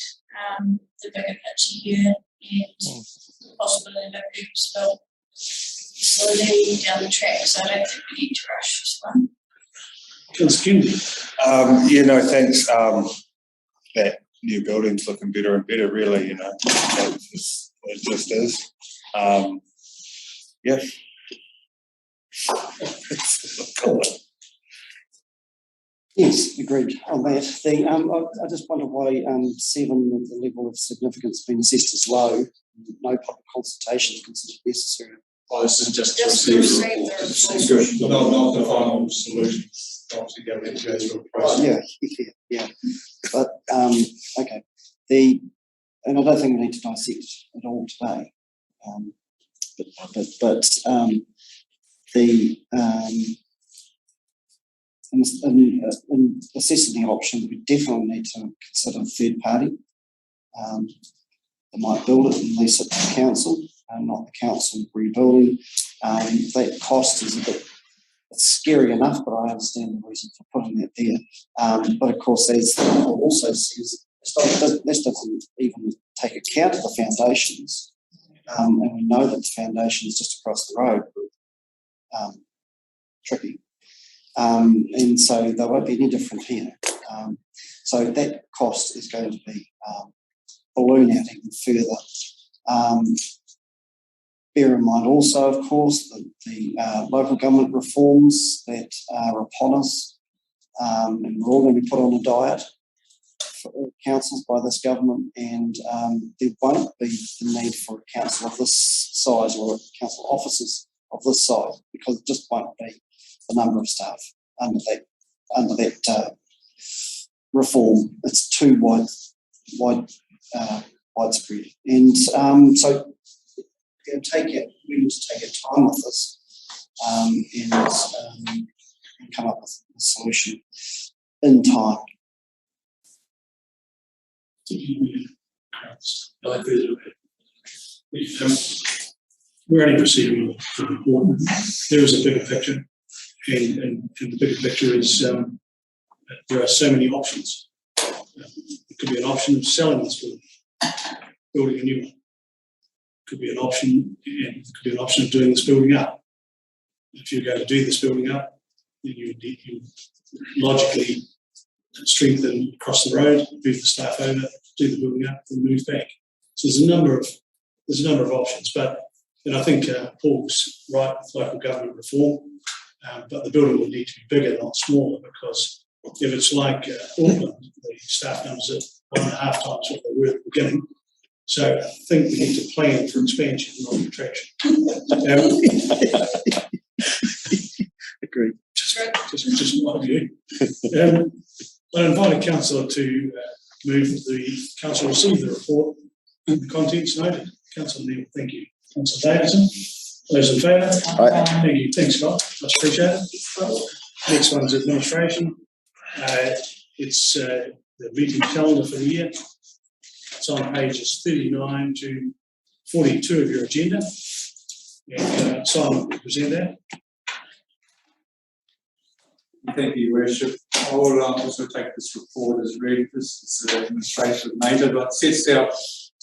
Speaker 18: the bigger picture here and possibly look at still slowly down the track. So I don't think we need to rush this one.
Speaker 1: Councillor Kennedy.
Speaker 7: Thanks. That new building's looking better and better, really, it just is. Yeah.
Speaker 2: Yes, agreed on that. I just wonder why 7, the level of significance being assessed as low, no public consultation is considered necessary.
Speaker 10: Well, this is just
Speaker 18: to receive the report.
Speaker 10: Not the final solution. Obviously, go through a process.
Speaker 2: Yeah. But okay. And I don't think we need to dissect it all today. In assessing the option, we definitely need to consider a third party. They might build it and lease it to the council, not the council rebuilding. That cost is a bit scary enough, but I understand the reason for putting that there. But of course, as the report also says, this doesn't even take account of the foundations. And we know that the foundations just across the road were tricky. And so they won't be any different here. So that cost is going to be balloon out even further. Bear in mind also, of course, the local government reforms that are upon us, and we're all going to be put on a diet for all councils by this government, and there won't be the need for a council of this size or council officers of this size, because it just won't be the number of staff under that reform. It's too widespread, and so we need to take our time with this and come up with a solution in time.
Speaker 1: We're only proceeding with the report. There is a bigger picture, and the bigger picture is there are so many options. It could be an option of selling this building, building a new one. It could be an option, and it could be an option of doing this building up. If you're going to do this building up, then you logically strengthen across the road, move the staff over, do the building up, and move back. So there's a number of options, but I think Paul's right with local government reform, but the building will need to be bigger, not smaller, because if it's like Auckland, the staff numbers are 1.5 times what they were at the beginning. So I think we need to plan for expansion, not contraction.
Speaker 2: Agreed.
Speaker 1: Just my view. I invite a councillor to move the council receive the report and the contents noted. Councillor Neal, thank you. Councillor Davison, those in favour?
Speaker 16: Aye.
Speaker 1: Thank you. Thanks, Scott. Much appreciated. Next one is administration. It's the meeting calendar for the year. It's on pages 39 to 42 of your agenda. And Simon will present that.
Speaker 3: Thank you, Your Worship. I will also take this report as read. This is the administration nature, but sets out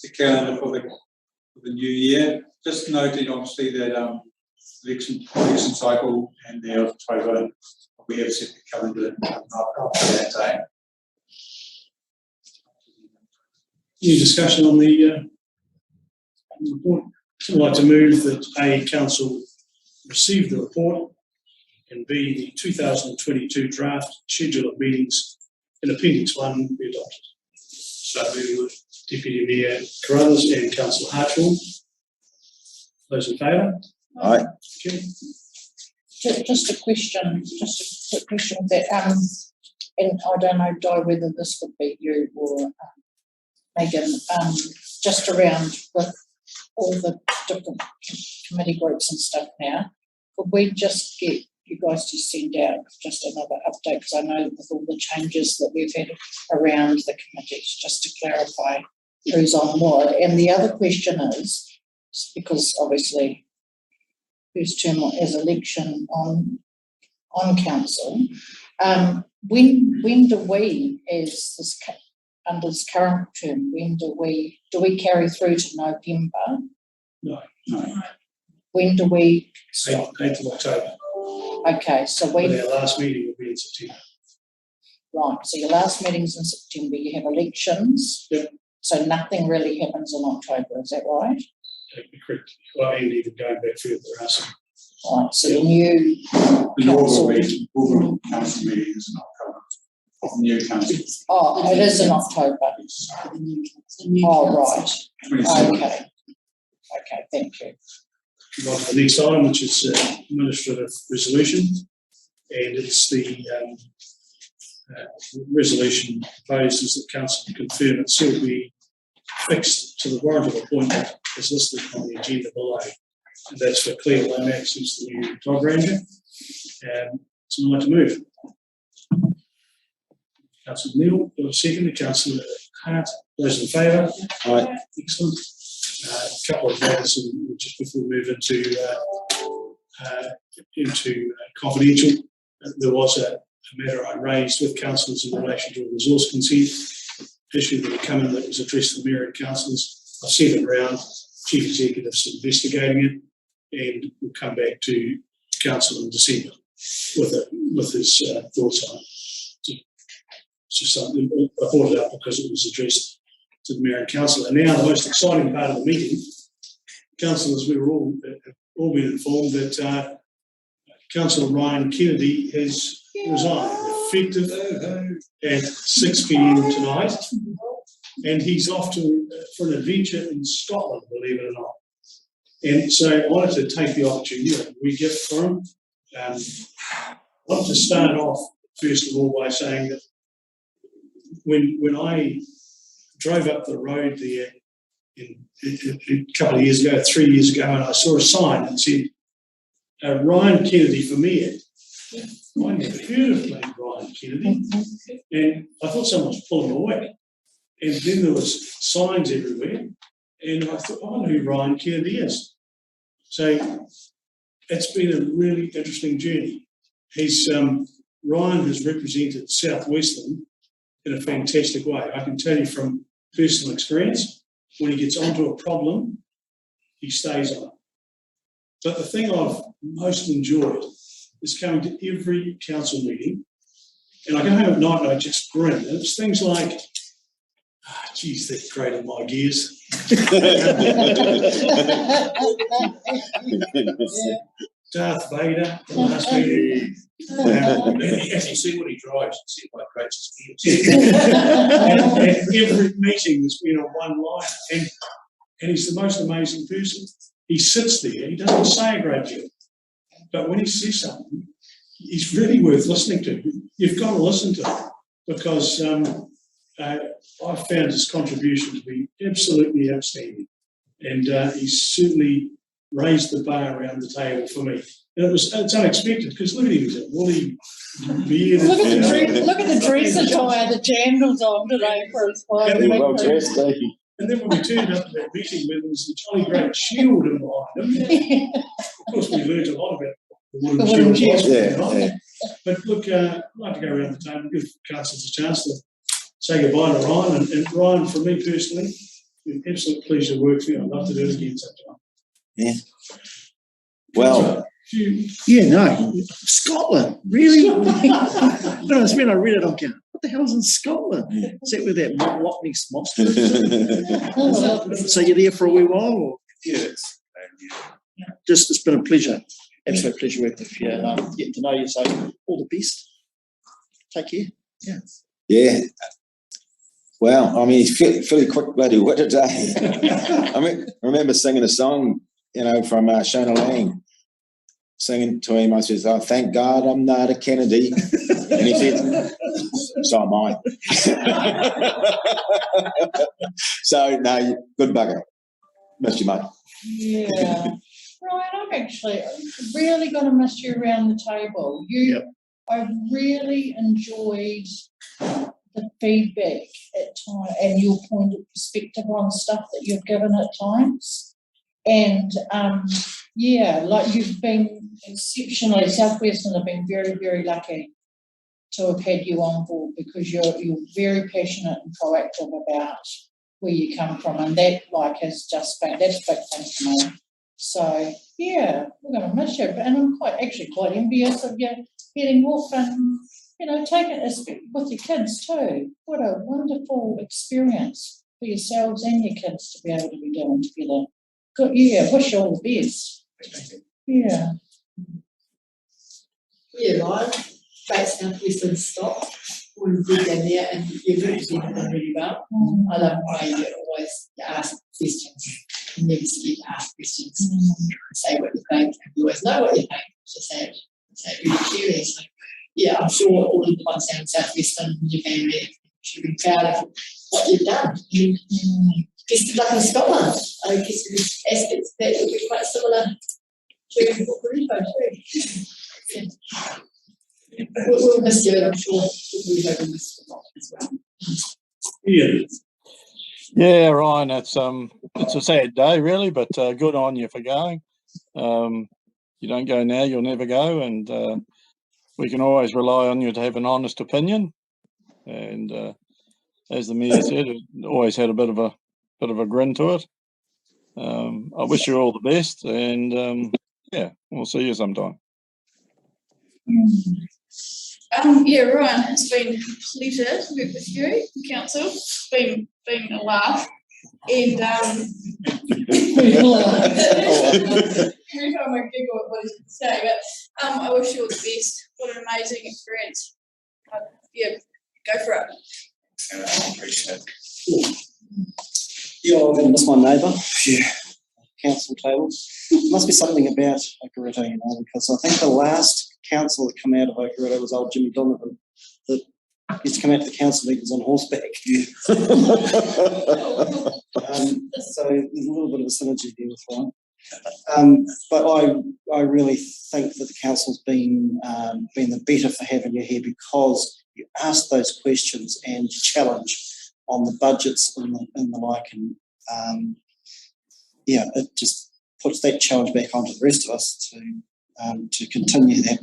Speaker 3: the calendar for the new year. Just noting, obviously, that election cycle and the October, we have set the calendar after that day.
Speaker 1: Any discussion on the report? I'd like to move that A, council receive the report, and B, the 2022 draft schedule of meetings in Appendix 1 be adopted. So moving with Deputy Mayor Carruthers and Councillor Hartshorn. Those in favour?
Speaker 16: Aye.
Speaker 1: Okay.
Speaker 6: Just a quick question that, and I don't know, Di, whether this would be you or Megan, just around with all the different committee groups and stuff now, could we just get you guys to send out just another update, because I know with all the changes that we've had around the committees, just to clarify who's on what. And the other question is, because obviously first term is election on council, when do we, as this under this current term, when do we carry through to November?
Speaker 1: No.
Speaker 6: When do we stop?
Speaker 1: 8th of October.
Speaker 6: Okay, so
Speaker 1: But our last meeting will be in September.
Speaker 6: Right, so your last meeting's in September, you have elections.
Speaker 1: Yep.
Speaker 6: So nothing really happens in October, is that right?
Speaker 1: Correct. Well, and even going back further, there are some.
Speaker 6: Right, so the new
Speaker 3: Inaugural council meetings in October. New council.
Speaker 6: Oh, it is in October. Oh, right.
Speaker 3: 27th.
Speaker 6: Okay. Okay, thank you.
Speaker 1: On to the next item, which is administrative resolution, and it's the resolution proposed is that council confirm it still be fixed to the warrant of appointment as listed on the agenda below, and that's for Claire Lomax, who's the new dog ranger. And it's an item to move. Councillor Neal, your second. Councillor Hart, those in favour?
Speaker 16: Aye.
Speaker 1: Excellent. A couple of matters just before we move into confidential. There was a matter I raised with councillors in relation to a resource consent issue that had come in that was addressed to the mayor and councillors. I've sent it around. Chief Executive's investigating it, and we'll come back to council in December with his thoughts on it. It's just something I brought it up because it was addressed to the mayor and council. And now the most exciting part of the meeting, councillors, we were all been informed that Councillor Ryan Kennedy has resigned, effective at 6 p.m. tonight, and he's off for an adventure in Scotland, believe it or not. And so I wanted to take the opportunity that we get for him. I want to start off first of all by saying that when I drove up the road there a couple of years ago, 3 years ago, and I saw a sign that said, Ryan Kennedy for mayor. I never heard of named Ryan Kennedy. And I thought someone was pulling away. And then there was signs everywhere. And I thought, I wonder who Ryan Kennedy is. So it's been a really interesting journey. Ryan has represented South Westland in a fantastic way. I can tell you from personal experience, when he gets onto a problem, he stays on it. But the thing I've most enjoyed is coming to every council meeting, and I go home at night and I just grin. And it's things like, geez, that grated my gears. Darth Vader, the last meeting.
Speaker 13: If you see what he drives, you see what grates his gears.
Speaker 1: And every meeting there's been a one line, and he's the most amazing person. He sits there, he doesn't say a great deal, but when he says something, he's really worth listening to. You've got to listen to him because I found his contribution to be absolutely outstanding, and he's certainly raised the bar around the table for me. And it's unexpected because look at him, he's a woolly beard.
Speaker 6: Look at the dress attire that Jandal's on today for his wife.
Speaker 1: And then when we turned up to that meeting, there was a jolly great shield in behind him. Of course, we learned a lot about the wooden shield. Yeah. But look, I'd like to go around the table and give councillors a chance to say goodbye to Ryan. And Ryan, for me personally, it's been an absolute pleasure to work for you. I'd love to do it again sometime.
Speaker 16: Yeah. Well,
Speaker 11: Scotland, really? No, it's when I read it, I'm going, what the hell's in Scotland? Is that where that Loch Ness monster is? So you're there for a wee while? Or?
Speaker 7: Yeah.
Speaker 11: Just, it's been a pleasure, absolute pleasure working with you, and getting to know you, so all the best. Take care. Yeah.
Speaker 16: Yeah. Well, I mean, he's fairly quick bloody wit today. I mean, I remember singing a song, from Shona Lang, singing to him. I says, "Oh, thank God I'm not a Kennedy," and he said, "So am I." So no, good bugger. Missed you, mate.
Speaker 6: Yeah, Ryan, I'm really going to miss you around the table. I really enjoyed the feedback at time and your point of perspective on stuff that you've given at times. And yeah, like you've been exceptionally, South Western have been very, very lucky to have had you on board, because you're very passionate and proactive about where you come from, and that like has just been, that's a big thing for me. So yeah, we're going to miss you, and I'm quite envious of you heading off and, you know, taking it with your kids too. What a wonderful experience for yourselves and your kids to be able to be doing together. Good, yeah, wish you all the best. Yeah.
Speaker 15: Yeah, Ryan, great South Western stock. We've been down there and you've represented them really well. I love the way you always ask questions. You never scared to ask questions. Say what you think. You always know what you think. Just say it really clearly. So, yeah, I'm sure all of the ones down in South Western and your family should be proud of what you've done. Best of luck in Scotland. I guess there's aspects that will be quite similar to Porto too. Yeah. We'll miss you, and I'm sure we'll be hoping miss you a lot as well.
Speaker 1: Yeah.
Speaker 8: Yeah, Ryan, it's a sad day really, but good on you for going. You don't go now, you'll never go, and we can always rely on you to have an honest opinion. And as the mayor said, it always had a bit of a grin to it. I wish you all the best, and yeah, we'll see you sometime.
Speaker 18: Yeah, Ryan, it's been a pleasure to work with you, council. It's been a laugh. And every time I giggle at what he's going to say, but I wish you all the best. What an amazing experience. Yeah, go for it.
Speaker 2: I appreciate it. Yeah, I'm going to miss my neighbour. Yeah. Council table. There must be something about Okarita, you know, because I think the last council that came out of Okarita was old Jimmy Donovan, that used to come out to the council meetings on horseback. Yeah. So there's a little bit of a synergy there with Ryan. But I really think that the council's been the better for having you here, because you ask those questions and you challenge on the budgets and the like, and yeah, it just puts that challenge back onto the rest of us to continue that.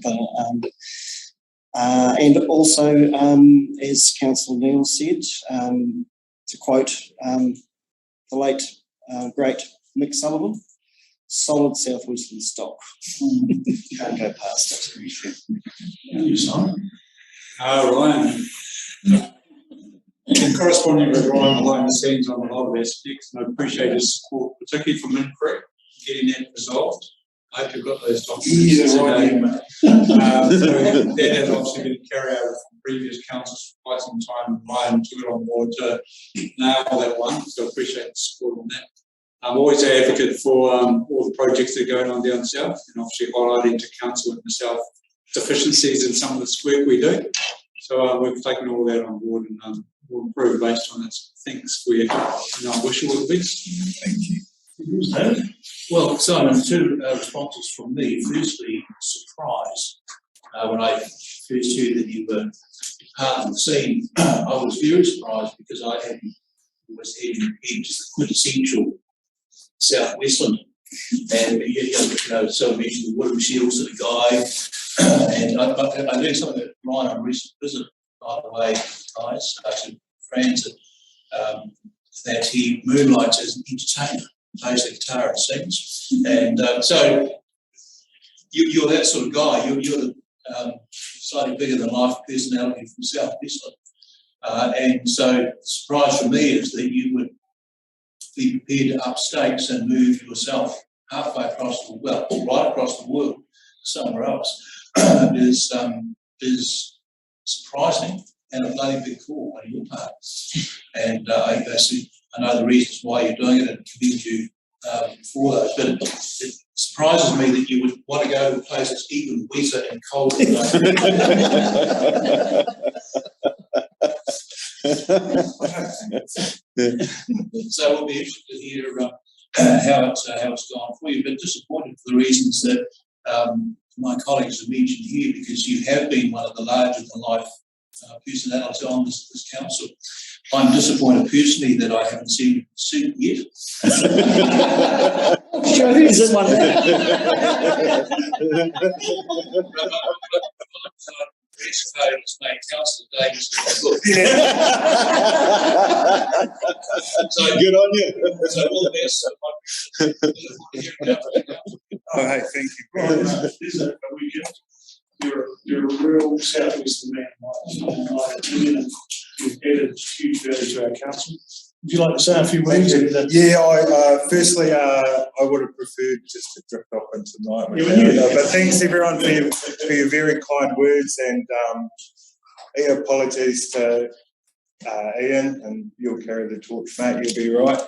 Speaker 2: And also, as Councillor Neil said, to quote the late great Mick Sullivan, solid southwestern stock. Can't go past it.
Speaker 1: Thank you, Simon.
Speaker 3: Ryan. And corresponding with Ryan behind the scenes on a lot of aspects, and I appreciate his support, particularly from Increc, getting that resolved. I hope you've got those documents.
Speaker 1: Yeah, right.
Speaker 3: So that has obviously been carried over from previous councils for quite some time, and Ryan took it on board to nail that one, so I appreciate the support on that. I'm always an advocate for all the projects that are going on down south, and obviously highlighting to council and myself deficiencies in some of the work we do. So we've taken all that on board, and we'll improve based on it. Thanks for you, and I wish you all the best.
Speaker 1: Thank you. Well, Simon, two responses from me. Firstly, surprise. When I first heard that you were part of the scene, I was very surprised, because I hadn't was heading into the quintessential southwestern, and you know, so mentioned the Woodham Shield sort of guy, and I learned something at Ryan on a recent visit, by the way, guys, to transit, that he moonlights as an entertainer, plays the guitar and sings, and so you're that sort of guy. You're the slightly bigger than life personality from South Western, and so the surprise for me is that you would be prepared to up stakes and move yourself halfway across the, well, right across the world somewhere else is surprising, and a bloody big call on your part. And I know the reasons why you're doing it, and commend you for those. But it surprises me that you would want to go to a place that's even wetter and colder than So we'll be interested to hear how it's gone for you, but disappointed for the reasons that my colleagues have mentioned here, because you have been one of the larger than life
Speaker 20: personality on this council. I'm disappointed personally that I haven't seen it yet.
Speaker 11: Sure, who's this one?
Speaker 20: Dress code was made Councillor Davis. So
Speaker 7: Good on you.
Speaker 20: So all the best.
Speaker 7: Oh, hey, thank you very much.
Speaker 1: You're a real southwestern man. You've added huge value to our council. Would you like to say a few words?
Speaker 7: Yeah, firstly, I would have preferred just to drift off into night. But thanks everyone for your very kind words, and apologies to Ian, and you'll carry the torch, mate. You'll be right.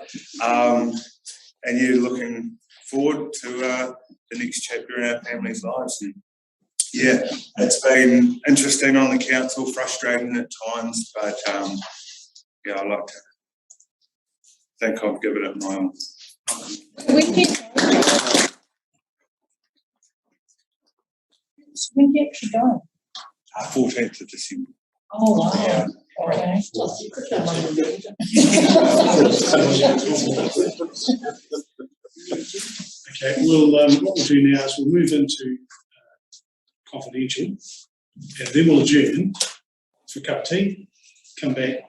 Speaker 7: And you're looking forward to the next chapter in our family's lives. And yeah, it's been interesting on the council, frustrating at times, but yeah, I like to think I've given it my all.
Speaker 6: When do you actually go?
Speaker 7: 14th of December.
Speaker 6: Oh, wow.
Speaker 7: Yeah.
Speaker 6: Okay.
Speaker 1: Okay, well, what we'll do now is we'll move into confidential, and then we'll adjourn for a cup of tea, come back.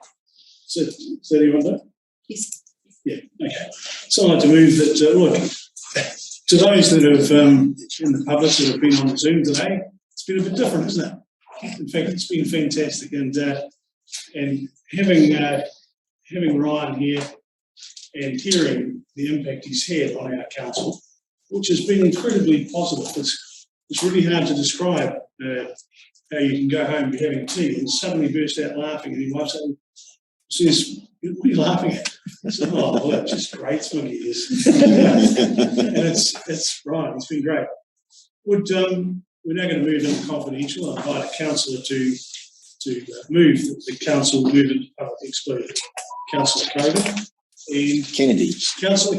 Speaker 1: Is that everyone done?
Speaker 6: Yes.
Speaker 1: Yeah, okay. So I'd like to move that, look, to those that have, in the public that have been on the Zoom today, it's been a bit different, isn't it? In fact, it's been fantastic, and having Ryan here and hearing the impact he's had on our council, which has been incredibly positive. It's really hard to describe how you can go home, be having tea, and suddenly burst out laughing, and your wife says, "What are you laughing at?" I said, "Oh, well, that's just great, Smuggy is." And it's right, it's been great. We're now going to move into confidential. I invite a councillor to move the council move into public exclusion. Councillor Kogan and
Speaker 16: Kennedy.
Speaker 1: Councillor